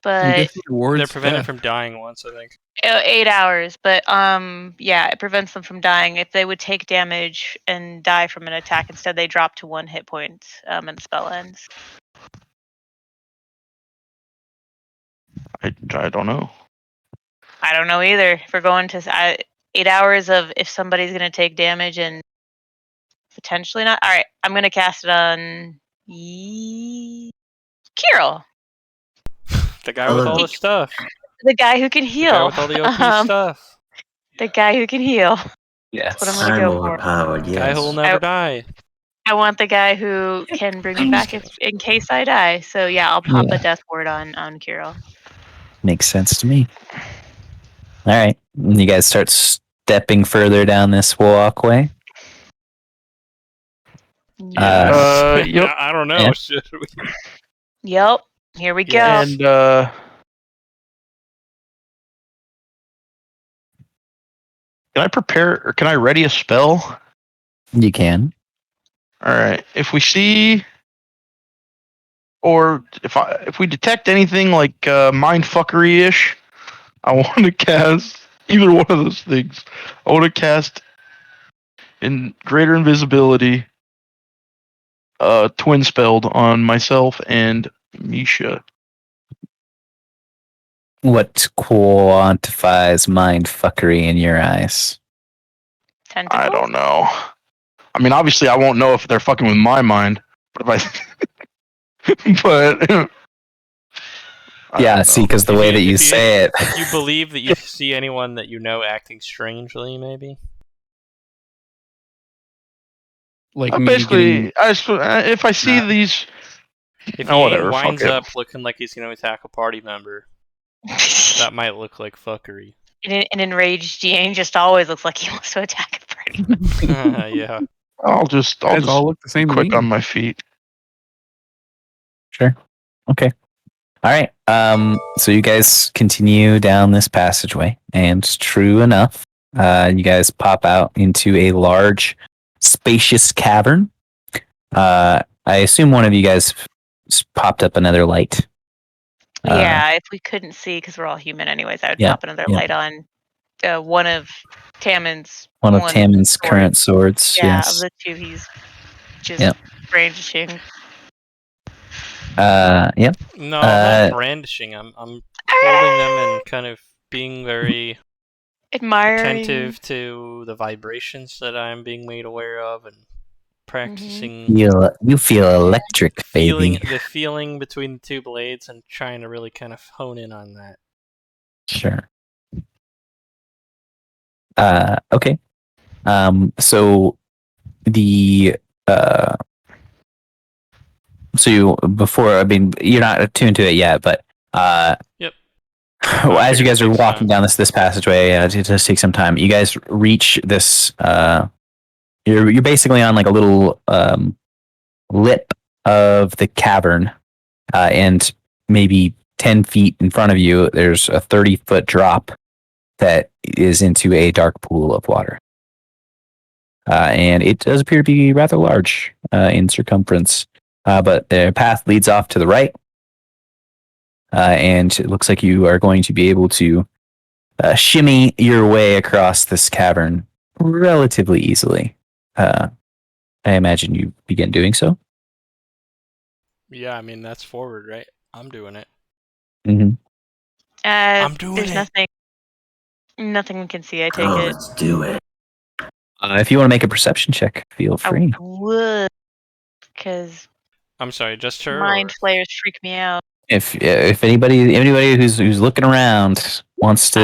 I'm But guessing it wards They're prevented death. from dying once, I think. 8 hours. But yeah, it prevents them from dying. If they would take damage and die from an attack, instead they drop to 1 hit point and the spell ends. I don't know. I don't know either. If we're going to 8 hours of if somebody's going to take damage and potentially not. All right, I'm going to cast it on Kirill. The guy with all the stuff. The guy who can The guy heal. with all the OP stuff. The guy who can heal. Yes. That's what I'm gonna I'm go for. overpowered. Guy who will Yes. never die. I want the guy who can bring me back in case I die. So yeah, I'll pop Yeah. a death word on Kirill. Makes sense to me. All right. You guys start stepping further down this walkway. Yes. Yep. I don't know. Yeah. Should we? Yep. Here we go. Yes. And can I prepare or can I ready a spell? You can. All right. If we see, or if we detect anything like mind fuckery ish, I want to cast either one of those things. I want to cast in greater invisibility, twin spelled on myself and Misha. What quantifies mind fuckery in your eyes? Tentacles? I don't know. I mean, obviously, I won't know if they're fucking with my mind, but if I, but I Yeah, don't see, know. because the way that you say it. If you believe that you see anyone that you know acting strangely, maybe. Like me Basically, getting if I see these, If oh, he whatever, fuck winds it. up looking like he's going to attack a party member, that might look like fuckery. An enraged Yang just always looks like he wants to attack a party member. Yeah. I'll just all look the same to quick me. on my feet. Sure. Okay. All right. So you guys continue down this passageway, and true enough, you guys pop out into a large, spacious cavern. I assume one of you guys popped up another light. Yeah, if we couldn't see, because we're all human anyways, I would pop another light on one of Tammon's current swords. Yeah, Yes. of the two he's just brandishing. Yep. No, I'm not brandishing. I'm holding them and kind of being very admiring, attentive to the vibrations that I'm being made aware of, and practicing. You feel electric, baby. The feeling between the two blades, and trying to really kind of hone in on that. Sure. Okay. So the you're not attuned to it yet, but Yep. As you guys are walking down this passageway, it does take some time. You guys reach this. You're basically on like a little lip of the cavern, and maybe 10 feet in front of you, there's a 30-foot drop that is into a dark pool of water. And it does appear to be rather large in circumference, but the path leads off to the right. And it looks like you are going to be able to shimmy your way across this cavern relatively easily. I imagine you begin doing so. Yeah, I mean, that's forward, right? I'm doing it. Mm-hmm. I'm doing there's it. nothing we can see. I take it. Let's do it. If you want to make a perception check, feel free. I would, because I'm sorry, just her. mind flayers freak me out. If anybody who's looking around wants to,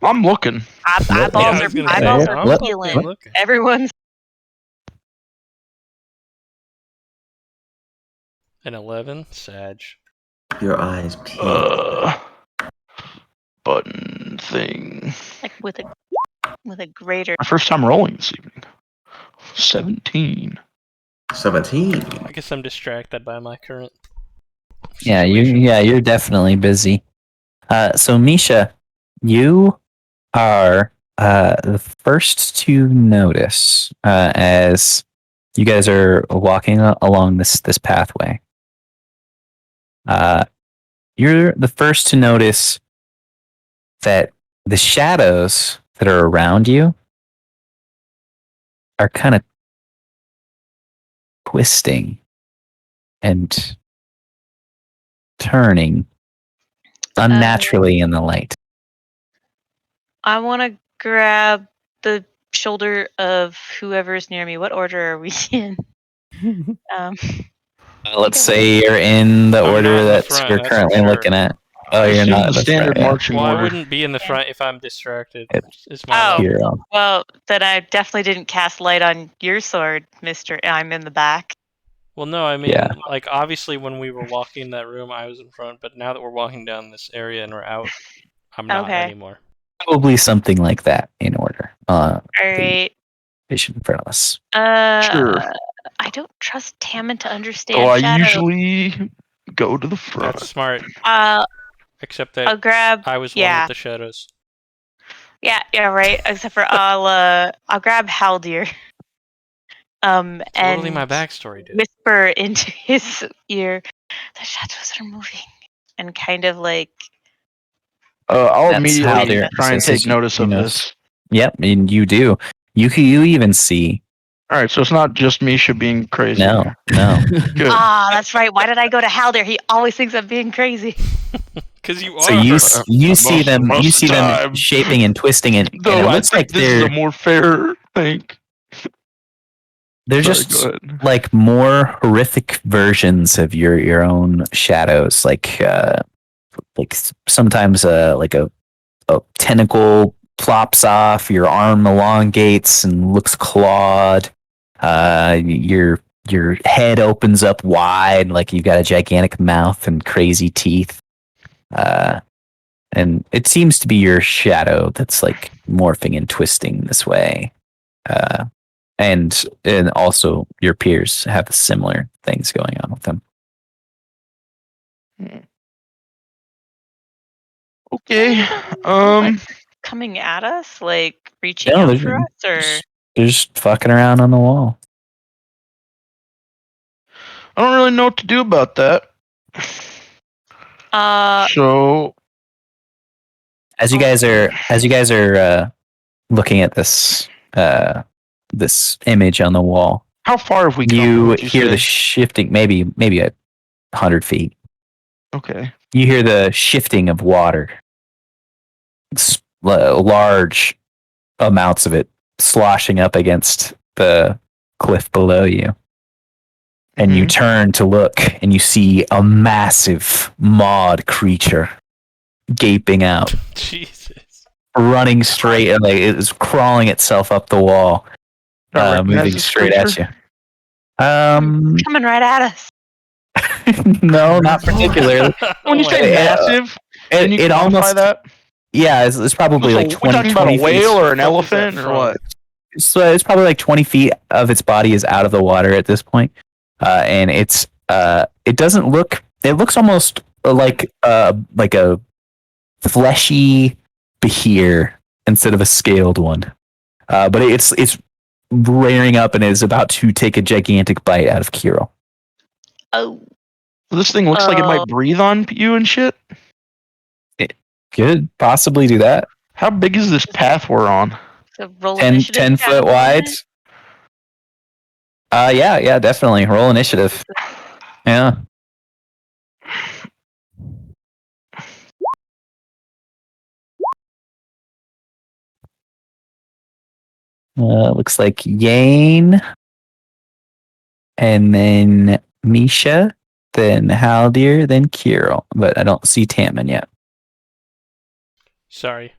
I'm looking. Eyeballs are peeling. Everyone's an 11, Sag. Your eyes peel. Button thing. Like with a greater. My first time rolling this evening. 17. 17. I guess I'm distracted by my current. You're definitely busy. So Misha, you are the first to notice as you guys are walking along this pathway. You're the first to notice that the shadows that are around you are kind of twisting and turning unnaturally in the light. I want to grab the shoulder of whoever's near me. What order are we in? Let's say you're in the order that you're currently looking at. Oh, you're not in the standard front, marching Well, order. I wouldn't be in the front if I'm distracted. Well, then I definitely didn't cast light on your sword, Mister. I'm in the back. Well, no, I mean, like, obviously when we were walking in that room, I was in front, but now that we're walking down this area and we're out, I'm not anymore. Probably something like that in order. All right. Vision in front of us. Sure. I don't trust Tammon to understand. So I shadow. usually go to the front. That's smart. Except that I'll grab. I was one with the shadows. Yeah, right. Except for I'll grab Haldir. and Totally my backstory, dude. whisper into his ear, "The shadows are moving," and kind of like. I'll That's how immediately they're- try and so take notice you of know. this. Yep, and you do. You even see. All right, so it's not just Misha being crazy. No. Good. Ah, that's right. Why did I go to Haldir? He always thinks I'm being crazy. Because you are. So you see them. most You of see the them time. shaping and twisting, and it Though I looks think like this is a more fair thing. they're Sorry, just go ahead. like more horrific versions of your own shadows. Like sometimes like a tentacle plops off, your arm elongates and looks clawed. Your head opens up wide, like you've got a gigantic mouth and crazy teeth. And it seems to be your shadow that's like morphing and twisting this way. And also your peers have similar things going on with them. Okay. Like, coming at us, like reaching No, out for us, or they're just fucking around on the wall. I don't really know what to do about that. So As you guys are looking at this this image on the wall, how far have we come? you would hear say? the shifting, maybe 100 feet. Okay. You hear the shifting of water, large amounts of it sloshing up against the cliff below you. And you turn to look, and you see a massive maud creature gaping out, Jesus. running straight, and like it's crawling itself up the wall, moving straight at you. coming right at us. No, not particularly. When you say massive, can you it quantify almost that? Yeah, it's probably like 20. We're talking about 20 a whale feet. or an What is that elephant or from? what? So it's probably like 20 feet of its body is out of the water at this point. And it doesn't look, it looks almost like a fleshy behir instead of a scaled one. But it's rearing up and is about to take a gigantic bite out of Kirill. Oh, This thing looks like it might breathe on you and shit. It could possibly do that. How big is this path we're on? so roll 10 initiative. foot wide. Yeah, definitely. Roll initiative. Yeah. Looks like Yane, and then Misha, then Haldir, then Kirill. But I don't see Tammin yet. Sorry.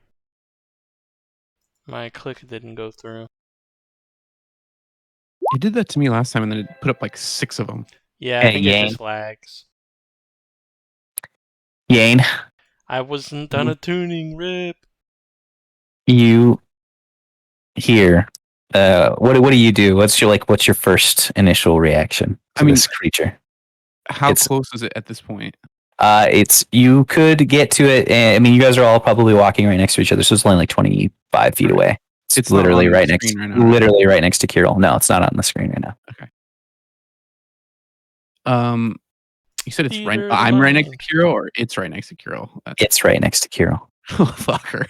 My click didn't go through. It did that to me last time, and then it put up like 6 of them. Yeah, I think it Yang. just lags. Yane, I wasn't done a tuning, rip. you hear. What do you do? What's your first initial reaction to this creature? How close is it at this point? You could get to it. And, I mean, you guys are all probably walking right next to each other, so it's only like 25 feet away. It's literally not on right the next, screen right now, literally right next to Kirill. No, it's not on the screen right now. Okay. You said it's right. Theater of I'm the right next to mind. Kirill, or it's right next to Kirill. It's right next to Kirill. Fucker.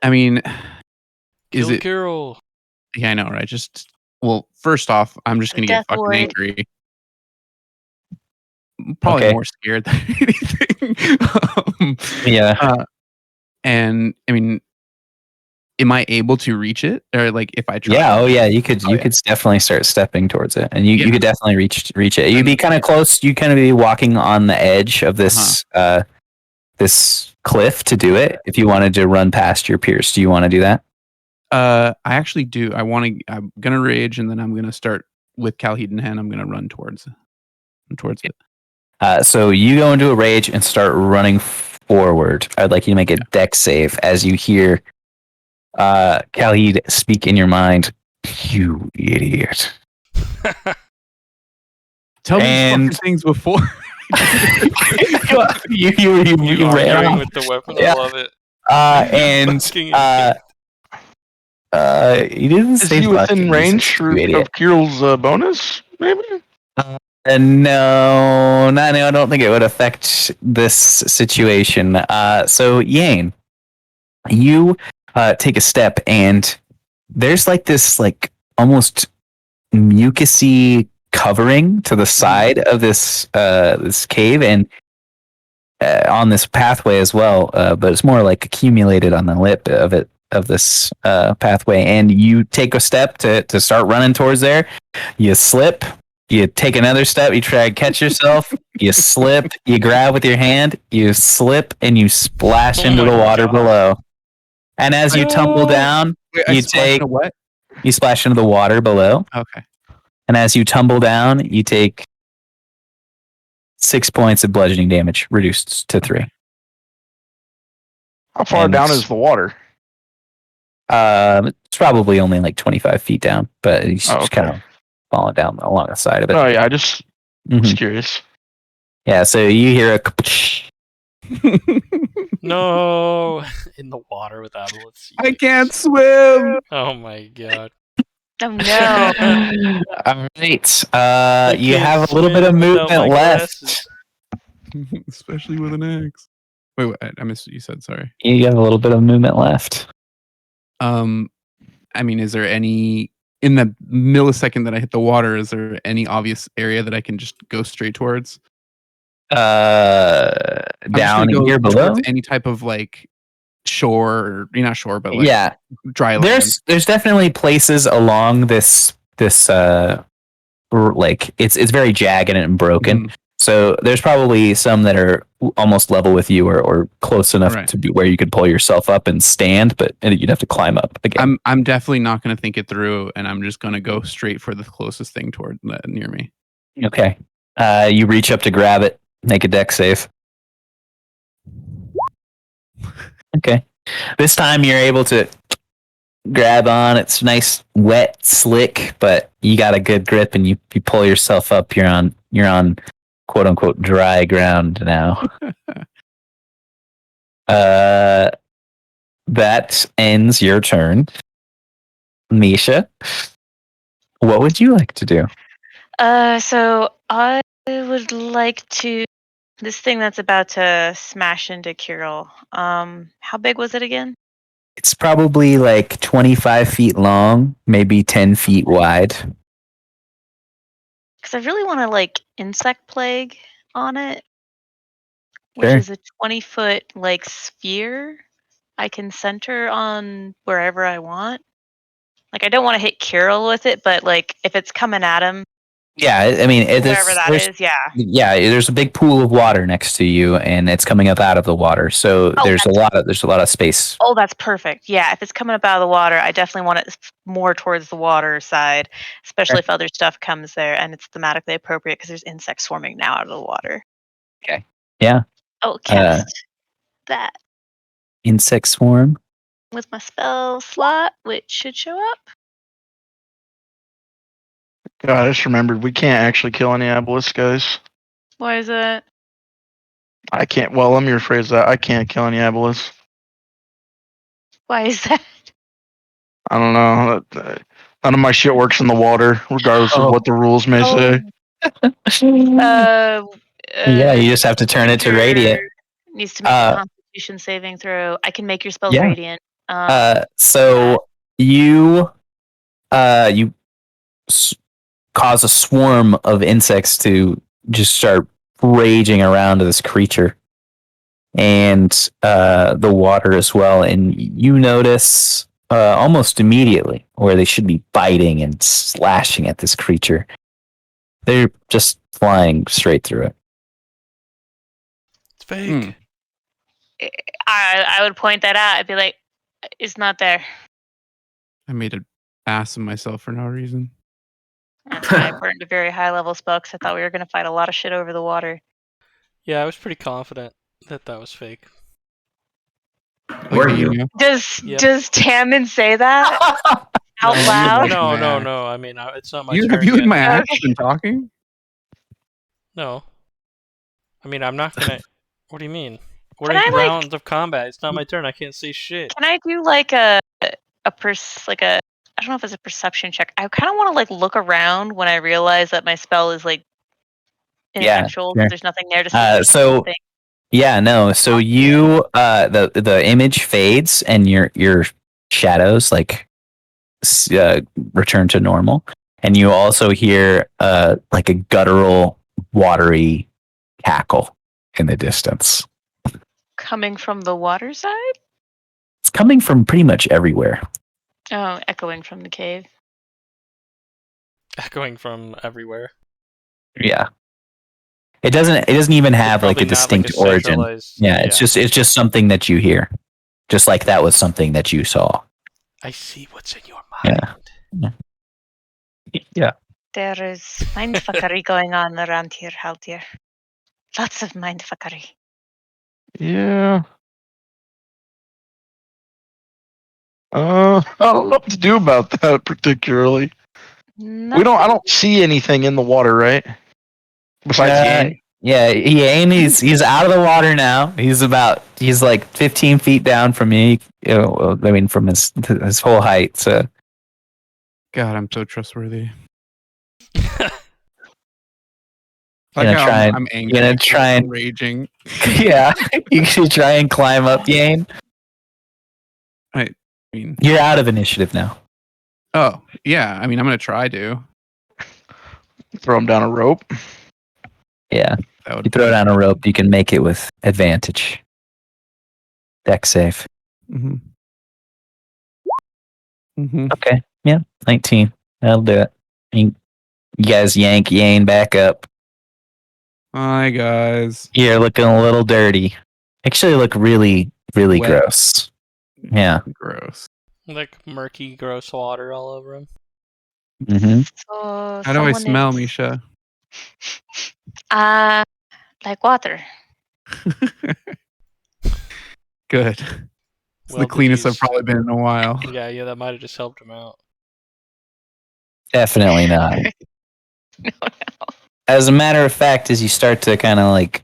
I mean, is Kill it? Kirill. Yeah, I know, right? First off, I'm just gonna get Death fucking Lord. angry. Probably Okay. more scared than anything. Yeah. And I mean, am I able to reach it, or like if I try? Yeah. Oh, yeah. You could definitely start stepping towards it, and you could definitely reach it. You'd be kind of close. You kind of be walking on the edge of this this cliff to do it. If you wanted to run past your peers, do you want to do that? I actually do. I'm gonna rage, and then I'm gonna start with Calheed in hand. I'm gonna run towards it. So you go into a rage and start running forward. I'd like you to make a dex save as you hear Khalid speak in your mind. You idiot. Tell me fucking things before. you You ran arguing off. with the weapon. Yeah. I love it. And Fucking idiot. He didn't Is say he within fucking, range you idiot. of Kirill's bonus? Maybe. No, I don't think it would affect this situation. So Yane, you take a step, and there's like this, like almost mucusy covering to the side of this this cave, and on this pathway as well. But it's more like accumulated on the lip of it of this pathway. And you take a step to start running towards there. You slip. You take another step, you try to catch yourself, you slip, you grab with your hand, you slip, and you splash into the water below. And as you tumble down, you splash into the water below. Okay. And as you tumble down, you take 6 points of bludgeoning damage, reduced to 3. How far down is the water? It's probably only like 25 feet down, but he's just kind of falling down along the side of it. Oh yeah, I just was curious. Yeah, so you hear a No, in the water with Aboleth. I can't swim. Oh my god. Oh no. All right. You have a little bit of movement left. Especially with an axe. Wait, I missed what you said. Sorry. You have a little bit of movement left. I mean, is there any in the millisecond that I hit the water? Is there any obvious area that I can just go straight towards? Down here below. Any type of like shore, or not shore, but like yeah, dry land. There's definitely places along this like it's very jagged and broken. So there's probably some that are almost level with you or close enough to be where you could pull yourself up and stand, but you'd have to climb up again. I'm definitely not going to think it through, and I'm just going to go straight for the closest thing toward near me. Okay. You reach up to grab it. Make a dex save. Okay. This time you're able to grab on. It's nice, wet, slick, but you got a good grip, and you pull yourself up. You're on quote unquote dry ground now. That ends your turn. Misha, what would you like to do? So I would like to this thing that's about to smash into Kirill. How big was it again? It's probably like 25 feet long, maybe 10 feet wide. Because I really want to like insect plague on it, which Sure. is a 20-foot like sphere I can center on wherever I want. Like I don't want to hit Kirill with it, but like if it's coming at him. Yeah, I mean, wherever that is, yeah. Yeah, there's a big pool of water next to you, and it's coming up out of the water. So there's a lot of space. Oh, that's perfect. Yeah, if it's coming up out of the water, I definitely want it more towards the water side, especially if other stuff comes there and it's thematically appropriate because there's insects swarming now out of the water. Okay. Yeah. Oh, cast that. Insect swarm. With my spell slot, which should show up. God, I just remembered we can't actually kill any abelisks, guys. Why is it? I can't. Well, let me rephrase that. I can't kill any abelisks. Why is that? I don't know. None of my shit works in the water, regardless of what the rules may say. Yeah, you just have to turn it to radiant. Needs to make a Constitution saving throw. I can make your spells radiant. So you cause a swarm of insects to just start raging around this creature, and the water as well. And you notice almost immediately where they should be biting and slashing at this creature, they're just flying straight through it. It's fake. I would point that out. I'd be like, it's not there. I made an ass of myself for no reason. I burned a very high level spell because I thought we were going to fight a lot of shit over the water. Yeah, I was pretty confident that was fake. Were you? Does Tammin say that out loud? No. I mean, it's not my turn. Have you and my axe been talking? No. I mean, I'm not gonna. What do you mean? We're in rounds of combat. It's not my turn. I can't say shit. Can I do like a I don't know if it's a perception check. I kind of want to like look around when I realize that my spell is like ineffectual. sure. There's nothing there to see. If there's So something. yeah, no. So you the image fades and your shadows like return to normal, and you also hear like a guttural, watery cackle in the distance. Coming from the water side? It's coming from pretty much everywhere. Oh, echoing from the cave. Echoing from everywhere. Yeah. It doesn't even have like a Probably not distinct like a origin. centralized- Yeah, it's just something that you hear. Just like that was something that you saw. I see what's in your mind. Yeah. There is mindfuckery going on around here, Haldir. Lots of mindfuckery. Yeah. I don't know what to do about that particularly. I don't see anything in the water, right? Besides Yang. Yeah, Yane, he's out of the water now. He's like 15 feet down from me. I mean, from his whole height. So God, I'm so trustworthy. I'm angry. gonna try and raging. yeah, you should try and climb up, Yane. I mean, You're out of initiative now. oh yeah. I mean, I'm gonna try to. Throw him down a rope. Yeah, That would you throw down a rope, you can make it with advantage. Deck save. Mm-hmm. Mm-hmm. Okay, yeah, 19. That'll do it. You guys yank Yane back up. Hi guys. You're looking a little dirty. Actually, look really, really Wet. gross. Yeah. Gross. Like murky, gross water all over him. Mm-hmm. So How do I someone smell, is- Misha? Like water. Good. It's Well, the cleanest I've geez. probably been in a while. Yeah, that might have just helped him out. Definitely not. No. As a matter of fact, as you start to kind of like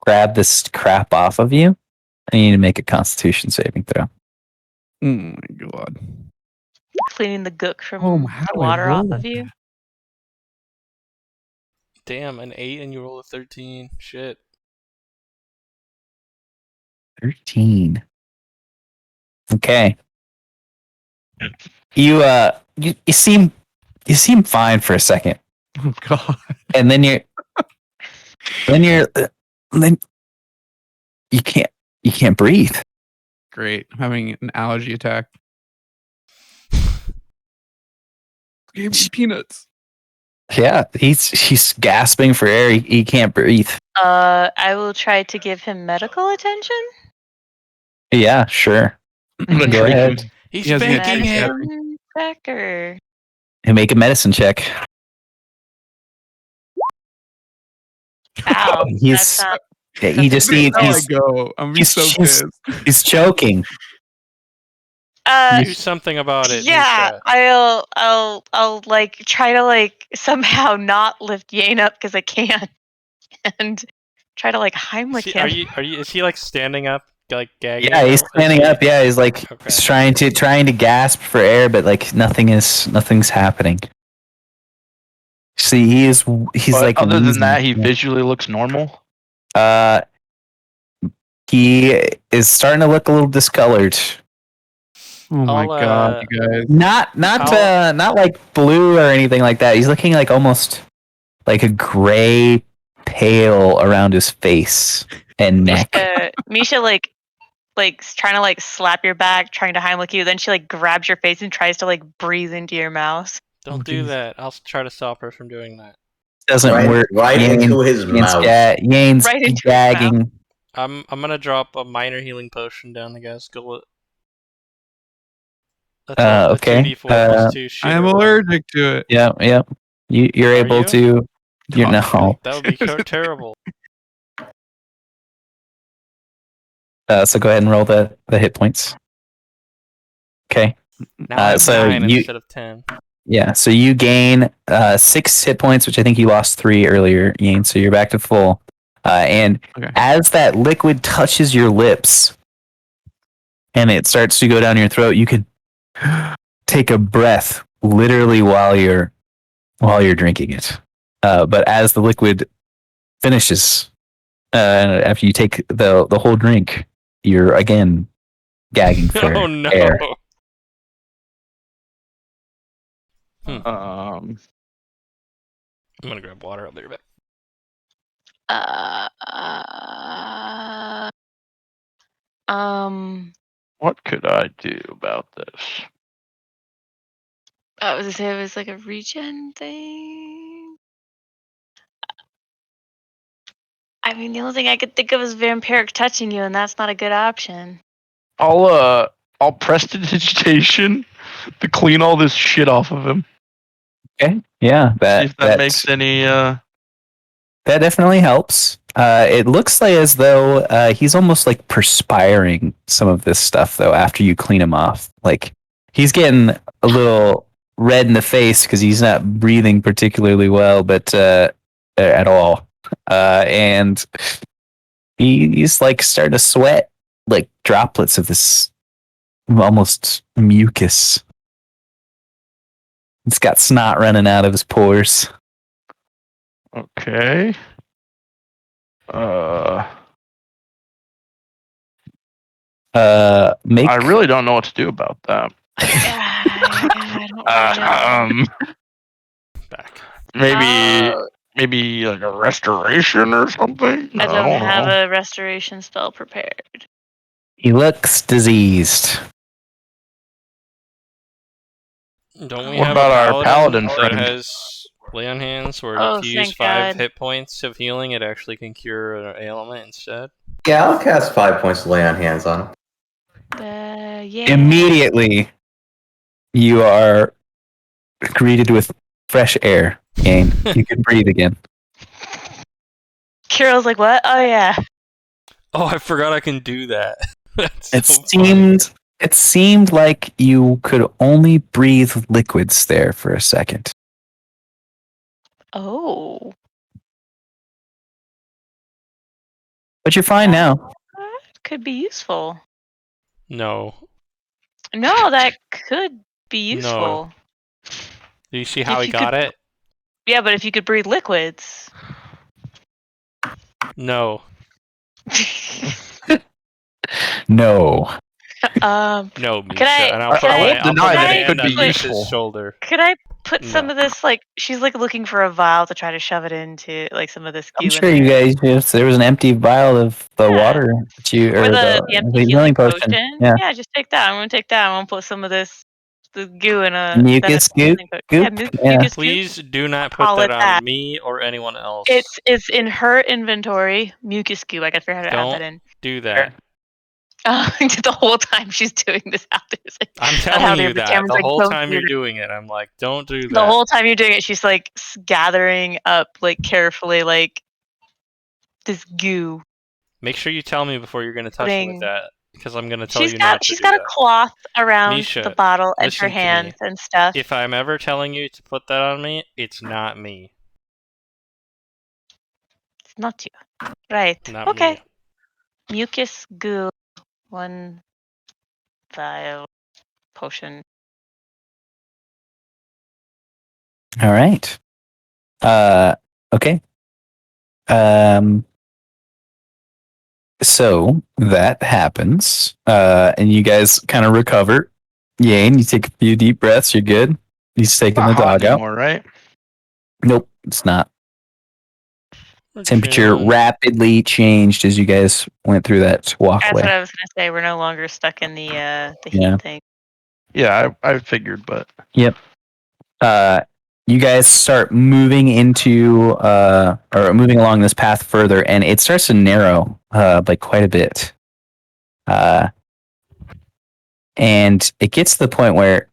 grab this crap off of you, I need to make a Constitution saving throw. Oh my god. Cleaning the gook from How the do I water off roll of you. Damn, an 8 and you roll a 13. Shit. 13. Okay. You seem fine for a second, Oh god. and then you can't breathe. Great. I'm having an allergy attack. Gave me peanuts. Yeah, he's gasping for air. He can't breathe. I will try to give him medical attention. Yeah, sure. I'm gonna Go treat ahead. him. He's He has an faking itchy it. Medicine checker. And make a medicine check. Ow. He's That's not. he just That's needs How I he's go. I'm he's so just- pissed. he's choking. Do something about it. Yeah, Nisha. I'll like try to like somehow not lift Yane up because I can't, and try to like Heimlich him. Is he like standing up, like gagging? Yeah, he's Or is standing he- up. Yeah, he's like Okay. he's trying to gasp for air, but like nothing's happening. See, he's But like other than that, he wheezing. visually looks normal. He is starting to look a little discolored. Oh my I'll, god, you guys. Not like blue or anything like that. He's looking like almost like a gray pale around his face and neck. Misha like trying to like slap your back, trying to Heimlich you. Then she like grabs your face and tries to like breathe into your mouth. Don't Oh, do geez. that. I'll try to stop her from doing that. Doesn't work. Right into his mouth. Yane's Right into his gagging. I'm gonna drop a minor healing potion down the guy's gullet. That's a Okay. 2d4 plus 2 I am shield. allergic to it. Yeah. You're Are able you? to. You know. That would be terrible. So go ahead and roll the hit points. Okay. Now I have so 9 you- instead of 10. Yeah. So you gain 6 hit points, which I think you lost 3 earlier, Yane. So you're back to full. And Okay. as that liquid touches your lips and it starts to go down your throat, you can take a breath literally while you're drinking it. But as the liquid finishes, after you take the whole drink, you're again gagging for Oh no. air. I'm gonna grab water. I'll be right back. What could I do about this? I was gonna say it was like a regen thing. I mean, the only thing I could think of is vampiric touching you, and that's not a good option. I'll prestidigitation to clean all this shit off of him. Okay, yeah, See if that makes any. That definitely helps. It looks like as though he's almost like perspiring some of this stuff though after you clean him off. Like he's getting a little red in the face because he's not breathing particularly well, but at all. And he's like starting to sweat like droplets of this almost mucus. It's got snot running out of his pores. Okay. I really don't know what to do about that. I don't know. Back. Maybe like a restoration or something. I don't have know. a restoration spell prepared. He looks diseased. Don't we What have about a our paladin that friend? has lay on hands where Oh, if you use thank 5 God. hit points of healing, it actually can cure an ailment instead? Yeah, I'll cast 5 points to lay on hands on him. Yeah. Immediately, you are greeted with fresh air. Gain. You can breathe again. Carol's like, what? Oh, yeah. Oh, I forgot I can do that. That's It so funny. seemed like you could only breathe liquids there for a second. Oh. But you're fine now. That could be useful. No. No, that could be useful. Do you see how If he you got could- it? Yeah, but if you could breathe liquids. No. No. No, Misha. Could I- and I'll could put I- my, won't I'll put deny my that it hand could on be Misha's useful. shoulder. Could I put some No. of this, like, she's like looking for a vial to try to shove it into, like, some of this goo I'm in sure you there. guys, if there was an empty vial of the Yeah. water that you, Or the the empty healing potion. Yeah, just take that. I'm gonna take that. I'm gonna put some of the goo in a Mucus healing goop? potion. Goop? Yeah, Yeah. mucus goop. Please do not put Call that it on that. me or anyone else. It's in her inventory. Mucus goo. I gotta figure out how to add that Don't in. do that. The whole time she's doing this out there. I'm how telling the you that. Cameron's The like, whole "Don't time do you're that." doing it, I'm like, don't do that. The whole time you're doing it, she's like gathering up, like carefully, like this goo. Make sure you tell me before you're going to touch me with that, because I'm going to tell you not to She's do got that. a cloth around Misha, the bottle and listen her to me. hands and stuff. If I'm ever telling you to put that on me, it's not me. It's not you, right? Not okay. me. Mucus goo, 1 vial potion. All right. Okay. So that happens, and you guys kind of recover. Yane, you take a few deep breaths. You're good. He's taking the Not hot dog out. anymore, right? Nope, it's not. We're Temperature chilling. rapidly changed as you guys went through that That's what walkway. I was gonna say. We're no longer stuck in the Yeah. heat thing. Yeah, I figured, but Yep. You guys start moving into or moving along this path further, and it starts to narrow like quite a bit. And it gets to the point where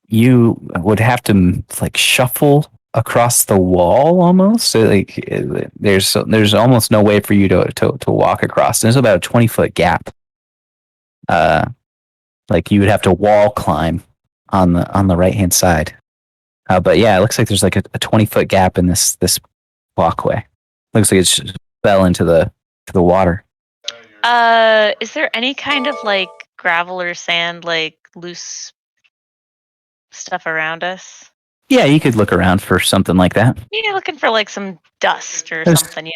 you would have to like shuffle across the wall almost. So, like there's almost no way for you to walk across. There's about a 20-foot gap. Like you would have to wall climb on the right hand side. But yeah, it looks like there's like a 20-foot gap in this walkway. Looks like it just fell into the water. Is there any kind of like gravel or sand, like loose stuff around us? Yeah, you could look around for something like that. Yeah, looking for like some dust or There's, something.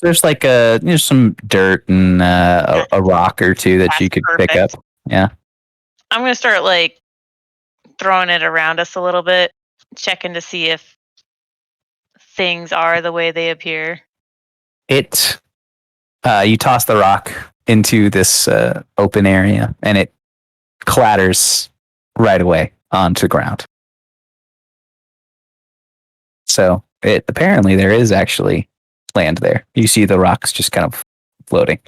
there's like there's some dirt and a rock or two that you could pick up. Perfect. Yeah. I'm gonna start like throwing it around us a little bit, checking to see if things are the way they appear. You toss the rock into this open area, and it clatters right away onto the ground. So apparently there is actually land there. You see the rocks just kind of floating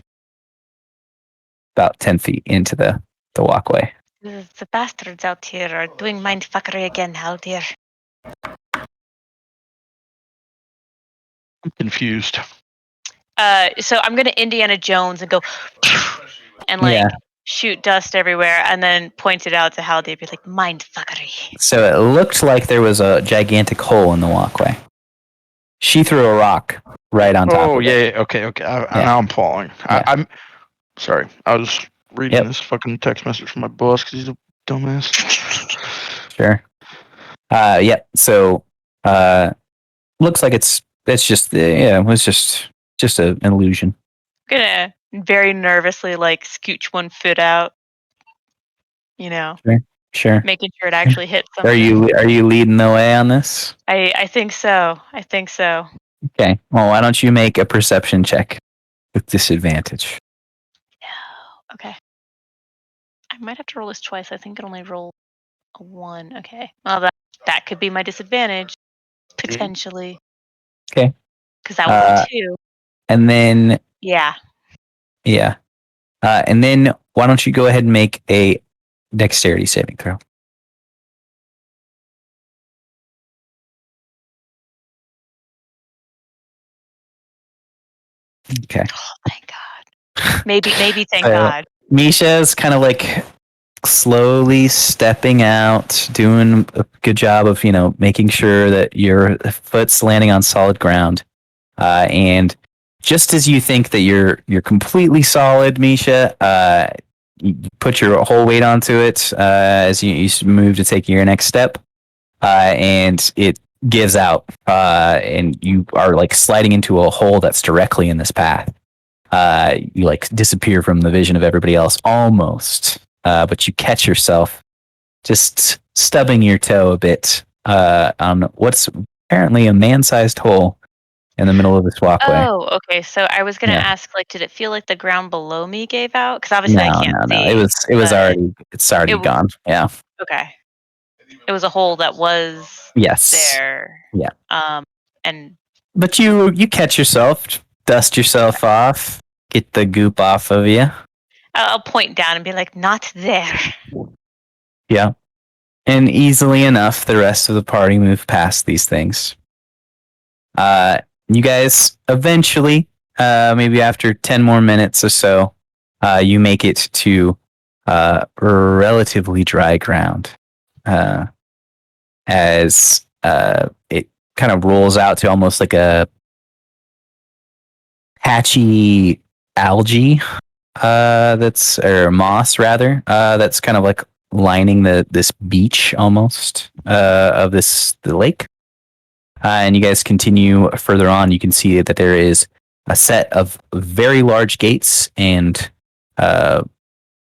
about 10 feet into the walkway. The bastards out here are doing mindfuckery again, Haldir. I'm confused. So I'm gonna Indiana Jones and go and shoot dust everywhere, and then point it out to Haldir, be like, mindfuckery. So it looked like there was a gigantic hole in the walkway. She threw a rock right on top of it. Okay. Now I'm following. Yeah. I'm sorry. I was reading this fucking text message from my boss because he's a dumbass. Sure. So looks like it's just it was just an illusion. I'm gonna very nervously like scooch one foot out. Sure. Making sure it actually hits something. Are you leading the way on this? I think so. Okay. Well, why don't you make a perception check with disadvantage? No. Okay. I might have to roll this twice. I think it only rolled a 1. Okay. Well, that could be my disadvantage potentially. Okay. Because that was a 2. And then yeah. And then why don't you go ahead and make a dexterity saving throw? Okay. Oh, thank God. Maybe thank God. Misha's kind of like slowly stepping out, doing a good job of, making sure that your foot's landing on solid ground. And just as you think that you're completely solid, Misha, you put your whole weight onto it as you move to take your next step, and it gives out, and you are like sliding into a hole that's directly in this path. You like disappear from the vision of everybody else almost, but you catch yourself just stubbing your toe a bit on what's apparently a man-sized hole in the middle of this walkway. Oh, okay. So I was gonna ask, like, did it feel like the ground below me gave out? Because obviously I can't see. It's already gone. Yeah. Okay. It was a hole that was there. Yeah. And but you catch yourself, dust yourself off, get the goop off of you. I'll point down and be like, not there. Yeah. And easily enough, the rest of the party move past these things. You guys eventually, maybe after 10 more minutes or so, you make it to relatively dry ground. As it kind of rolls out to almost like a patchy algae, or moss rather, that's kind of like lining this beach almost of the lake. And you guys continue further on. You can see that there is a set of very large gates and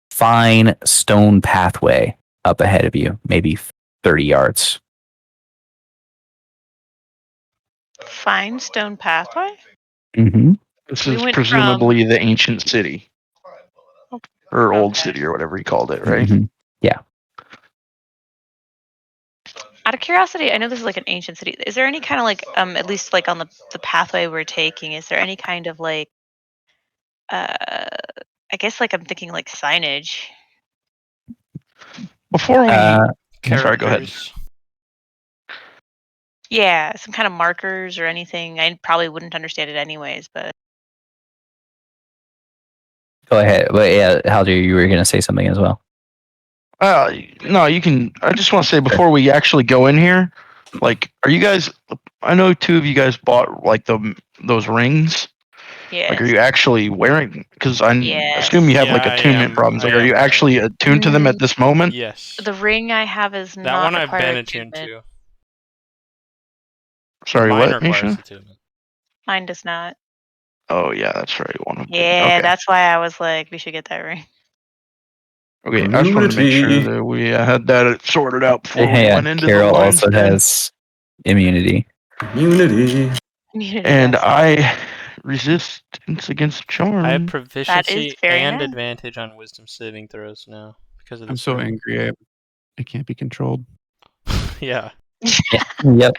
fine stone pathway up ahead of you, maybe 30 yards. Fine stone pathway? Mm-hmm. This is presumably the ancient city. Or old city, or whatever he called it, right? Mm-hmm. Yeah. Out of curiosity, I know this is like an ancient city. Is there any kind of like, at least like on the pathway we're taking, is there any kind of like, I guess like I'm thinking like signage? Before we... sorry, go ahead. Yeah, some kind of markers or anything. I probably wouldn't understand it anyways, but... Go ahead. But yeah, Haldir, you were going to say something as well. No, you can. I just want to say before we actually go in here, like, are you guys? I know 2 of you guys bought like those rings. Yeah. Like, are you actually wearing? Because I Yes. assume you have like Yeah, I attunement am. problems. Like, I are you am actually attuned to them at this moment? Yes. The ring I have is That not one I've require been attuned attunement. to. Sorry, Mine what, requires Misha? attunement. Mine does not. Oh yeah, that's right. One of them. Yeah, Okay. that's why I was like, we should get that ring. Okay, I just wanted to make sure Immunity. that we had that sorted out before we Yeah, went into Carol the lion's also den. has immunity. Immunity. Immunity, And yes. I resistance against charm. I have That is proficiency very and nice. advantage on wisdom saving throws now because of I'm this so ring. angry. I can't be controlled. Yeah. Yeah. Yep.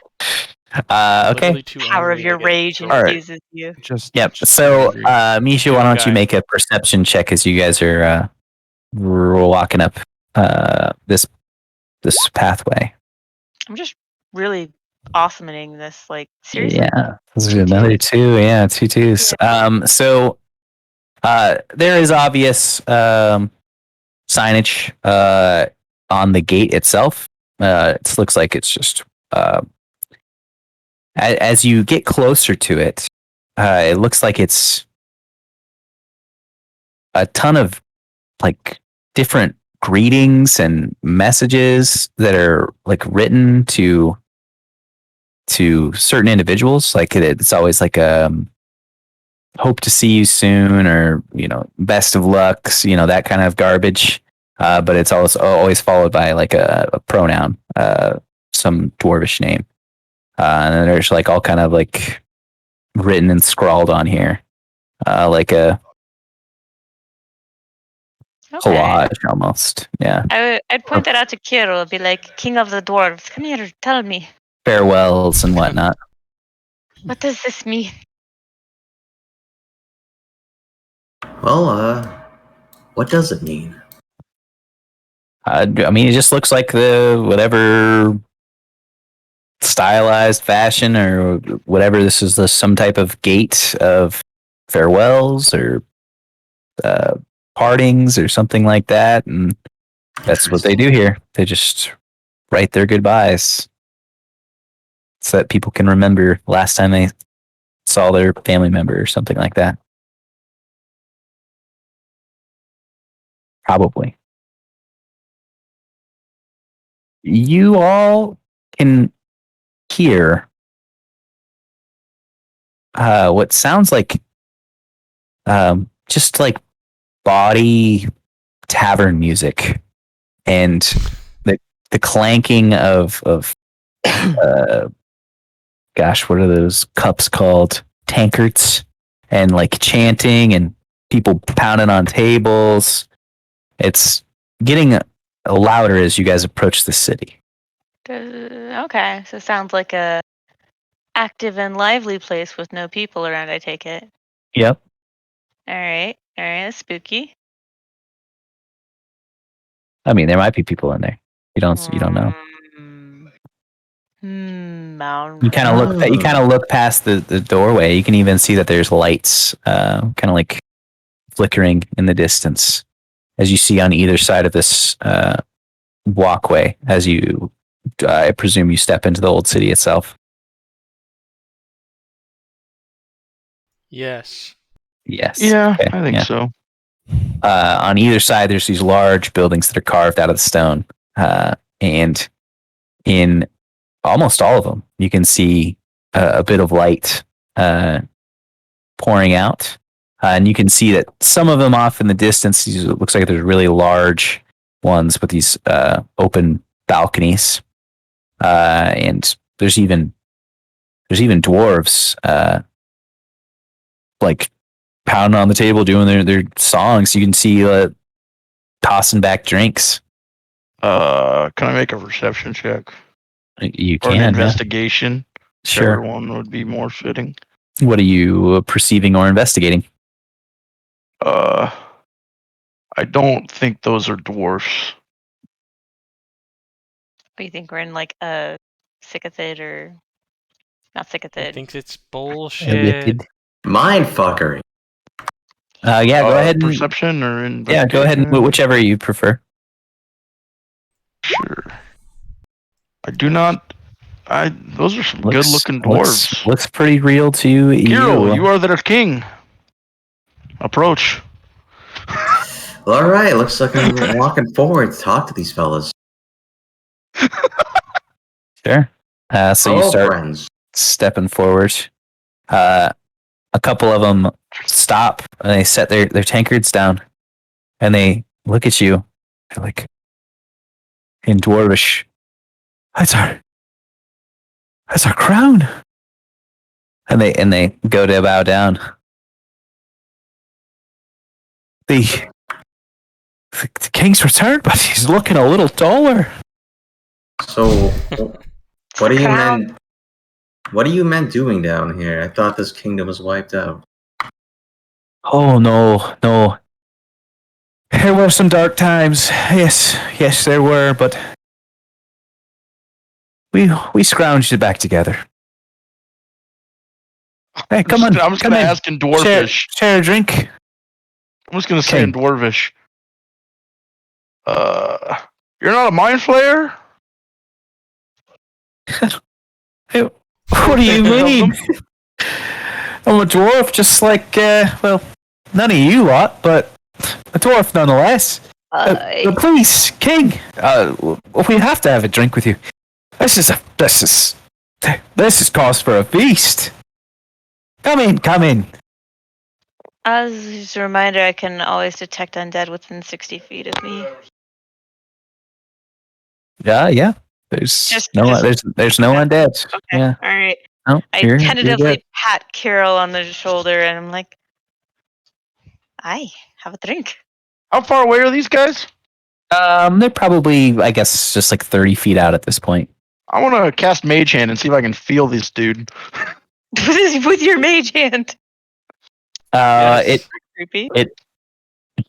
Okay. Literally too Power of angry your to get rage control. Alright. infuses you. Yep. Just So, angry. Misha, Good why don't you guy. make a perception check as you guys are walking up this pathway? I'm just really awesomeing this. Like, seriously? Yeah, those are another two. Yeah, two twos. So there is obvious signage on the gate itself. It looks like it's just as you get closer to it, it looks like it's a ton of like different greetings and messages that are like written to certain individuals. Like it's always like hope to see you soon, or best of lucks, that kind of garbage. But it's also always followed by like a pronoun, some dwarvish name, and then there's like all kind of like written and scrawled on here, like a Okay. collage almost. Yeah, I'd point that out to Kiro. Be like, King of the Dwarves, come here, tell me. farewells and whatnot. What does this mean? Well, what does it mean? I mean, it just looks like the whatever stylized fashion or whatever. This is some type of gate of farewells or partings or something like that, and that's what they do here. They just write their goodbyes so that people can remember last time they saw their family member or something like that. Probably. You all can hear what sounds like just like body tavern music and the clanking of gosh, what are those cups called? Tankards, and like chanting and people pounding on tables. It's getting louder as you guys approach the city. Okay, so it sounds like a active and lively place with no people around, I take it. Yep. Alright, that's spooky. I mean, there might be people in there. You don't know. You kind of look. You kind of look past the doorway. You can even see that there's lights, kind of like flickering in the distance, as you see on either side of this walkway. As you, I presume, you step into the old city itself. Yes. Yes. Yeah, Okay, I think so. On either side, there's these large buildings that are carved out of the stone, and in almost all of them, you can see a bit of light pouring out. And you can see that some of them off in the distance, it looks like there's really large ones with these open balconies. And there's even dwarves like pounding on the table doing their songs. You can see tossing back drinks. Can I make a perception check? You Or can, an investigation? Sure. Whichever one would be more fitting. What are you perceiving or investigating? I don't think those are dwarfs. What, you think we're in like a Sycothid or not He Sycothid? thinks it's bullshit. Mind fuckery. Yeah, go ahead and perception or yeah, go ahead and whichever you prefer. Sure. I do not. Those are some good-looking dwarves. Looks pretty real to you. Kiro, you are their king. approach. Well, all right, looks like I'm walking forward to talk to these fellas. Sure. So you Hello, start friends. stepping forward. A couple of them stop and they set their tankards down and they look at you. They're like, in Dwarvish, that's our crown. And they go to bow down. The king's returned, but he's looking a little taller. So, what do you Crown. men? What are you men doing down here? I thought this kingdom was wiped out. Oh no. There were some dark times. Yes, there were, but we scrounged it back together. Hey, come on. I'm just come gonna in. ask in Dwarvish. Share a drink. I'm just gonna say in King. Dwarvish. You're not a mind flayer? Hey, what do you mean? I'm a dwarf, just like, none of you lot, but a dwarf nonetheless. But please, King, we have to have a drink with you. This is cause for a feast. Come in. As a reminder, I can always detect undead within 60 feet of me. Yeah. There's Just- no undead. Okay. Yeah. All right. No, I you're tentatively good. pat Carol on the shoulder and I'm like, "Aye, have a drink." How far away are these guys? They're probably, I guess, just like 30 feet out at this point. I want to cast Mage Hand and see if I can feel this dude. With your mage hand. Yes. Creepy.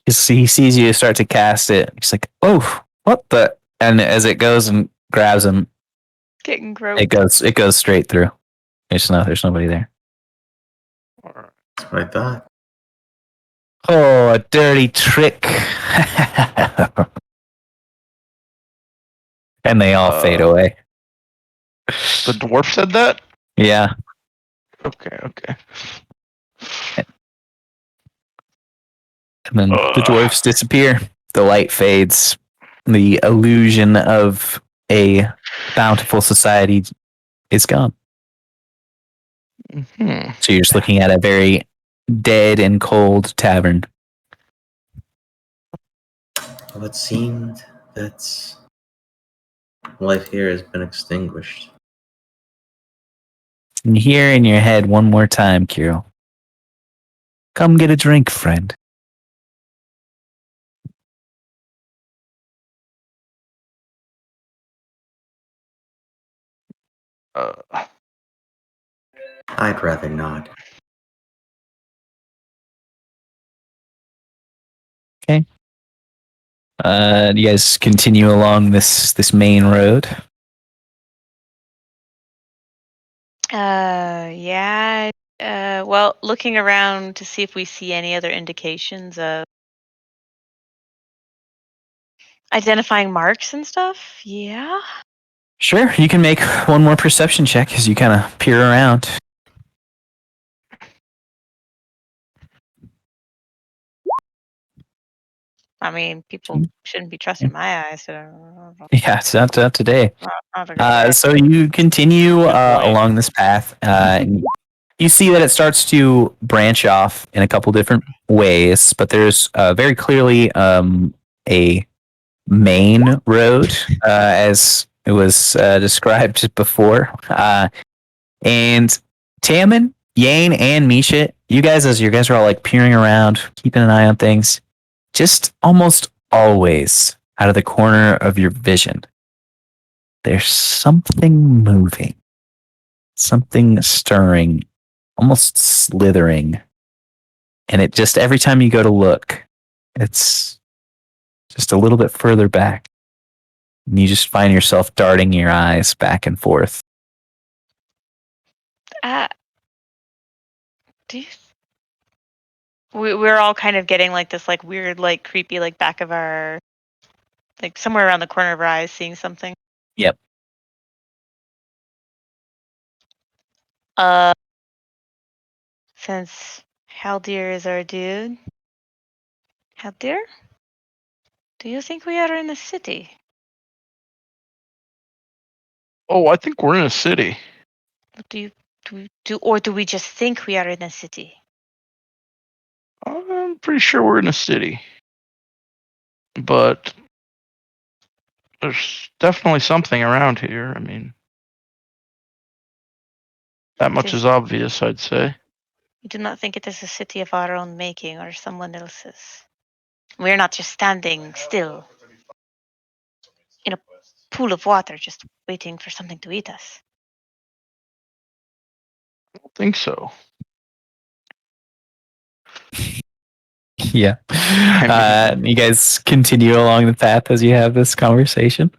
He sees you start to cast it. He's like, "Oh, what the?" And as it goes and grabs him, Getting groped. it goes straight through. There's nobody there. That's what I thought. Oh, a dirty trick! And they all fade away. The dwarf said that? Yeah. Okay. And then the dwarfs disappear. The light fades. The illusion of a bountiful society is gone. Mm-hmm. So you're just looking at a very dead and cold tavern. Well, it seemed that life here has been extinguished. And hear in your head one more time, Kirill. Come get a drink, friend. I'd rather not. Okay. You guys continue along this main road. Yeah. Well, looking around to see if we see any other indications of identifying marks and stuff. Yeah. Sure, you can make one more perception check as you kind of peer around. I mean, people shouldn't be trusting my eyes. So Yeah, it's not today. not a good idea. So you continue Good point. along this path. And you see that it starts to branch off in a couple different ways, but there's very clearly a main road, as it was described before. And Tammin, Yane, and Misha, you guys, as you guys are all like peering around, keeping an eye on things, just almost always out of the corner of your vision, there's something moving, something stirring, almost slithering. And it just, every time you go to look, it's just a little bit further back. And you just find yourself darting your eyes back and forth. Do you... We're all kind of getting like this like weird like creepy like back of our like somewhere around the corner of our eyes seeing something. Yep. Since Haldir is our dude. Haldir? Do you think we are in a city? Oh, I think we're in a city. Do we just think we are in a city? I'm pretty sure we're in a city. But there's definitely something around here. I mean, that much is obvious, I'd say. You do not think it is a city of our own making or someone else's? We're not just standing still in a pool of water just waiting for something to eat us. I don't think so. Yeah. You guys continue along the path as you have this conversation.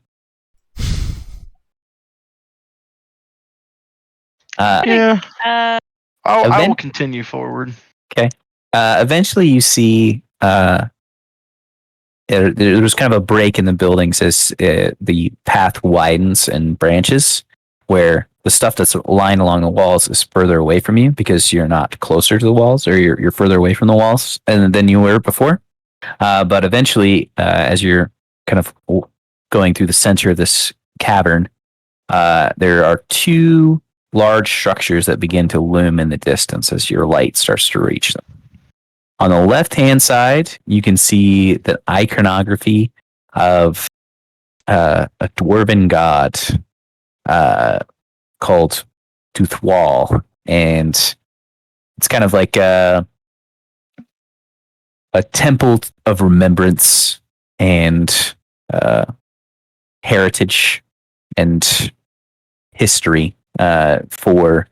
Yeah. I will Event- continue forward. Okay. Eventually, you see there's kind of a break in the buildings as the path widens and branches, where the stuff that's lying along the walls is further away from you because you're not closer to the walls, or you're further away from the walls than you were before. But eventually, as you're kind of going through the center of this cavern, there are two large structures that begin to loom in the distance as your light starts to reach them. On the left-hand side, you can see the iconography of a dwarven god called Tuthwal, and it's kind of like a temple of remembrance and heritage and history for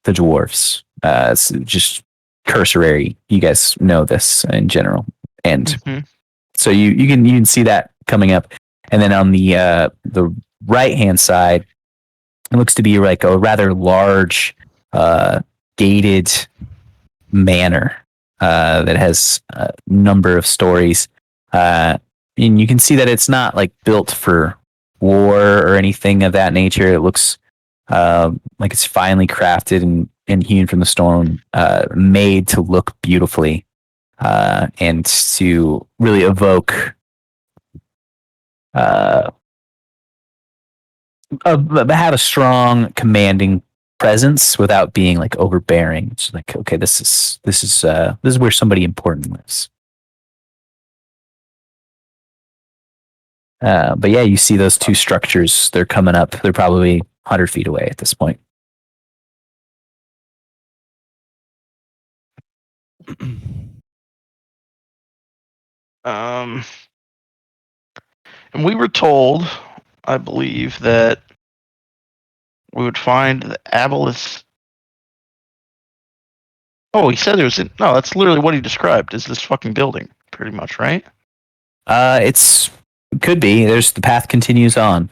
the dwarves. It's just cursory. You guys know this in general, and so you can see that coming up. And then on the right hand side, it looks to be like a rather large gated manor that has a number of stories, and you can see that it's not like built for war or anything of that nature. It looks like it's finely crafted and hewn from the stone, made to look beautifully, and to really evoke have a strong, commanding presence without being like overbearing. It's like, okay, this is where somebody important lives. But yeah, you see those two structures. They're coming up. They're probably 100 feet away at this point. And we were told, I believe, that we would find the Aboleth. Oh, he said there was. No, that's literally what he described. Is this fucking building, pretty much, right? It could be. The path continues on.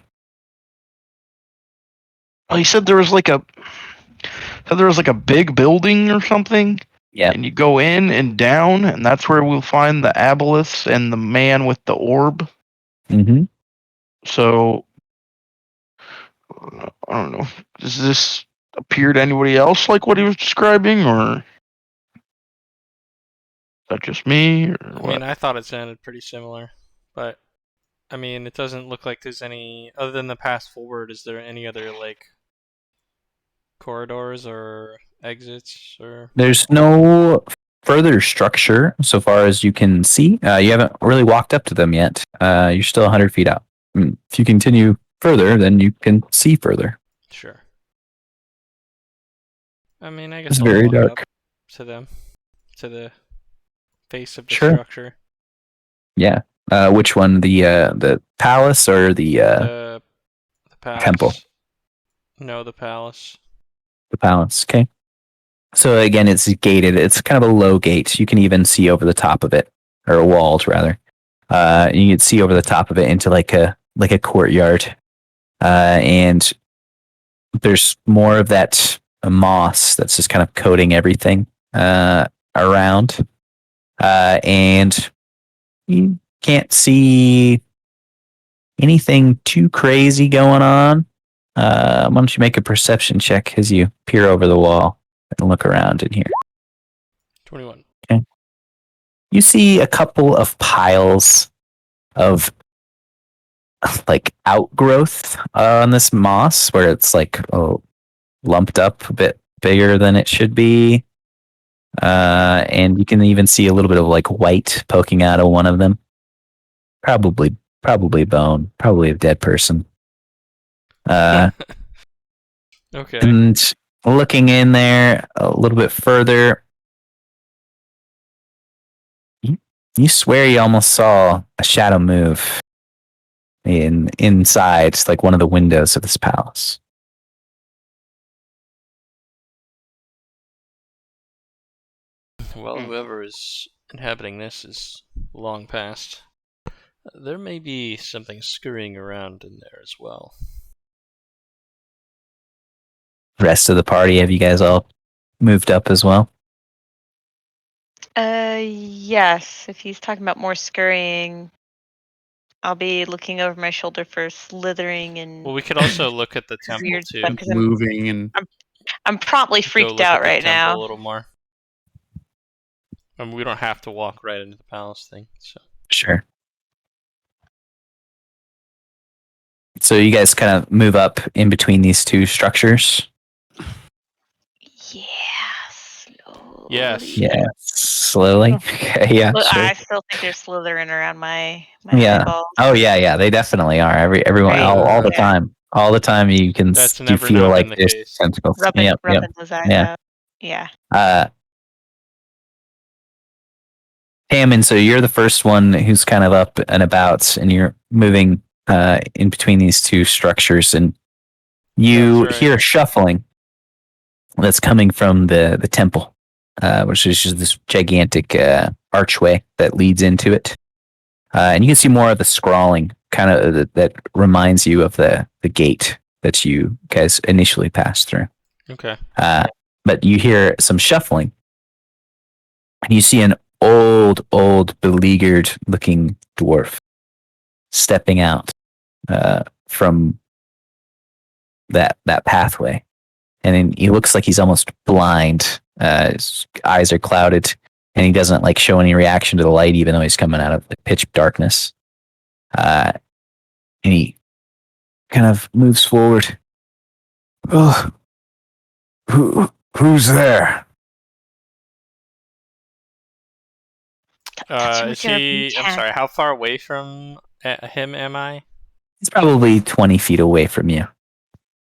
Oh, he said there was like a big building or something. Yeah. And you go in and down, and that's where we'll find the Aboleths and the man with the orb. Mm-hmm. So, I don't know. Does this appear to anybody else like what he was describing, or is that just me? Or I what? mean, I thought it sounded pretty similar, but I mean, it doesn't look like there's any other than the path forward. Is there any other like corridors or exits or? There's no further structure so far as you can see. You haven't really walked up to them yet. You're still 100 feet out. If you continue further, then you can see further. Sure. I mean, I guess It's I'll very walk dark. up to them, to the face of the Sure. structure. Yeah. Which one? The palace or the palace. temple? No, the palace. The palace. Okay. So again, it's gated. It's kind of a low gate. You can even see over the top of it, or walled rather. You can see over the top of it into like a courtyard, and there's more of that moss that's just kind of coating everything around, and you can't see anything too crazy going on. Why don't you make a perception check as you peer over the wall and look around in here? you see a couple of piles of like outgrowth on this moss where it's like lumped up a bit bigger than it should be. And you can even see a little bit of like white poking out of one of them. Probably bone, probably a dead person. Okay. And looking in there a little bit further, you swear you almost saw a shadow move inside like one of the windows of this palace. Well, whoever is inhabiting this is long past. There may be something scurrying around in there as well. Rest of the party, have you guys all moved up as well? Yes. If he's talking about more scurrying, I'll be looking over my shoulder for slithering and. Well, we could also look at the temple Weird too. stuff, 'cause Moving and I'm promptly Go freaked look out at the right temple now. a little more. I mean, we don't have to walk right into the palace thing. So Sure. So you guys kind of move up in between these two structures? Yeah, slowly. Yes. Yeah, slowly. Okay, yeah, Look, sure. I still think they're slithering around my Yeah. eyeballs. Oh yeah, they definitely are. Everyone, Right. all the Yeah. time, you can That's you never feel not like been the there's case. tentacles. Rubbing, Yep. rubbing those eyes Yeah. out. Yeah. Hammond, so you're the first one who's kind of up and about, and you're moving in between these two structures, and you That's right. hear shuffling that's coming from the temple, which is just this gigantic archway that leads into it. And you can see more of the scrawling, kind of that reminds you of the gate that you guys initially passed through. Okay. But you hear some shuffling, and you see an old, beleaguered looking dwarf stepping out from that pathway. And then he looks like he's almost blind. His eyes are clouded, and he doesn't like show any reaction to the light, even though he's coming out of the pitch darkness. And he kind of moves forward. Oh, who's there? Is he? I'm sorry. How far away from him am I? He's probably 20 feet away from you.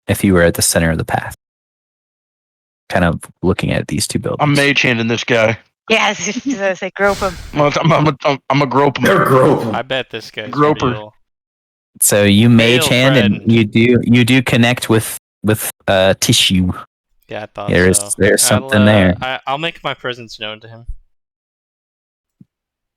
If you were at the center of the path, kind of looking at these two buildings. I'm mage handing this guy. Yeah, I was just gonna say grope him. I'm a grope him. They're grope. I bet this guy's Groper. real. So you mage hand, friend. and you do connect with tissue. Yeah, I thought so. There's something there. I'll make my presence known to him.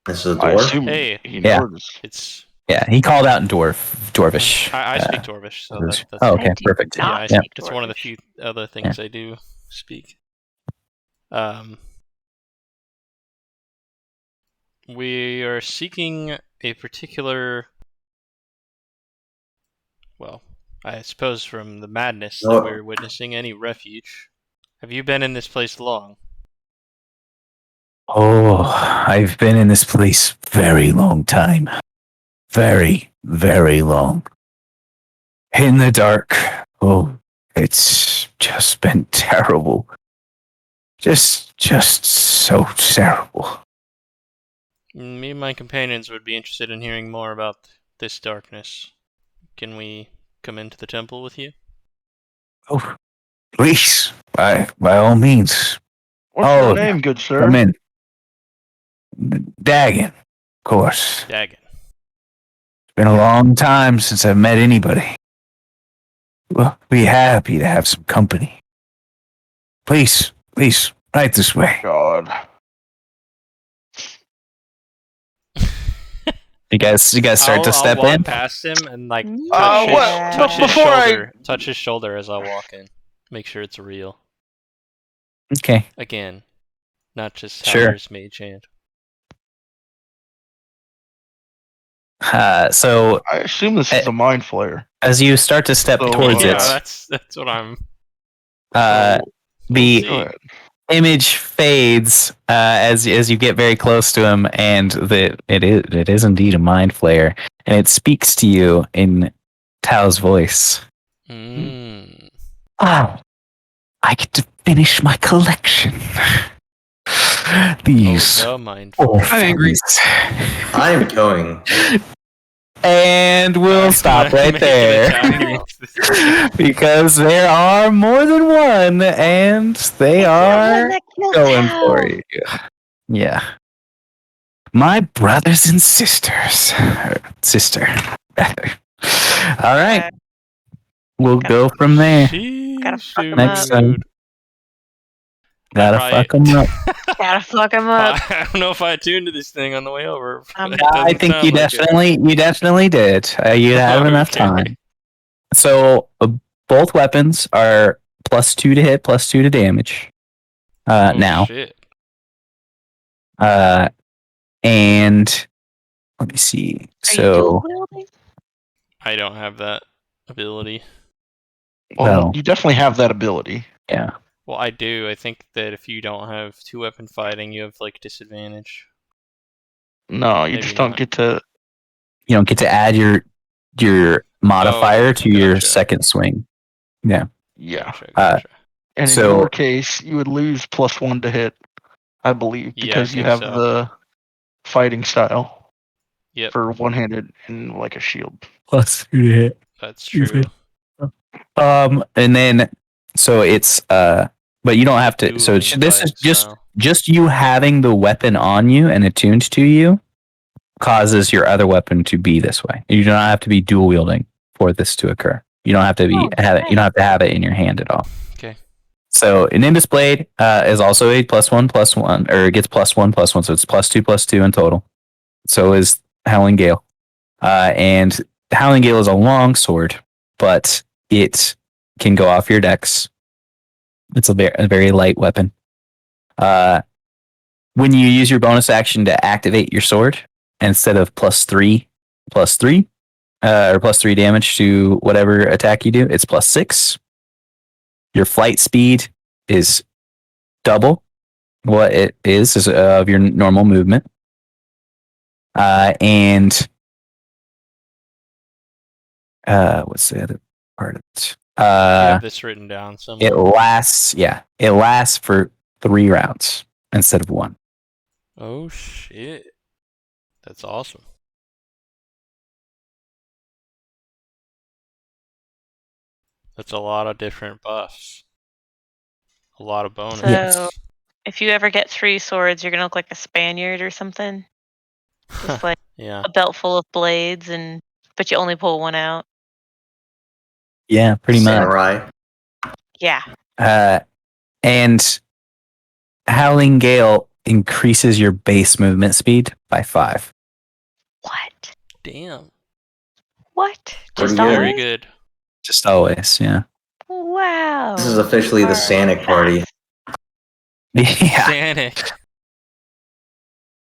This is a I door. assume Hey. he Yeah. knows. It's. Yeah, he called out in dwarvish. I speak Dwarvish, so that's Oh, okay, I do perfect. yeah. not I Yeah. speak, it's one of the few other things I do speak. We are seeking a particular. Well, I suppose from the madness that we're witnessing, any refuge. Have you been in this place long? Oh, I've been in this place very long time. Very, very long. In the dark. Oh, it's just been terrible. Just so terrible. Me and my companions would be interested in hearing more about this darkness. Can we come into the temple with you? Oh, please, by all means, What's Oh, your name, good sir? come in. Dagon, of course. Dagon. It's been a long time since I've met anybody. Well, be happy to have some company. Please, right this way. God. You guys start to step I'll walk in. past him and like Yeah. touch his shoulder as I walk in. Make sure it's real. Okay. Again, not just Sure. Howler's mage hand. So I assume this is a mind flayer. as you start to step So, towards Yeah, it, that's what I'm. the Go ahead. image fades as you get very close to him, and it is indeed a mind flare, and it speaks to you in Tao's voice. Oh, I get to finish my collection. These mind I'm angry. I am going. And we'll stop right there. Because there are more than one, and they are going for you. Yeah. My brothers and sisters. Sister, rather. All right. We'll go from there. Gotta fuck 'em Next up. time. Gotta fuck them up. Gotta fuck 'em up. I don't know if I tuned to this thing on the way over. I think you definitely did. You have enough time. So both weapons are +2 to hit, +2 to damage. Now. Shit. And let me see. So I don't have that ability. Well, you definitely have that ability. Yeah. Well, I do. I think that if you don't have 2-weapon fighting, you have like disadvantage. No, you just don't get to. You don't get to add your modifier to your second swing. Yeah. Yeah. Gotcha. And in your case, you would lose +1 to hit, I believe, because you have the fighting style. Yep. For one-handed and like a shield. +2 to hit. That's true. And then so it's but you don't have to. So this is just you having the weapon on you and attuned to you causes your other weapon to be this way. You do not have to be dual wielding for this to occur. You don't have to You don't have to have it in your hand at all. Okay. So an Nimbus Blade is also a +1/+1, or it gets +1/+1, so it's +2/+2 in total. So is Howling Gale, and Howling Gale is a long sword, but it can go off your decks. It's a very light weapon. When you use your bonus action to activate your sword, instead of +3/+3, or +3 damage to whatever attack you do, it's +6. Your flight speed is double what it is of your normal movement. And what's the other part of it? You have this written down somewhere. It lasts for 3 rounds instead of 1. Oh shit. That's awesome. That's a lot of different buffs. A lot of bonus. So, if you ever get 3 swords, you're gonna look like a Spaniard or something. Just like a belt full of blades, but you only pull one out. Yeah, pretty much. Samurai. Yeah. And Howling Gale increases your base movement speed by 5. What? Damn. What? Just very good. Just always, yeah. Wow. This is officially the Sanic party. Yeah. Sanic.